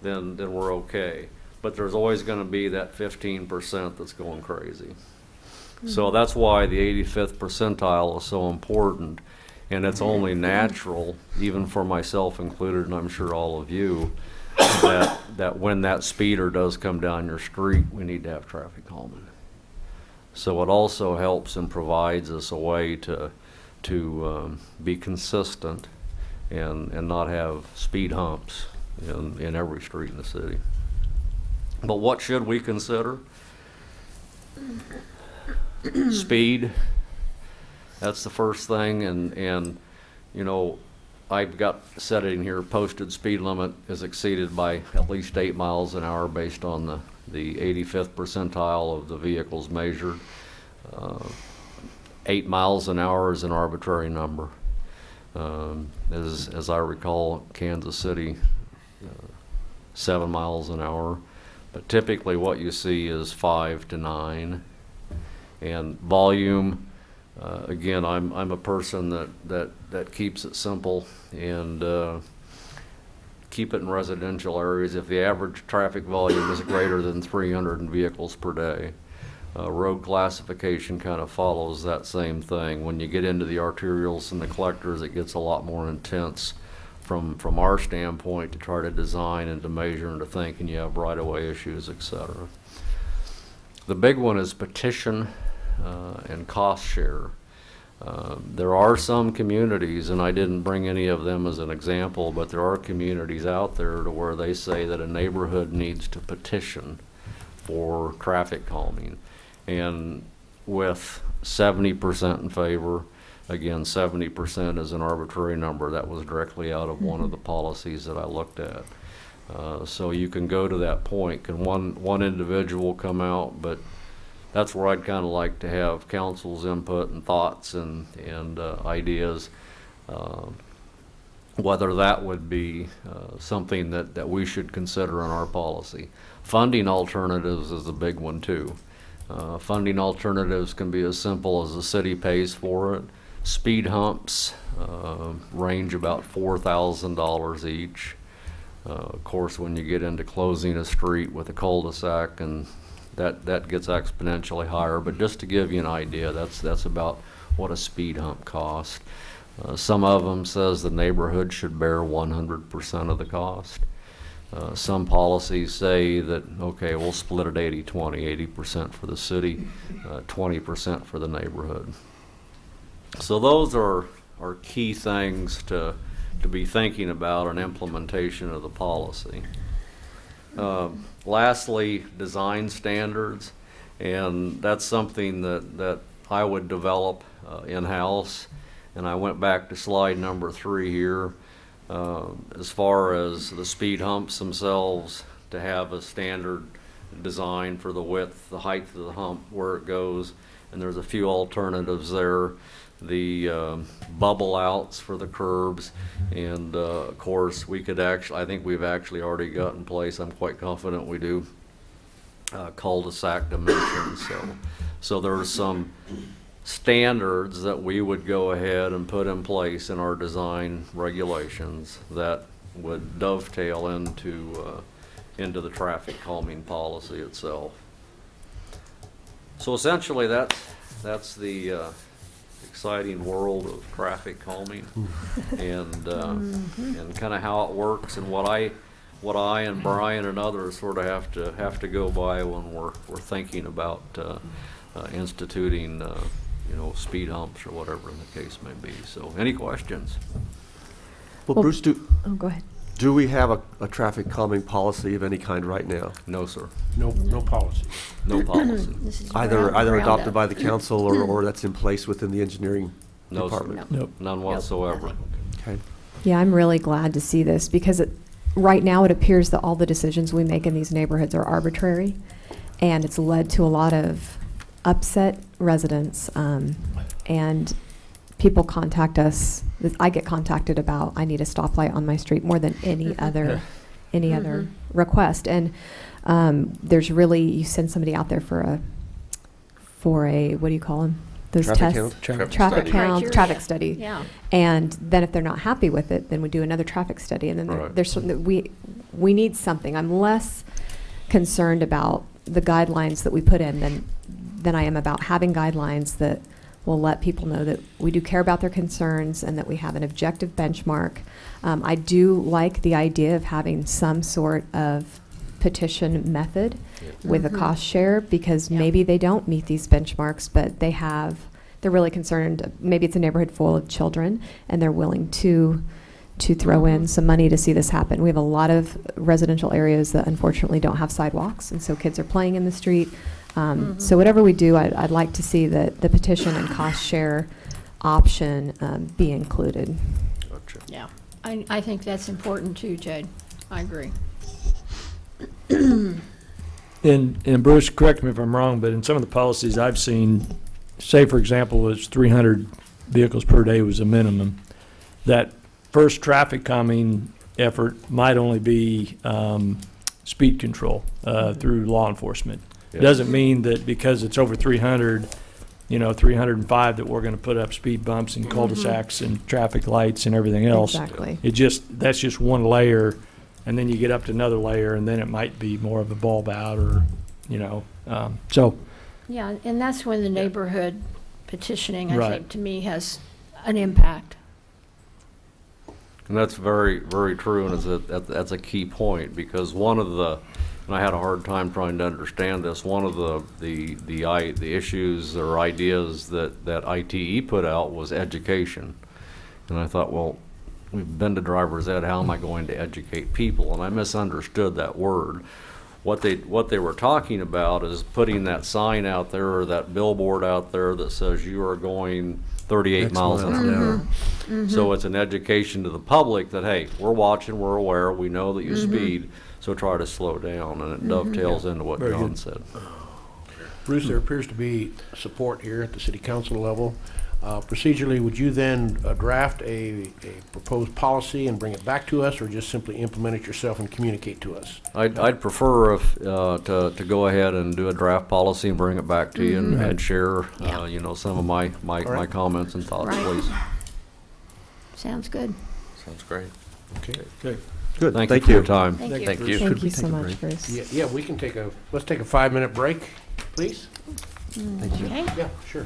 then we're okay. But there's always going to be that 15% that's going crazy. So that's why the 85th percentile is so important. And it's only natural, even for myself included, and I'm sure all of you, that when that speeder does come down your street, we need to have traffic calming. So it also helps and provides us a way to be consistent and not have speed humps in every street in the city. But what should we consider? Speed. That's the first thing, and I've got set in here, posted speed limit is exceeded by at least 8 miles an hour based on the 85th percentile of the vehicles measured. 8 miles an hour is an arbitrary number. As I recall, Kansas City, 7 miles an hour. But typically what you see is 5 to 9. And volume, again, I'm a person that keeps it simple and keep it in residential areas. If the average traffic volume is greater than 300 vehicles per day, road classification kind of follows that same thing. When you get into the arterials and the collectors, it gets a lot more intense from our standpoint to try to design and to measure and to think, and you have right-of-way issues, et cetera. The big one is petition and cost share. There are some communities, and I didn't bring any of them as an example, but there are communities out there to where they say that a neighborhood needs to petition for traffic calming. And with 70% in favor, again, 70% is an arbitrary number. That was directly out of one of the policies that I looked at. So you can go to that point. Can one individual come out? But that's where I'd kind of like to have council's input and thoughts and ideas, whether that would be something that we should consider in our policy. Funding alternatives is a big one too. Funding alternatives can be as simple as the city pays for it. Speed humps range about $4,000 each. Of course, when you get into closing a street with a cul-de-sac, and that gets exponentially higher, but just to give you an idea, that's about what a speed hump costs. Some of them says the neighborhood should bear 100% of the cost. Some policies say that, okay, we'll split it 80-20, 80% for the city, 20% for the neighborhood. So those are key things to be thinking about an implementation of the policy. Lastly, design standards, and that's something that I would develop in-house. And I went back to slide number 3 here. As far as the speed humps themselves, to have a standard design for the width, the height of the hump, where it goes, and there's a few alternatives there. The bubble outs for the curbs, and of course we could actually, I think we've actually already got in place, I'm quite confident we do, cul-de-sac dimensions. So there's some standards that we would go ahead and put in place in our design regulations that would dovetail into the traffic calming policy itself. So essentially that's the exciting world of traffic calming and kind of how it works, and what I and Brian and others sort of have to go by when we're thinking about instituting speed humps or whatever the case may be. So any questions? Well, Bruce, go ahead. Do we have a traffic calming policy of any kind right now? No, sir. No policy. No policy. Either adopted by the council or that's in place within the engineering department? No, none whatsoever. Okay. Yeah, I'm really glad to see this because right now it appears that all the decisions we make in these neighborhoods are arbitrary, and it's led to a lot of upset residents, and people contact us. I get contacted about, I need a stoplight on my street more than any other request. And there's really, you send somebody out there for a what do you call them? Those traffic tests, count? traffic count, Criteria. traffic study. Yeah. And then if they're not happy with it, then we do another traffic study. And then Right. there's something that we need something. I'm less concerned about the guidelines that we put in than I am about having guidelines that will let people know that we do care about their concerns and that we have an objective benchmark. I do like the idea of having some sort of petition method with a cost share, because maybe they don't meet these benchmarks, but they're really concerned. Maybe it's a neighborhood full of children and they're willing to throw in some money to see this happen. We have a lot of residential areas that unfortunately don't have sidewalks, and so kids are playing in the street. So whatever we do, I'd like to see the petition and cost share option be included. Gotcha. Yeah, I think that's important too, Jade. I agree. And Bruce, correct me if I'm wrong, but in some of the policies I've seen, say for example, it's 300 vehicles per day was a minimum. That first traffic calming effort might only be speed control through law enforcement. It doesn't mean that because it's over 300, 305, that we're going to put up speed bumps and cul-de-sacs and traffic lights and everything else. Exactly. That's just one layer, and then you get up to another layer, and then it might be more of a bulb out, or so. Yeah, and that's when the neighborhood petitioning, I Right. think, to me, has an impact. And that's very, very true, and that's a key point, because one of the, and I had a hard time trying to understand this, one of the issues or ideas that ITE put out was education. And I thought, well, we've been to driver's ed, how am I going to educate people? And I misunderstood that word. What they were talking about is putting that sign out there, or that billboard out there that says you are going 38 miles an hour. So it's an education to the public that, hey, we're watching, we're aware, we know that you speed, so try to slow down, and it dovetails into what Very John good. said. Bruce, there appears to be support here at the city council level. Procedurally, would you then draft a proposed policy and bring it back to us, or just simply implement it yourself and communicate to us? I'd prefer if, to go ahead and do a draft policy and bring it back to you and share, you know, some of my right. comments and thoughts, Right. please. Sounds good. Sounds great. Okay. Okay. Good, Thank you thank for your you. time. Thank you. Thank you. Thank you so much, Bruce. Yeah, we can let's take a 5-minute break, please. Okay. Yeah, sure.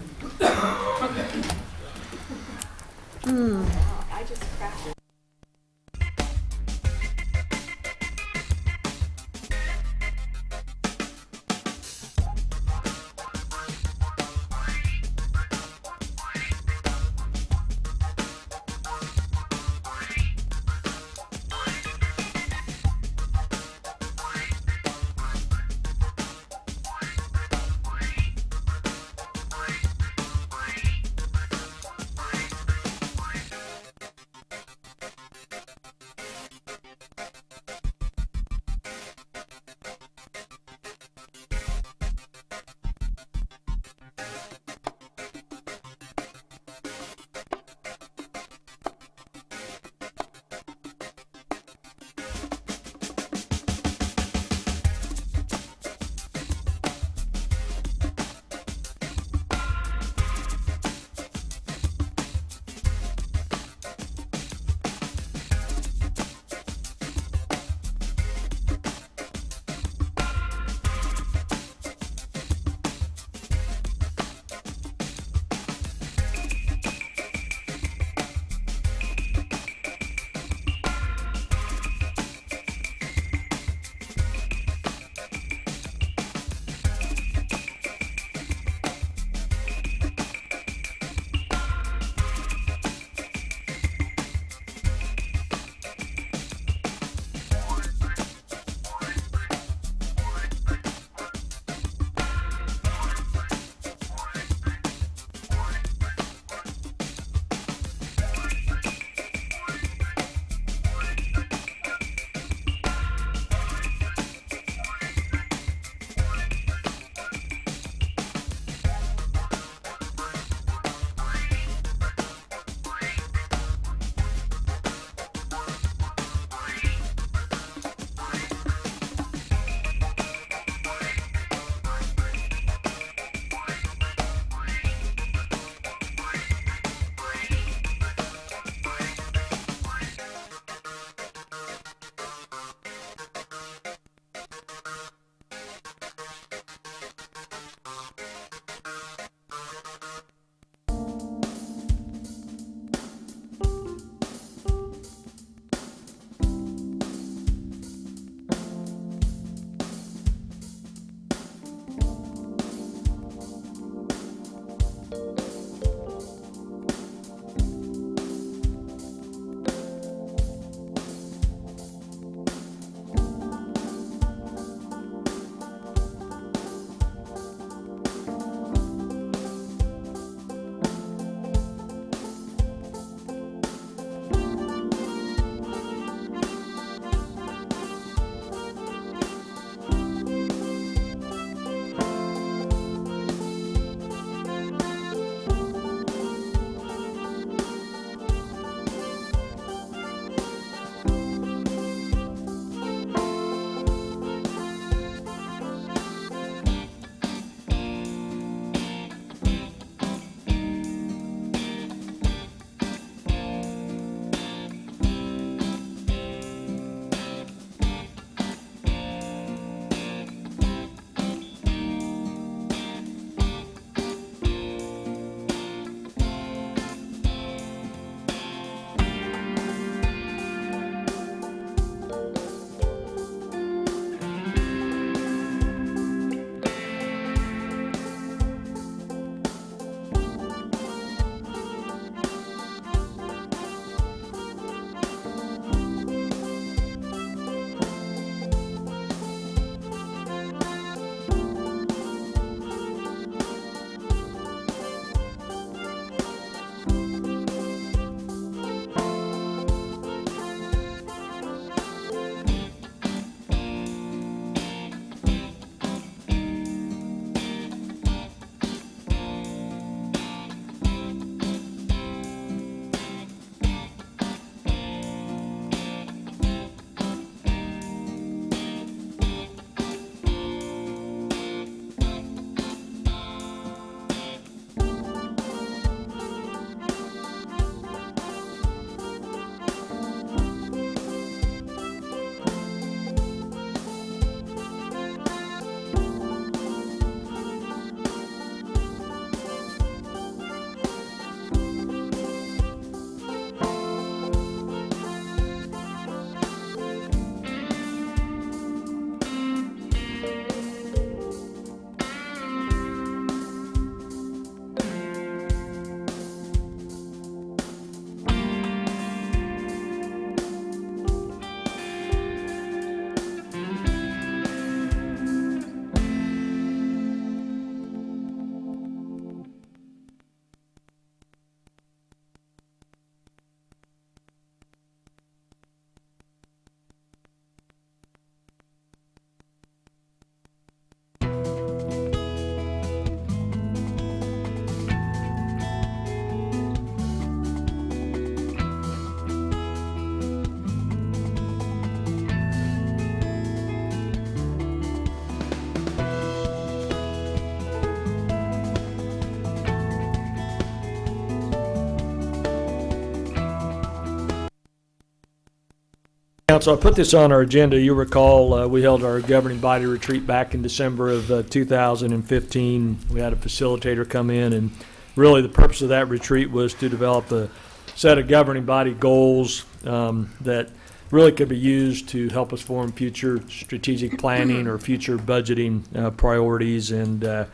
Council, I put this on our agenda. You recall, we held our governing body retreat back in December of 2015. We had a facilitator come in, and really the purpose of that retreat was to develop a set of governing body goals that really could be used to help us form future strategic planning or future budgeting priorities. And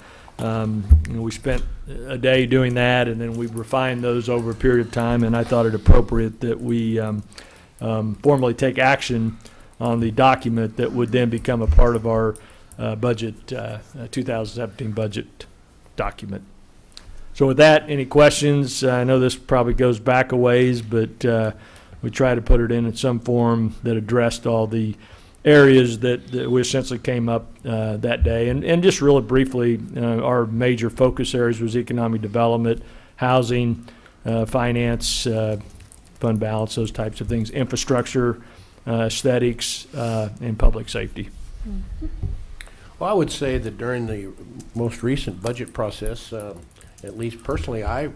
we spent a day doing that, and then we refined those over a period of time, and I thought it appropriate that we formally take action on the document that would then become a part of our budget, 2017 budget document. So with that, any questions? I know this probably goes back a ways, but we try to put it in some form that addressed all the areas that we essentially came up that day. And just really briefly, our major focus areas was economic development, housing, finance, fund balance, those types of things, infrastructure, aesthetics, and public safety. Well, I would say that during the most recent budget process, at least personally, I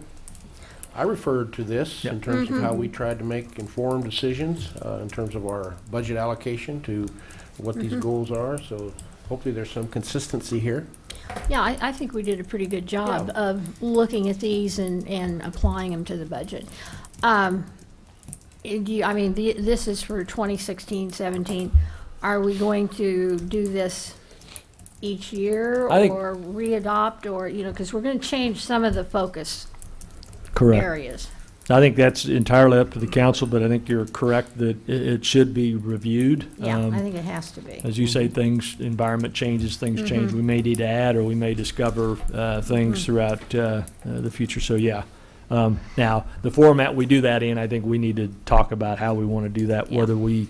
referred to this in terms of how we tried to make informed decisions in terms of our budget allocation to what these goals are. So hopefully there's some consistency here. Yeah, I think we did a pretty good job of looking at these and applying them to the budget. This is for 2016-17. Are we going to do this each year or re-adopt, or, because we're going to change some of the focus areas? I think that's entirely up to the council, but I think you're correct that it should be reviewed. Yeah, I think it has to be. As you say, environment changes, things change. We may need to add, or we may discover things throughout the future. So yeah. Now, the format we do that in, I think we need to talk about how we want to do that, whether we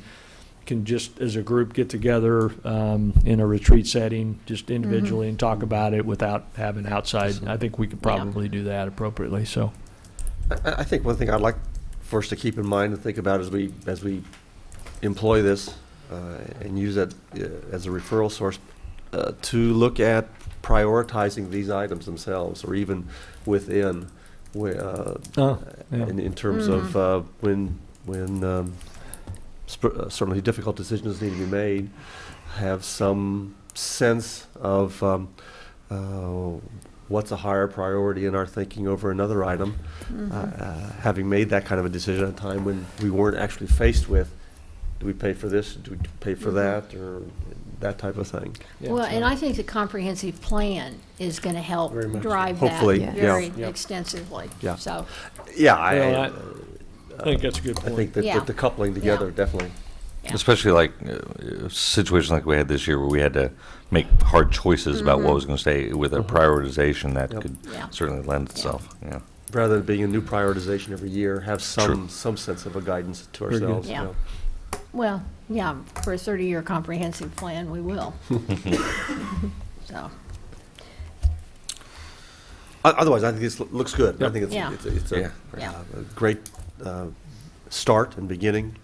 can just as a group get together in a retreat setting, just individually, and talk about it without having outside. I think we could probably do that appropriately. So, I think one thing I'd like for us to keep in mind and think about as we employ this and use it as a referral source to look at prioritizing these items themselves, or even within. In terms of when certainly difficult decisions need to be made, have some sense of what's a higher priority in our thinking over another item. Having made that kind of a decision at a time when we weren't actually faced with, do we pay for this, do we pay for that, or that type of thing. Well, and I think the comprehensive plan is going to help drive hopefully, that very extensively. Yeah. So. Yeah, I think that's a good point. I think that the coupling together definitely. Yeah. Especially like situations like we had this year where we had to make hard choices about what was going to stay with a prioritization that could certainly lend itself. Yeah. Rather than being a new prioritization every year, have some sense of a guidance to ourselves. Yeah. Well, yeah, for a 30-year comprehensive plan, we will. So. Otherwise, I think this looks good. Yep. I think it's a great start and beginning,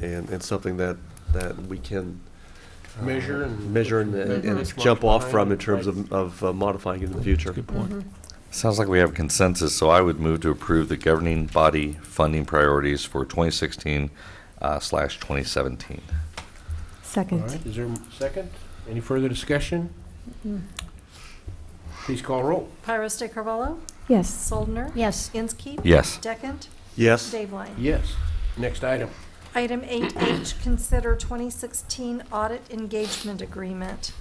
and something that we can measure and jump off from in terms of modifying it in the future. Good point. Sounds like we have consensus, so I would move to approve the governing body funding priorities for 2016/2017. Second. All right, is there a second? Any further discussion? Please call roll. Pyros de Carvalho? Yes. Soldner? Yes. Inskeep? Yes. Deckent? Yes. Dave Line? Yes. Next item. Item 8H, consider 2016 audit engagement agreement.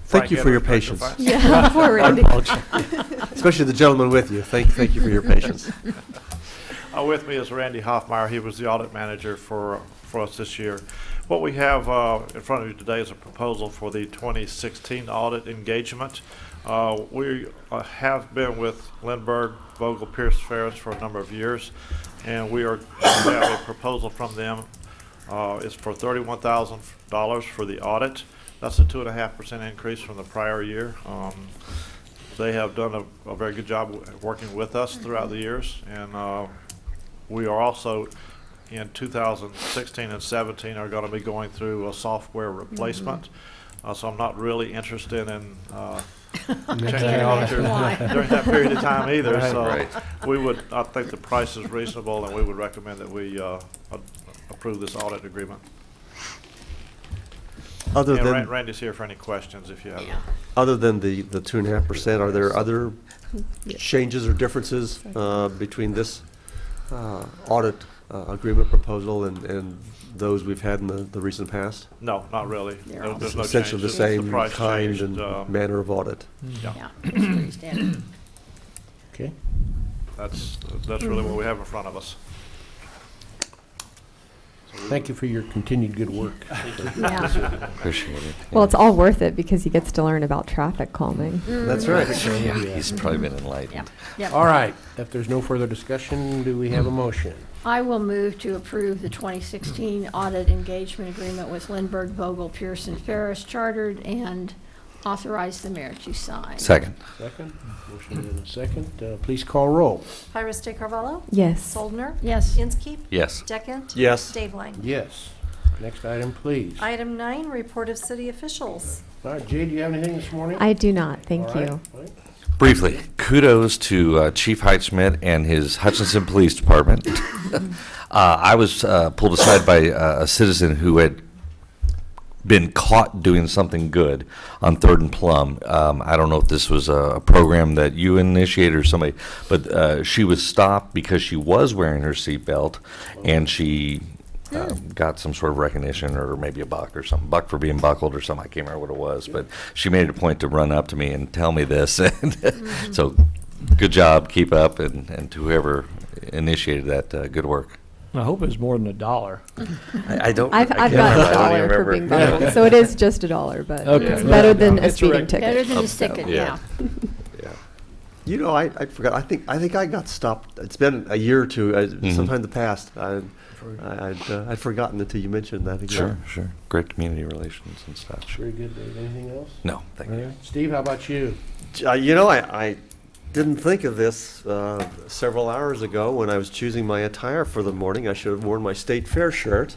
Thank you for your patience. Yeah, poor Randy. Especially the gentleman with you. Thank you for your patience. With me is Randy Hoffmeyer. He was the audit manager for us this year. What we have in front of you today is a proposal for the 2016 audit engagement. We have been with Lindbergh, Vogel, Pierce, Ferris for a number of years, and we have a proposal from them. It's for $31,000 for the audit. That's a 2.5% increase from the prior year. They have done a very good job working with us throughout the years, and we are also in 2016 and 17 are going to be going through a software replacement. So I'm not really interested in change can't imagine why. during that period of time either. Right. So Right. we would, I think the price is reasonable, and we would recommend that we approve this audit agreement. Other And than, Randy's here for any questions if you have them. other than the 2.5%, are there other changes or differences between this audit agreement proposal and those we've had in the recent past? No, not really. There's no change. Essentially the Just same price kind changed, and manner of audit. Yeah. Yeah, it's pretty standard. Okay. That's really what we have in front of us. Thank you for your continued good work. Yeah. Appreciate it. Well, it's all worth it because he gets to learn about traffic calming. That's right. Yeah, he's probably been enlightened. Yep. All right, if there's no further discussion, do we have a motion? I will move to approve the 2016 audit engagement agreement with Lindbergh, Vogel, Pearson, Ferris Chartered, and authorize the mayor to sign. Second. Second, motion and a second. Please call roll. Iris De Carvalho? Yes. Soldner? Yes. Inskeep? Yes. Deckent? Yes. Daveline? Yes. Next item, please. Item 9, report of city officials. All right, Jay, do you have anything this morning? I do not, thank All right. you. All right. Briefly, kudos to Chief Heitschmidt and his Hutchinson Police Department. I was pulled aside by a citizen who had been caught doing something good on 3rd and Plum. I don't know if this was a program that you initiated or somebody, but she was stopped because she was wearing her seatbelt, and she got some sort of recognition, or maybe a buck or something, buck for being buckled or something. I can't remember what it was, but she made it a point to run up to me and tell me this. And so good job, keep up, and to whoever initiated that, good work. I hope it's more than $1. I don't. I've I can't gotten remember. I don't even $1 for being remember. buckled, so it is just $1, but Okay. it's better than a It's speeding right. ticket. Better than a So- ticket, yeah. yeah. Yeah. You know, I forgot. I think I got stopped. It's been a year or two, sometime in the past. I'd forgotten until you mentioned that again. Sure. Great community relations and stuff. Very good, Dave. Anything else? No, thank All you. right. Steve, how about you? You know, I didn't think of this several hours ago when I was choosing my attire for the morning. I should have worn my state fair shirt.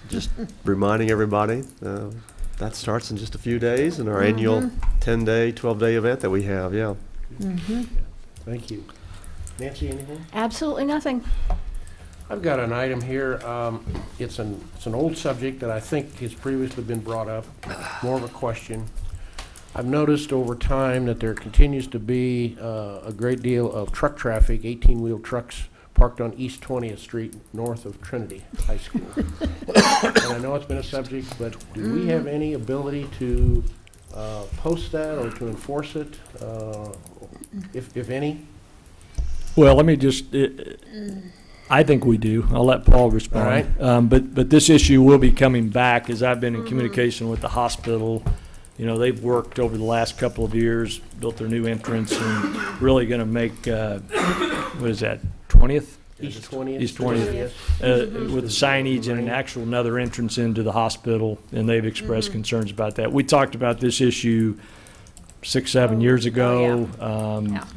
Just reminding everybody, that starts in just a few days, in our annual 10-day, 12-day event that we have, yeah. Thank you. Nancy, anything? Absolutely nothing. I've got an item here. It's an old subject that I think has previously been brought up, more of a question. I've noticed over time that there continues to be a great deal of truck traffic, 18-wheel trucks parked on East 20th Street, north of Trinity High School. And I know it's been a subject, but do we have any ability to post that or to enforce it, if any? Well, let me just, I think we do. I'll let Paul respond. All right. But this issue will be coming back, as I've been in communication with the hospital. You know, they've worked over the last couple of years, built their new entrance, and really going to make, what is that, 20th? East 20th. East 20th, with signage and an actual another entrance into the hospital, and they've expressed concerns about that. We talked about this issue 6-7 years ago.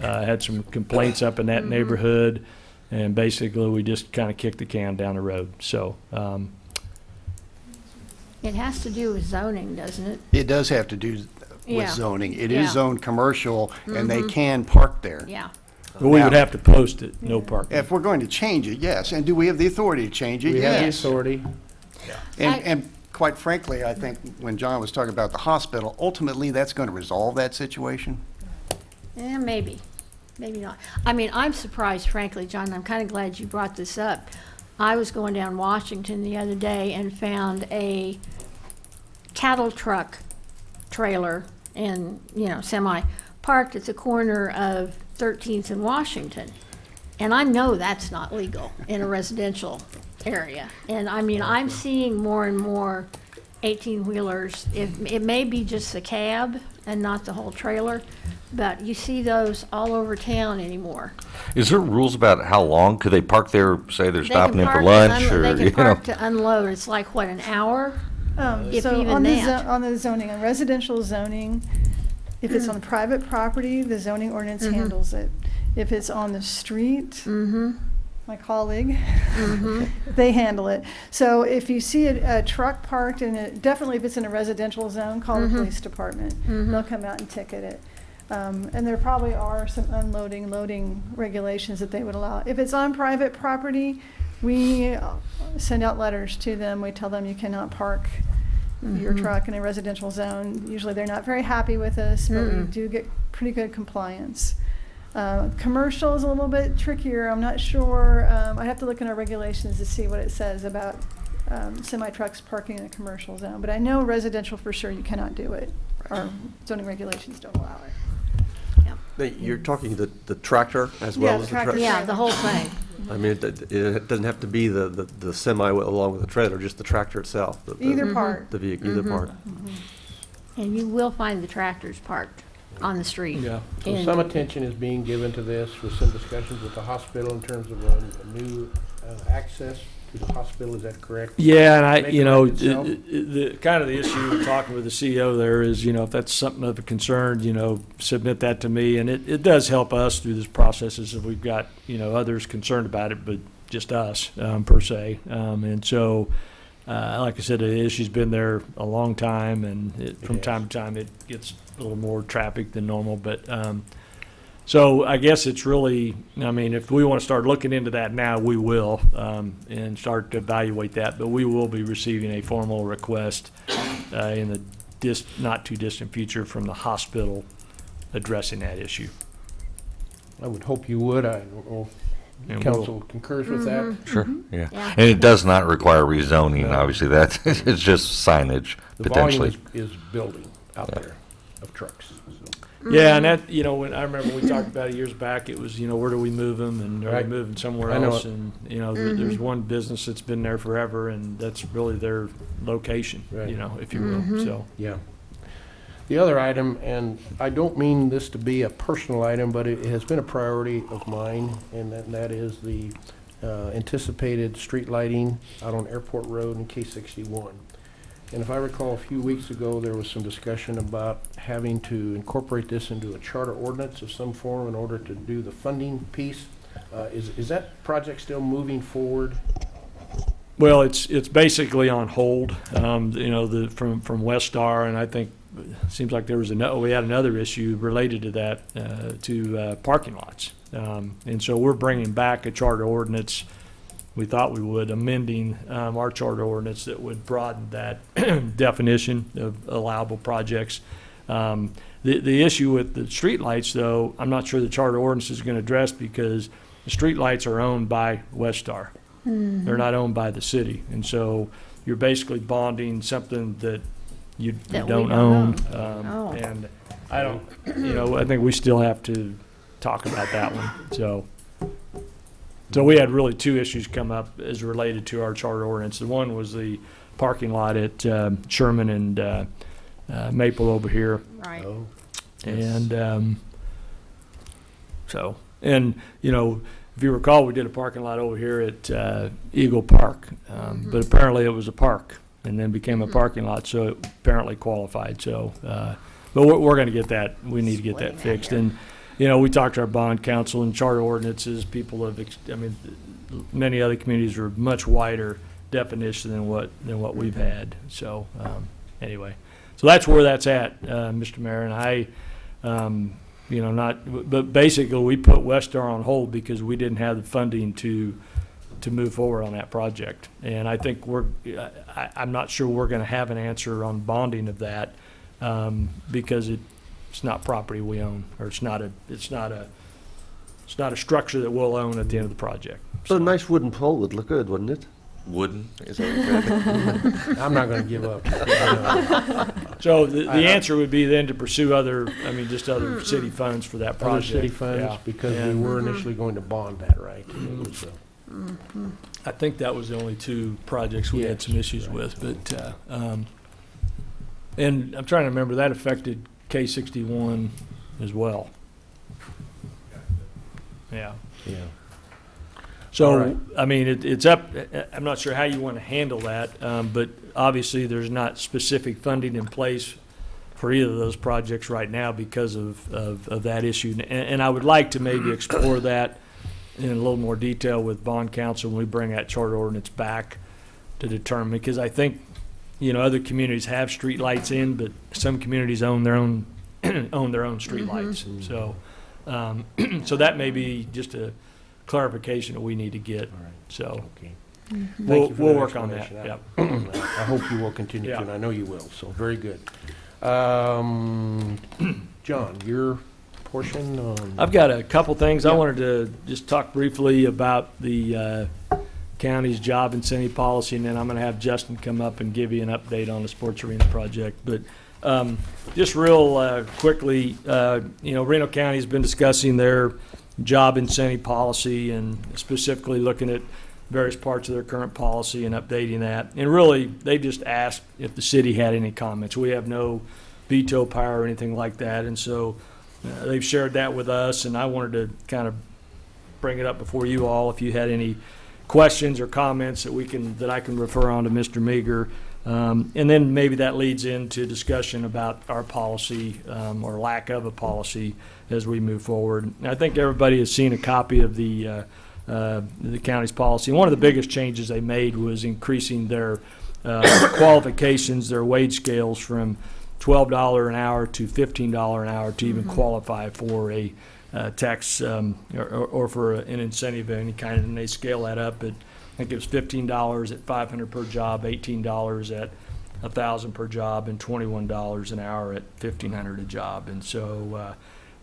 Had some complaints up in that neighborhood, and basically we just kind of kicked the can down the road. So, It has to do with zoning, doesn't it? It does have to do Yeah. with zoning. It Yeah. is zoned commercial, and they can park there. Yeah. but we would Now- have to post it, no parking. If we're going to change it, yes. And do we have the authority to change it? We have the Yes. authority. And quite frankly, I think when John was talking about the hospital, ultimately, that's going to resolve that situation. Maybe, maybe not. I mean, I'm surprised, frankly, John, I'm kind of glad you brought this up. I was going down Washington the other day and found a cattle truck trailer and, semi, parked at the corner of 13th and Washington. And I know that's not legal in a residential area. And I mean, I'm seeing more and more 18-wheelers. It may be just the cab and not the whole trailer, but you see those all over town anymore. Is there rules about how long? Could they park there, say they're They stopping can in for park to lunch, or, They you can know? park to unload. It's like, what, an hour? If So even on the, that. on the zoning, on residential zoning, if it's on private property, the zoning ordinance handles it. If it's on the street, my colleague. They handle it. So if you see a truck parked in it, definitely if it's in a residential zone, call the police department. They'll come out and ticket it. And there probably are some unloading, loading regulations that they would allow. If it's on private property, we send out letters to them. We tell them you cannot park your truck in a residential zone. Usually they're not very happy with us, but we do get pretty good compliance. Commercial is a little bit trickier. I'm not sure. I have to look in our regulations to see what it says about semi-trucks parking in a commercial zone. But I know residential for sure you cannot do it. Our zoning regulations don't allow it. You're talking the tractor as well as the tractor? Yeah, the whole thing. I mean, it doesn't have to be the semi along with the trailer, just the tractor itself. Either part. The vehicle, either part. And you will find the tractors parked on the street. Yeah. So And- some attention is being given to this with some discussions with the hospital in terms of a new access to the hospital. Is that correct? Yeah, and Make you it know, right itself? the kind of the issue talking with the CEO there is, if that's something of a concern, submit that to me, and it does help us through this process as if we've got, others concerned about it, but just us, per se. And so, like I said, the issue's been there a long time, and from time to time it gets a little more traffic than normal, but, so I guess it's really, if we want to start looking into that now, we will, and start to evaluate that. But we will be receiving a formal request in the not too distant future from the hospital addressing that issue. I would hope you would. I don't know if And council concurs with that. Sure, yeah. And it does not require rezoning, obviously, that, it's just signage, The potentially. volume is building out there of trucks. So. Yeah, and that, when I remember we talked about it years back, it was, where do we move them, and are Right. we moving somewhere I know else? it. And, there's one business that's been there forever, and that's really their location, Right. if you will, so. Yeah. The other item, and I don't mean this to be a personal item, but it has been a priority of mine, and that is the anticipated street lighting out on Airport Road and K61. And if I recall, a few weeks ago, there was some discussion about having to incorporate this into a charter ordinance of some form in order to do the funding piece. Is that project still moving forward? Well, it's basically on hold, from Westar, and I think it seems like we had another issue related to that, to parking lots. And so we're bringing back a charter ordinance. We thought we would, amending our charter ordinance that would broaden that definition of allowable projects. The issue with the streetlights, though, I'm not sure the charter ordinance is going to address, because the streetlights are owned by Westar. They're not owned by the city, and so you're basically bonding something that you That we don't don't own. own. And I don't, I think we still have to talk about that one. So we had really two issues come up as related to our charter ordinance. The one was the parking lot at Sherman and Maple over here. Right. Oh. And if you recall, we did a parking lot over here at Eagle Park, but apparently it was a park and then became a parking lot, so it apparently qualified. So, but we're going to get that. We need to get that fixed. And we talked to our bond council and charter ordinances. People have, many other communities are much wider definition than what we've had. So anyway, so that's where that's at, Mr. Mayor. And I, but basically we put Westar on hold because we didn't have the funding to move forward on that project. And I think I'm not sure we're going to have an answer on bonding of that because it's not property we own, or it's not a structure that we'll own at the end of the project. So a nice wooden pole would look good, wouldn't it? Wooden? Is that okay? I'm not going to give up. So the answer would be then to pursue other city funds for that Other project. city funds, Yeah. because we And were initially going to bond that, right? So, I think that was the only two projects we had Yes, some issues right. with, but, and I'm trying to remember, that affected K61 as well. Yeah. yeah. So, All right. It's up, I'm not sure how you want to handle that, but obviously there's not specific funding in place for either of those projects right now because of that issue. And I would like to maybe explore that in a little more detail with bond council when we bring that charter ordinance back to determine, because I think, other communities have street lights in, but some communities own their own street lights. So, so that may be just a clarification that we need to get. So Okay. we'll Thank you for that work on that. explanation. Yep. I hope you will continue to, Yeah. and I know you will, so very good. John, your portion on... I've got a couple things. I Yeah. wanted to just talk briefly about the county's job incentive policy, and then I'm going to have Justin come up and give you an update on the sports arena project. But just real quickly, Reno County's been discussing their job incentive policy and specifically looking at various parts of their current policy and updating that. And really, they just asked if the city had any comments. We have no veto power or anything like that, and so they've shared that with us, and I wanted to kind of bring it up before you all if you had any questions or comments that I can refer on to Mr. Meager. And then maybe that leads into discussion about our policy or lack of a policy as we move forward. And I think everybody has seen a copy of the county's policy. And one of the biggest changes they made was increasing their qualifications, their wage scales from $12 an hour to $15 an hour to even qualify for a tax or for an incentive of any kind. And they scale that up at, I think it was $15 at $500 per job, $18 at $1,000 per job, and $21 an hour at $1,500 a job. And so,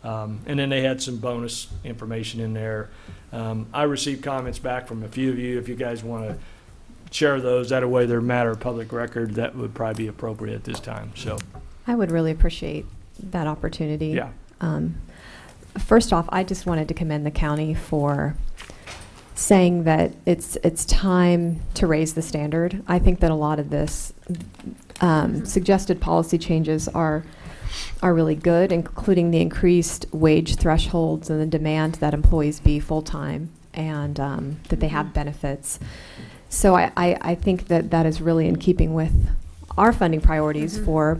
and then they had some bonus information in there. I received comments back from a few of you. If you guys want to share those, that way they're a matter of public record, that would probably be appropriate at this time. So I would really appreciate that opportunity. Yeah. First off, I just wanted to commend the county for saying that it's time to raise the standard. I think that a lot of this suggested policy changes are really good, including the increased wage thresholds and the demand that employees be full-time and that they have benefits. So I think that is really in keeping with our funding priorities for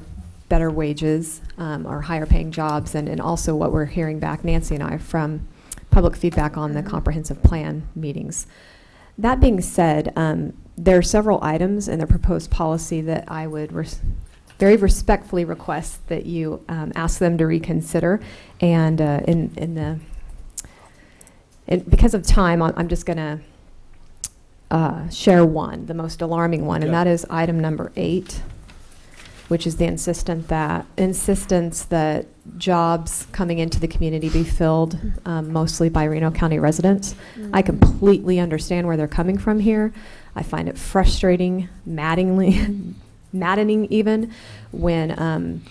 better wages or higher paying jobs, and also what we're hearing back, Nancy and I, from public feedback on the comprehensive plan meetings. That being said, there are several items in the proposed policy that I would very respectfully request that you ask them to reconsider. And because of time, I'm just going to share one, the most alarming one, and that is item number 8, which is the insistence that jobs coming into the community be filled mostly by Reno County residents. I completely understand where they're coming from here. I find it frustrating, maddening even, when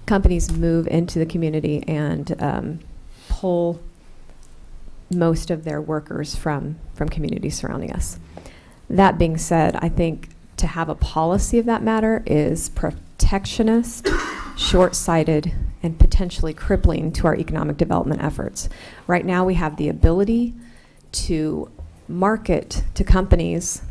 companies move into the community and pull most of their workers from communities surrounding us. That being said, I think to have a policy of that matter is protectionist, short-sighted, and potentially crippling to our economic development efforts. Right now, we have the ability to market to companies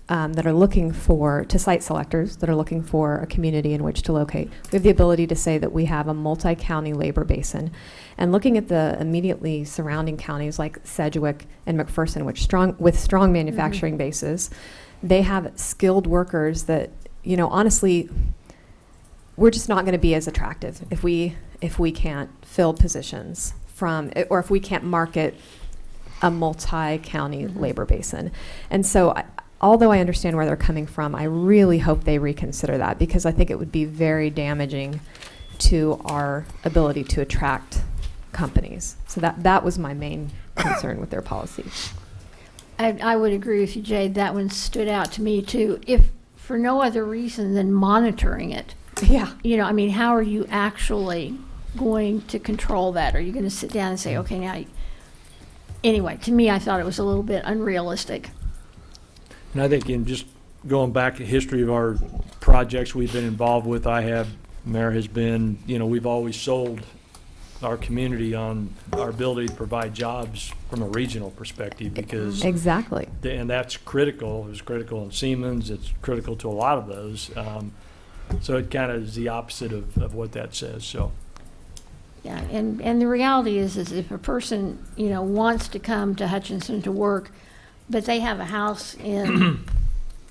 that are looking to site selectors that are looking for a community in which to locate. We have the ability to say that we have a multi-county labor basin. And looking at the immediately surrounding counties like Sedgwick and McPherson, with strong manufacturing bases, they have skilled workers that, honestly, we're just not going to be as attractive if we can't fill positions or if we can't market a multi-county labor basin. And so although I understand where they're coming from, I really hope they reconsider that, because I think it would be very damaging to our ability to attract companies. So that was my main concern with their policy. I would agree with you, Jade. That one stood out to me, too, if for no other reason than monitoring it. Yeah. How are you actually going to control that? Are you going to sit down and say, okay, now... Anyway, to me, I thought it was a little bit unrealistic. And I think in just going back to history of our projects we've been involved with, Mayor has been, we've always sold our community on our ability to provide jobs from a regional perspective, because exactly, and that's critical. It was critical in Siemens. It's critical to a lot of those. So it kind of is the opposite of what that says. So yeah, and the reality is if a person, you know, wants to come to Hutchinson to work, but they have a house in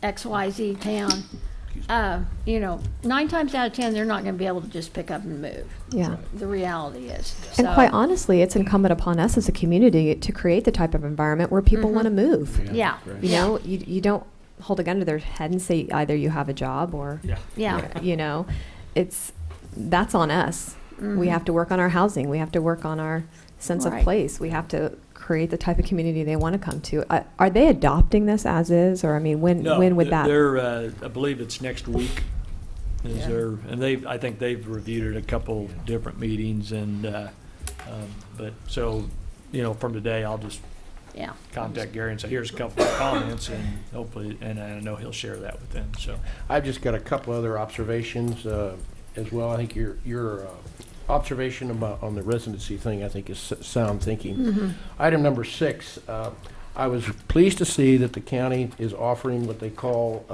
XYZ town, you know, 9 times out of 10, they're not going to be able to just pick up and move. Yeah. The reality is. And So- quite honestly, it's incumbent upon us as a community to create the type of environment where people Mhm. want to move. Yeah. You know, you don't hold a gun to their head and say either you have a job or, Yeah. you know, that's on us. We Mhm. have to work on our housing. We have to work on our sense of Right. place. We have to create the type of community they want to come to. Are they adopting this as is, or I mean, when would that? They're, I believe it's next week. I think they've reviewed it a couple different meetings, and but so, you know, from today I'll just contact Gary and say, here's a couple of comments, and hopefully, and I know he'll share that with them. So I've just got a couple other observations as well. I think your observation about on the residency thing, I think, is sound thinking. Mm-hmm. Item number 6, I was pleased to see that the county is offering what they call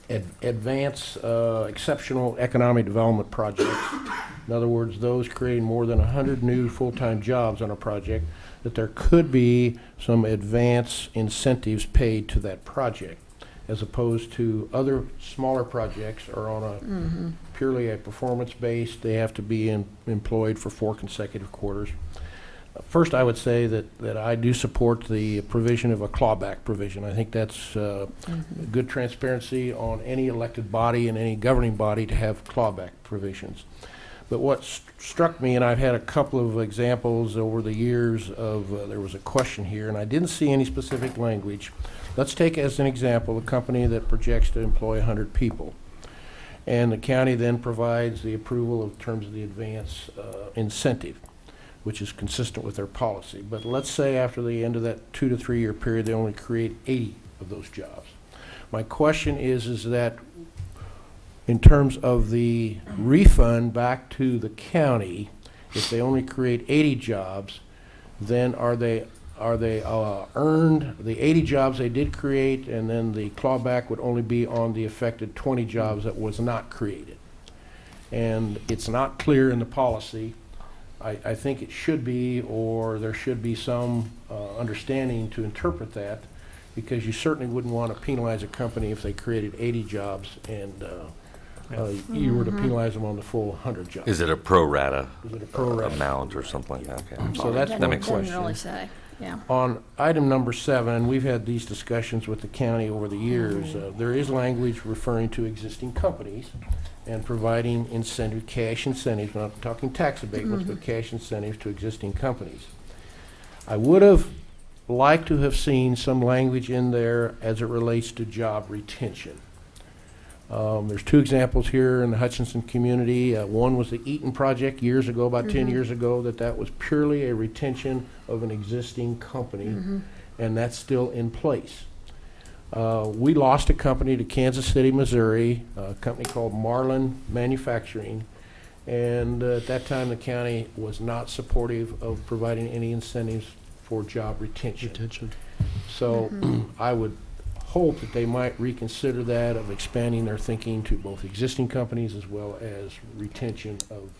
advanced exceptional economic development projects. In other words, those creating more than 100 new full-time jobs on a project, that there could be some advance incentives paid to that project, as opposed to other smaller projects are on a purely a performance-based. They have to be employed for 4 consecutive quarters. First, I would say that I do support the provision of a clawback provision. I think that's good transparency on any elected body and any governing body to have clawback provisions. But what struck me, and I've had a couple of examples over the years of, there was a question here, and I didn't see any specific language. Let's take as an example a company that projects to employ 100 people. And the county then provides the approval in terms of the advance incentive, which is consistent with their policy. But let's say after the end of that 2 to 3 year period, they only create 80 of those jobs. My question is that in terms of the refund back to the county, if they only create 80 jobs, then are they earned the 80 jobs they did create, and then the clawback would only be on the affected 20 jobs that was not created? And it's not clear in the policy. I think it should be, or there should be some understanding to interpret that, because you certainly wouldn't want to penalize a company if they created 80 jobs and you were to penalize them on the full 100 jobs. Is it a pro rata Is it a pro rata amount or something like that? Okay. So that's that one makes sense. Doesn't really say, yeah. On item number 7, we've had these discussions with the county over the years. There is language referring to existing companies and providing incentive, cash incentives, not talking tax abatements, but cash incentives to existing companies. I would have liked to have seen some language in there as it relates to job retention. There's 2 examples here in the Hutchinson community. One was the Eaton project years ago, about 10 years ago, that was purely a retention of an existing company, and that's still in place. We lost a company to Kansas City, Missouri, a company called Marlin Manufacturing, and at that time the county was not supportive of providing any incentives for job retention. So I would hope that they might reconsider that, of expanding their thinking to both existing companies as well as retention of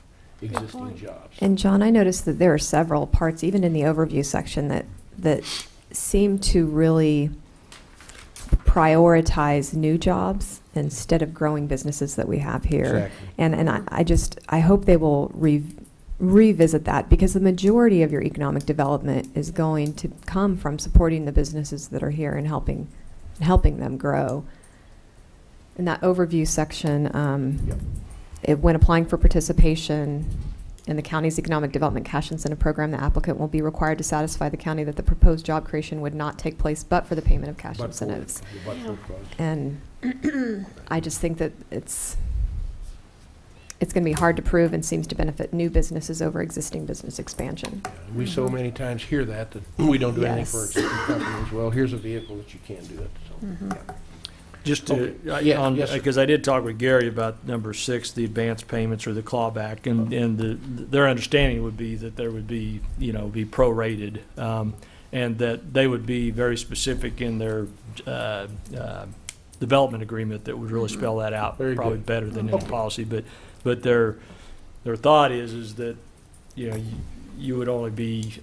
existing jobs. And John, I noticed that there are several parts, even in the overview section, that seem to really prioritize new jobs instead of growing businesses that we have here. Exactly. And I hope they will revisit that, because the majority of your economic development is going to come from supporting the businesses that are here and helping them grow. In that overview section, when applying for participation in the county's economic development cash incentive program, the applicant will be required to satisfy the county that the proposed job creation would not take place but for the payment of cash incentives. And I just think that it's going to be hard to prove, and seems to benefit new businesses over existing business expansion. We so many times hear that we don't do anything Yes. for existing companies. Well, here's a vehicle that you can do it. So, just to, yes, sir. because I did talk with Gary about number 6, the advance payments or the clawback, and their understanding would be that there would be, be prorated, and that they would be very specific in their development agreement that would really spell that out, Very probably good. better than any policy. But their thought is that you would only be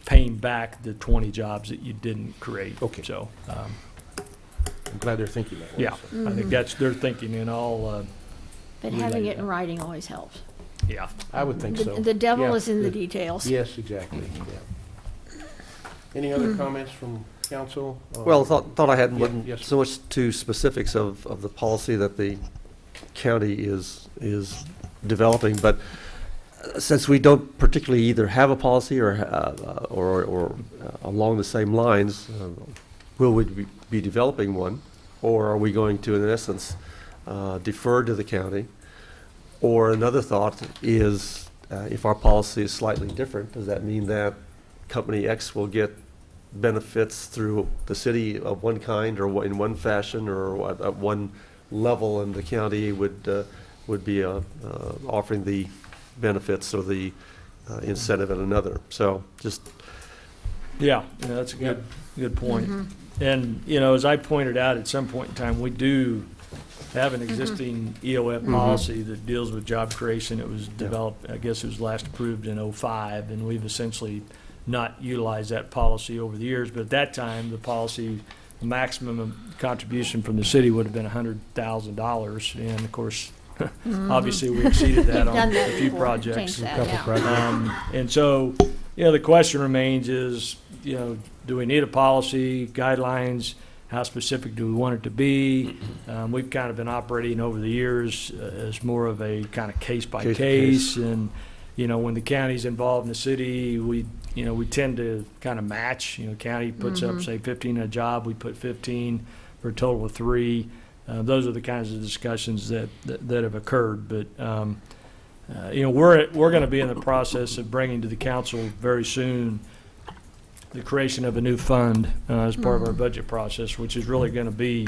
paying back the 20 jobs that you didn't create. Okay. So, I'm glad they're thinking that way. yeah, so. I think that's their thinking in all. But having it in writing always helps. Yeah. I would think so. The devil Yeah, is in the good. details. Yes, exactly, yeah. Any other comments from council? Well, thought I had Yeah, wasn't yes. so much to specifics of the policy that the county is developing, but since we don't particularly either have a policy or along the same lines, will we be developing one, or are we going to, in essence, defer to the county? Or another thought is, if our policy is slightly different, does that mean that Company X will get benefits through the city of one kind or in one fashion or at one level, and the county would be offering the benefits or the incentive at another? So just Yeah, that's a good point. And, as I pointed out, at some point in time, we do have an existing EOF policy that deals with job creation. It was developed, I guess it was last approved in '05, and we've essentially not utilized that policy over the years. But at that time, the policy, the maximum contribution from the city would have been $100,000. And of course, obviously, we exceeded that on a few projects. Changed that, yeah. And so, the question remains is, do we need a policy, guidelines? How specific do we want it to be? We've kind of been operating over the years as more of a kind of case by case. And, when the county's involved in the city, we tend to kind of match. County puts up, say, 15 in a job, we put 15 for a total of 3. Those are the kinds of discussions that have occurred. But, we're going to be in the process of bringing to the council very soon the creation of a new fund as part of our budget process, which is really going to be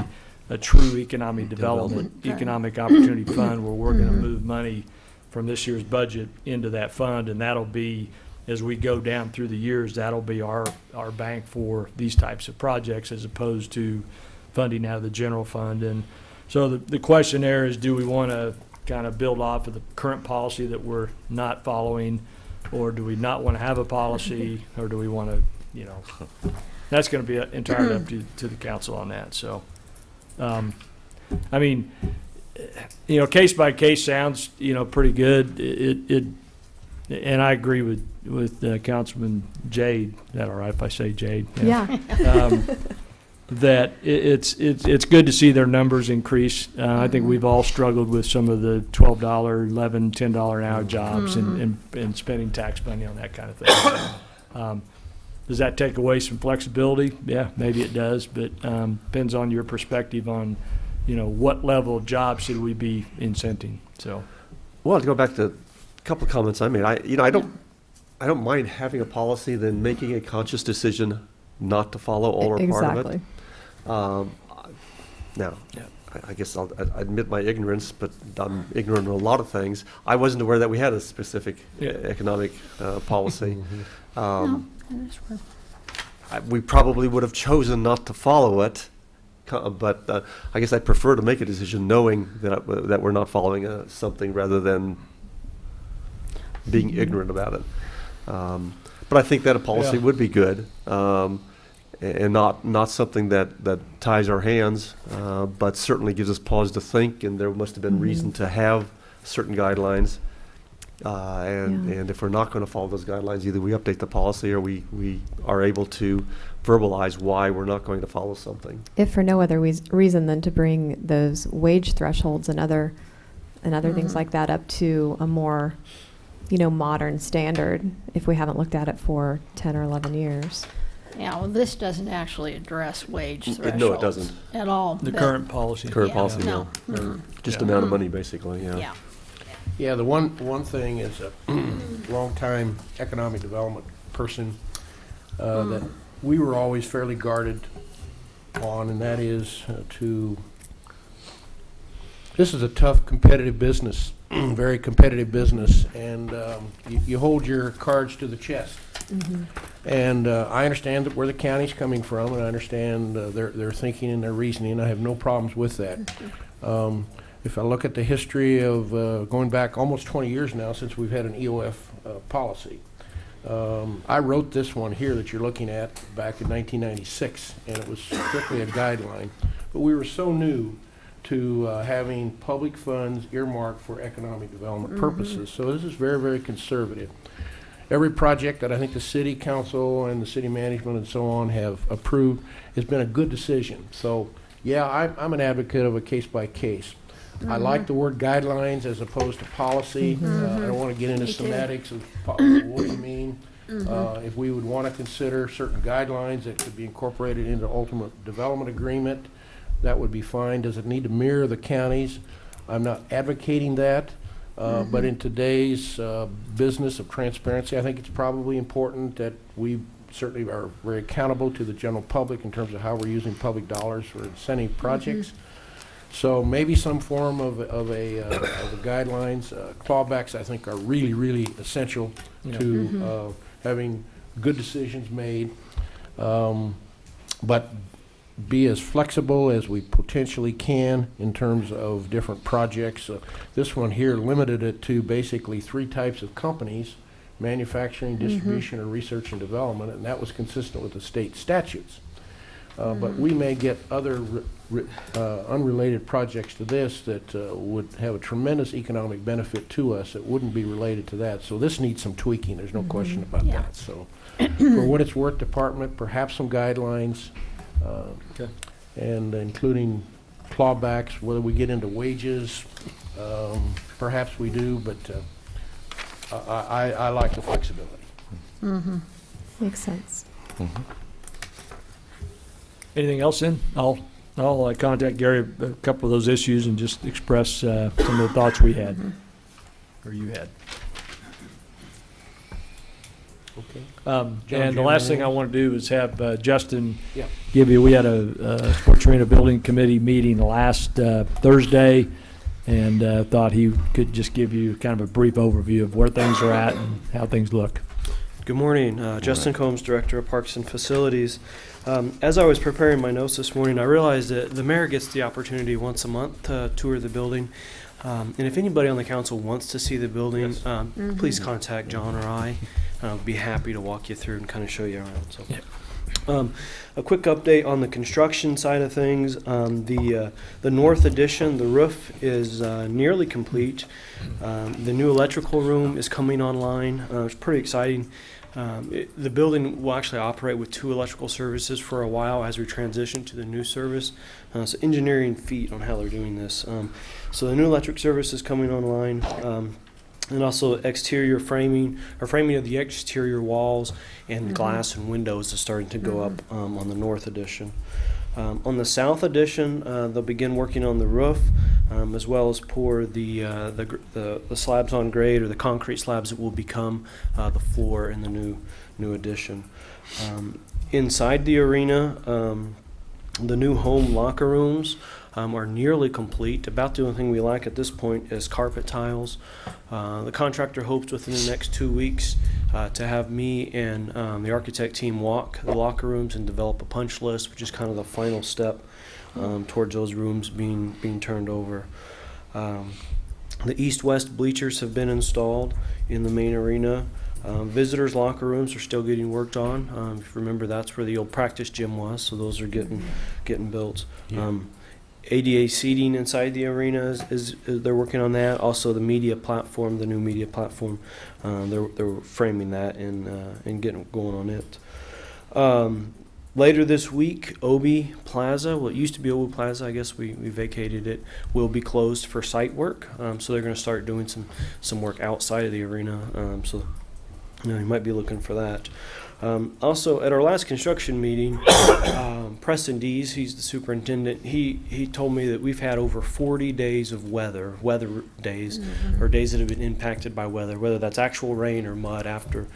a true economic development, economic opportunity fund, where we're going to move money from this year's budget into that fund, and that'll be, as we go down through the years, that'll be our bank for these types of projects, as opposed to funding out of the general fund. And so the question there is, do we want to kind of build off of the current policy that we're not following, or do we not want to have a policy, or do we want to, that's going to be entirely up to the council on that. So, case by case sounds, pretty good. And I agree with Councilman Jade. Is that all right if I say Jade? Yeah. That it's good to see their numbers increase. I think we've all struggled with some of the $12, $11, $10 an hour jobs and spending tax money on that kind of thing. Does that take away some flexibility? Yeah, maybe it does, but depends on your perspective on, what level of job should we be incenting. So, well, to go back to a couple of comments I made, I don't mind having a policy than making a conscious decision not to follow all or part of it. Now, I guess I'll admit my ignorance, but I'm ignorant of a lot of things. I wasn't aware that we had a specific economic policy. We probably would have chosen not to follow it, but I guess I prefer to make a decision knowing that we're not following something rather than being ignorant about it. But I think that a policy would be good, and not something that ties our hands, but certainly gives us pause to think, and there must have been reason to have certain guidelines. And if we're not going to follow those guidelines, either we update the policy or we are able to verbalize why we're not going to follow something. If for no other reason than to bring those wage thresholds and other things like that up to a more, modern standard, if we haven't looked at it for 10 or 11 years. Yeah, well, this doesn't actually address wage thresholds. No, it doesn't. At all. The current policy. No. Just amount of money, basically, Yeah. Yeah, the one thing is a long-time economic development person that we were always fairly guarded on, and that is this is a tough competitive business, very competitive business, and you hold your cards to the chest. And I understand where the county's coming from, and I understand their thinking and their reasoning. I have no problems with that. if I look at the history of going back almost 20 years now since we've had an EOF policy. I wrote this one here that you're looking at back in 1996, and it was strictly a guideline. But we were so new to having public funds earmarked for economic development purposes. So this is very, very conservative. Every project that I think the city council and the city management and so on have approved has been a good decision. So yeah, I'm an advocate of a case by case. I like the word guidelines as opposed to policy. I don't want to get into semantics of what do you mean. If we would want to consider certain guidelines that could be incorporated into ultimate development agreement, that would be fine. Does it need to mirror the counties? I'm not advocating that, but in today's business of transparency, I think it's probably important that we certainly are very accountable to the general public in terms of how we're using public dollars for incentive projects. So maybe some form of a guidelines. Clawbacks, I think, are really, really essential to having good decisions made. But be as flexible as we potentially can in terms of different projects. This one here limited it to basically 3 types of companies: manufacturing, distribution, and research and development, and that was consistent with the state statutes. But we may get other unrelated projects to this that would have a tremendous economic benefit to us that wouldn't be related to that. So this needs some tweaking, there's no question about that. So for what it's worth, department, perhaps some guidelines, and including clawbacks, whether we get into wages, perhaps we do, but I like the flexibility. Makes sense. Anything else then? I'll contact Gary a couple of those issues and just express some of the thoughts we had, or you had. Okay. And the last thing I want to do is have Justin Yeah. give you, we had a Sports Arena Building Committee meeting last Thursday, and thought he could just give you kind of a brief overview of where things are at and how things look. Good morning. Justin Combs, Director of Parks and Facilities. As I was preparing my notes this morning, I realized that the mayor gets the opportunity once a month to tour the building. And if anybody on the council wants to see the building, please contact John or I. I'll be happy to walk you through and kind of show you around. So, a quick update on the construction side of things. The north addition, the roof is nearly complete. The new electrical room is coming online. It's pretty exciting. The building will actually operate with 2 electrical services for a while as we transition to the new service. So engineering feat on how they're doing this. So the new electric service is coming online. And also exterior framing, or framing of the exterior walls and glass and windows is starting to go up on the north addition. On the south addition, they'll begin working on the roof, as well as pour the slabs on grade, or the concrete slabs that will become the floor in the new addition. Inside the arena, the new home locker rooms are nearly complete. About the only thing we lack at this point is carpet tiles. The contractor hopes within the next 2 weeks to have me and the architect team walk the locker rooms and develop a punch list, which is kind of the final step towards those rooms being turned over. The east-west bleachers have been installed in the main arena. Visitors' locker rooms are still getting worked on. If you remember, that's where the old practice gym was, so those are getting built. ADA seating inside the arena is they're working on that. Also, the media platform, the new media platform, they're framing that and getting going on it. Later this week, Obi Plaza, well, it used to be Obi Plaza, I guess we vacated it, will be closed for site work. So they're going to start doing some work outside of the arena. So you might be looking for that. Also, at our last construction meeting, Preston Dees, he's the superintendent, he told me that we've had over 40 days of weather days, or days that have been impacted by weather, whether that's actual rain or mud after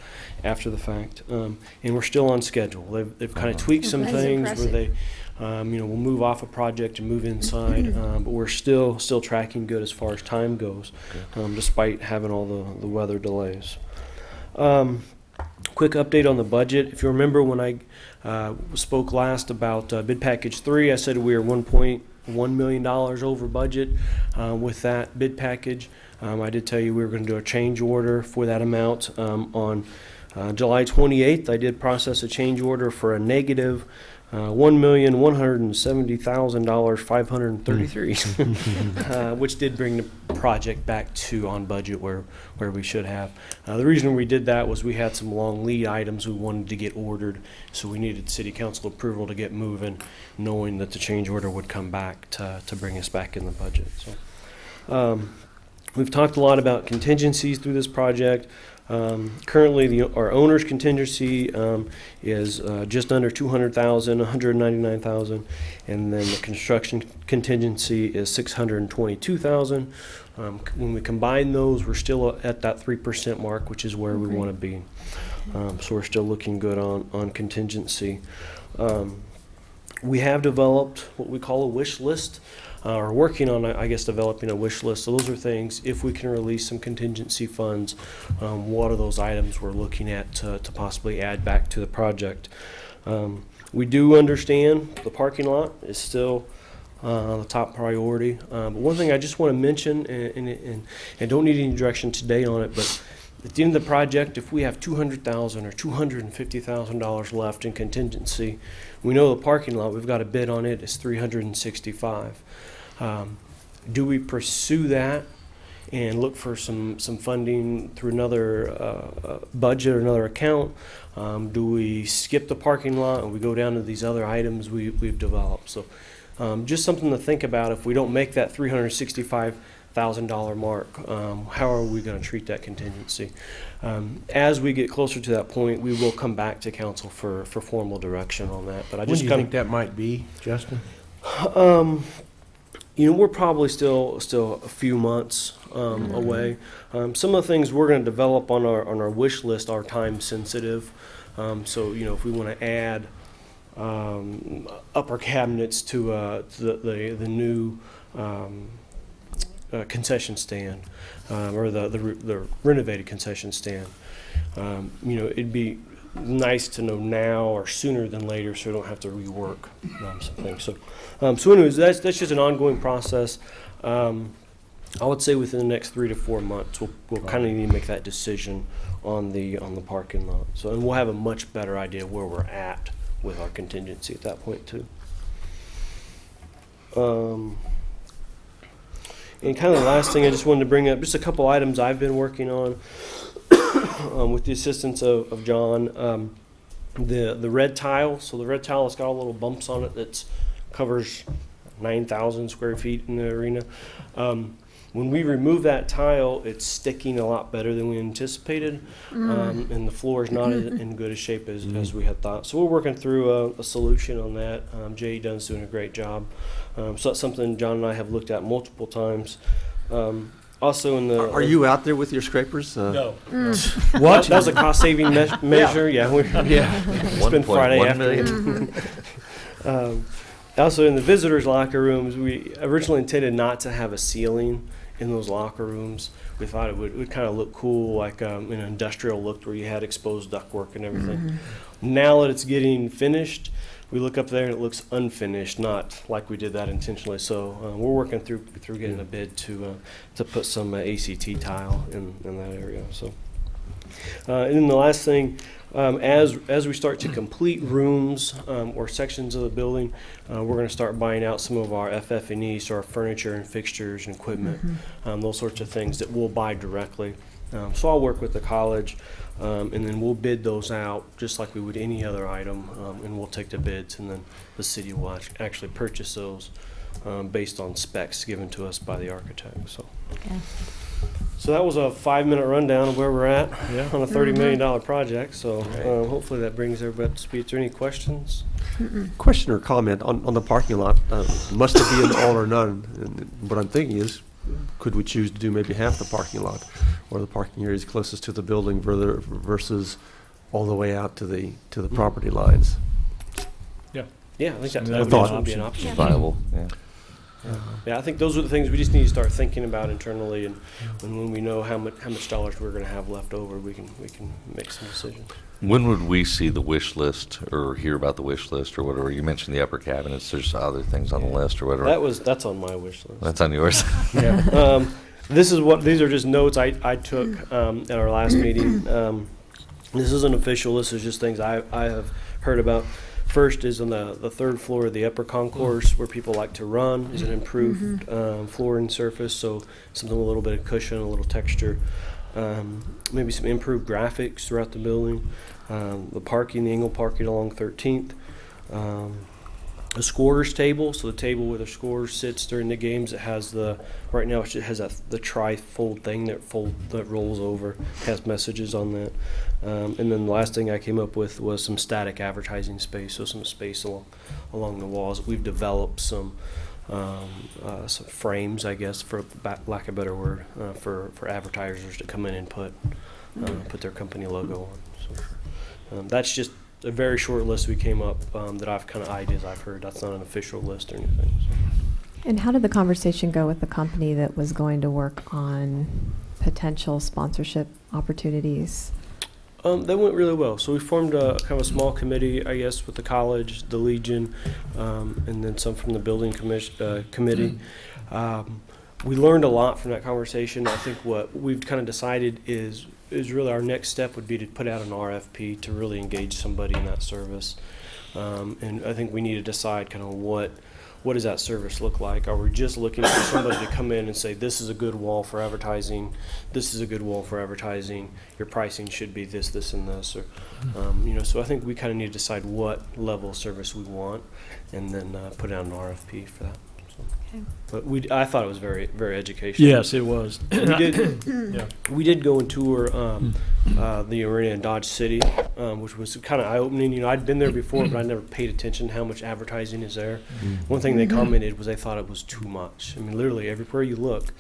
the fact. And we're still on schedule. They've kind of tweaked some things where they, we'll move off a project and move inside, but we're still tracking good as far as time goes, despite having all the weather delays. Quick update on the budget. If you remember when I spoke last about bid package 3, I said we are $1 million over budget with that bid package. I did tell you we were going to do a change order for that amount. On July 28th, I did process a change order for a negative $1,170,533, which did bring the project back to on budget where we should have. The reason we did that was we had some long lead items we wanted to get ordered, so we needed city council approval to get moving, knowing that the change order would come back to bring us back in the budget. So we've talked a lot about contingencies through this project. Currently, our owner's contingency is just under $200,000, $199,000, and then the construction contingency is $622,000. When we combine those, we're still at that 3% mark, which is where we want to be. So we're still looking good on contingency. We have developed what we call a wish list. Are working on, I guess, developing a wish list. So those are things, if we can release some contingency funds, what are those items we're looking at to possibly add back to the project. We do understand the parking lot is still the top priority. But one thing I just want to mention, and don't need any direction today on it, but at the end of the project, if we have $200,000 or $250,000 left in contingency, we know the parking lot, we've got a bid on it, it's $365,000. Do we pursue that and look for some funding through another budget or another account? Do we skip the parking lot and we go down to these other items we've developed? So just something to think about. If we don't make that $365,000 mark, how are we going to treat that contingency? As we get closer to that point, we will come back to council for formal direction on that. But I just when do you think that might be, Justin? We're probably still a few months away. Some of the things we're going to develop on our wish list are time sensitive. So if we want to add upper cabinets to the new concession stand or the renovated concession stand, it'd be nice to know now or sooner than later, so we don't have to rework some things. So anyways, that's just an ongoing process. I would say within the next 3 to 4 months, we'll kind of need to make that decision on the parking lot. So, and we'll have a much better idea where we're at with our contingency at that point too. And kind of the last thing I just wanted to bring up, just a couple items I've been working on. With the assistance of John, the red tile. So the red tile has got all little bumps on it that covers 9,000 square feet in the arena. When we remove that tile, it's sticking a lot better than we anticipated, and the floor is not in good a shape as we had thought. So we're working through a solution on that. Jay Dunn's doing a great job. So that's something John and I have looked at multiple times. Also in the... Are you out there with your scrapers? No. What? That was a cost-saving measure. Yeah. It's been Friday afternoon. Also in the visitors' locker rooms, we originally intended not to have a ceiling in those locker rooms. We thought it would kind of look cool, like an industrial look where you had exposed ductwork and everything. Now that it's getting finished, we look up there and it looks unfinished, not like we did that intentionally. So we're working through getting a bid to put some ACT tile in that area. So, and then the last thing, as we start to complete rooms or sections of the building, we're going to start buying out some of our FF&E, so our furniture and fixtures and equipment, those sorts of things that we'll buy directly. So I'll work with the college. And then we'll bid those out just like we would any other item, and we'll take the bids, and then the city will actually purchase those based on specs given to us by the architect. So, so that was a 5-minute rundown of where we're at on a $30 million project. So hopefully that brings everybody up to speed. Is there any questions? Question or comment on the parking lot? Must it be an all or none? And what I'm thinking is, could we choose to do maybe half the parking lot, or the parking areas closest to the building versus all the way out to the property lines? Yeah, I think that would be an option. Viable. Yeah. Yeah, I think those are the things we just need to start thinking about internally, and when we know how much dollars we're going to have left over, we can make some decisions. When would we see the wish list or hear about the wish list or whatever? You mentioned the upper cabinets. There's other things on the list or whatever. That's on my wish list. That's on yours. Yeah. These are just notes I took at our last meeting. This isn't official. This is just things I have heard about. First is on the third floor of the upper concourse where people like to run is an improved flooring surface, so something with a little bit of cushion, a little texture. Maybe some improved graphics throughout the building. The parking, the angle parking along 13th. A scorer's table, so the table where the scorer sits during the games. It has right now it has the tri-fold thing that rolls over, has messages on that. And then the last thing I came up with was some static advertising space, so some space along the walls. We've developed some frames, I guess, for lack of a better word, for advertisers to come in and put their company logo on. So that's just a very short list we came up that I've kind of ideas I've heard. That's not an official list or anything. So. And how did the conversation go with the company that was going to work on potential sponsorship opportunities? That went really well. So we formed a kind of a small committee, I guess, with the college, the Legion, and then some from the building committee. We learned a lot from that conversation. I think what we've kind of decided is really our next step would be to put out an RFP to really engage somebody in that service. And I think we need to decide kind of what does that service look like? Are we just looking for somebody to come in and say, this is a good wall for advertising, this is a good wall for advertising, your pricing should be this, this, and this, or so I think we kind of need to decide what level of service we want, and then put out an RFP for that. So. Okay. But I thought it was very, very educational. Yes, it was. We did go and tour the arena in Dodge City, which was kind of eye-opening. I'd been there before, but I never paid attention to how much advertising is there. One thing they commented was they thought it was too much. I mean, literally everywhere you look,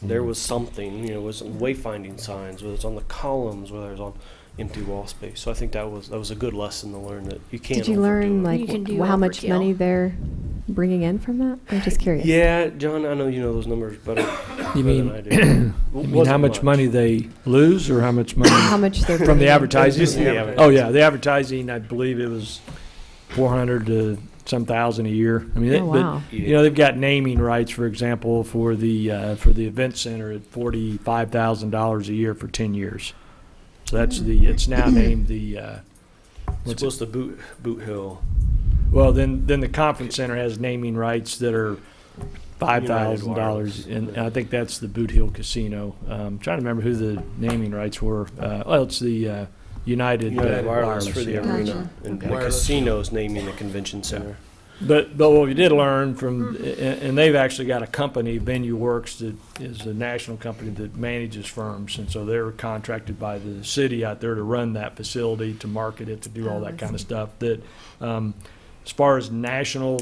there was something. It was wayfinding signs, whether it's on the columns, whether it's on empty wall space. So I think that was a good lesson to learn, that you can't. Did you learn how much overkill. money they're bringing in from that? I'm just curious. Yeah, John, I know you know those numbers better, You than I do. You mean how much money they lose, or how much money How much they're from the bringing in? advertising? Just the advertising. Oh yeah, the advertising. I believe it was 400 to some thousand a year. I mean, Oh, wow. but they've got naming rights, for example, for the event center at $45,000 a year for 10 years. So that's it's now named the. It's supposed to Boot Hill. Well, then the conference center has naming rights that are $5,000, and I think that's the Boot Hill Casino. I'm trying to remember who the naming rights were. It's the United Wireless for the Gotcha. arena, and the Wireless. casino's naming the convention center. But what we did learn from, and they've actually got a company, Venue Works, that is a national company that manages firms, and so they're contracted by the city out there to run that facility, to market it, to do all that kind of stuff. That as far as national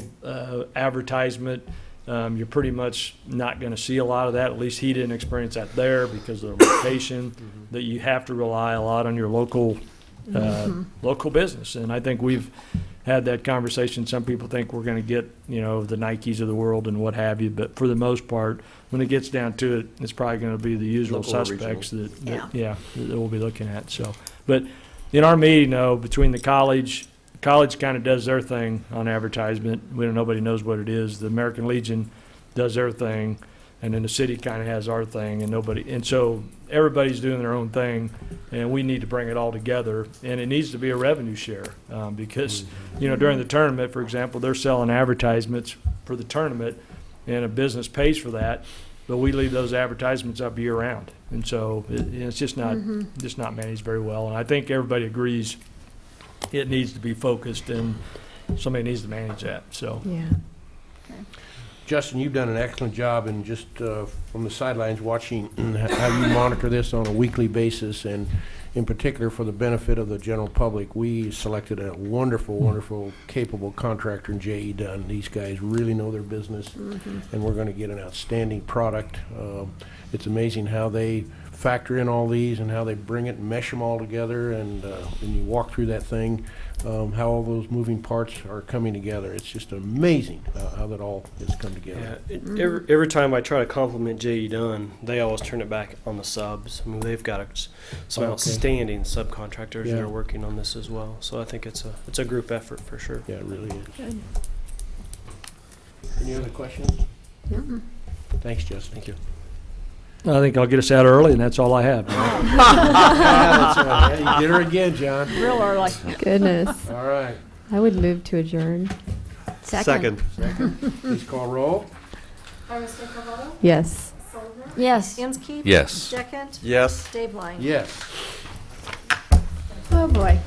advertisement, you're pretty much not going to see a lot of that. At least he didn't experience that there because of the location. That you have to rely a lot on your local business, and I think we've had that conversation. Some people think we're going to get, the Nikes of the world and what have you, but for the most part, when it gets down to it, it's probably going to be the usual Local or suspects that Yeah. we'll be looking at. So, but in our meeting, though, between the college kind of does their thing on advertisement. Nobody knows what it is. The American Legion does their thing, and then the city kind of has our thing, and so everybody's doing their own thing, and we need to bring it all together, and it needs to be a revenue share, because during the tournament, for example, they're selling advertisements for the tournament, and a business pays for that, but we leave those advertisements up year round, and so it's just not managed very well, and I think everybody agrees it needs to be focused, and somebody needs to manage that. So Yeah. Justin, you've done an excellent job in just from the sidelines watching how you monitor this on a weekly basis, and in particular for the benefit of the general public. We selected a wonderful, capable contractor in J.E. Dunn. These guys really know their business, and we're going to get an outstanding product. It's amazing how they factor in all these and how they bring it and mesh them all together, and when you walk through that thing, how all those moving parts are coming together. It's just amazing how that all has come together. Yeah, every time I try to compliment J.E. Dunn, they always turn it back on the subs. I mean, they've got some outstanding subcontractors that are working on this as well. So I think it's a group effort for sure. Yeah, it really is. Good. Any other questions? Mm-mm. Thanks, Justin. Thank you. I think I'll get us out early, and that's all I have. Yeah, you did her again, John. Real early. Goodness. All right. I would move to adjourn. Second. Please call roll. Yes. Yes. Inskeep? Yes. Deckent? Yes. Dave Line? Yes. Oh, boy.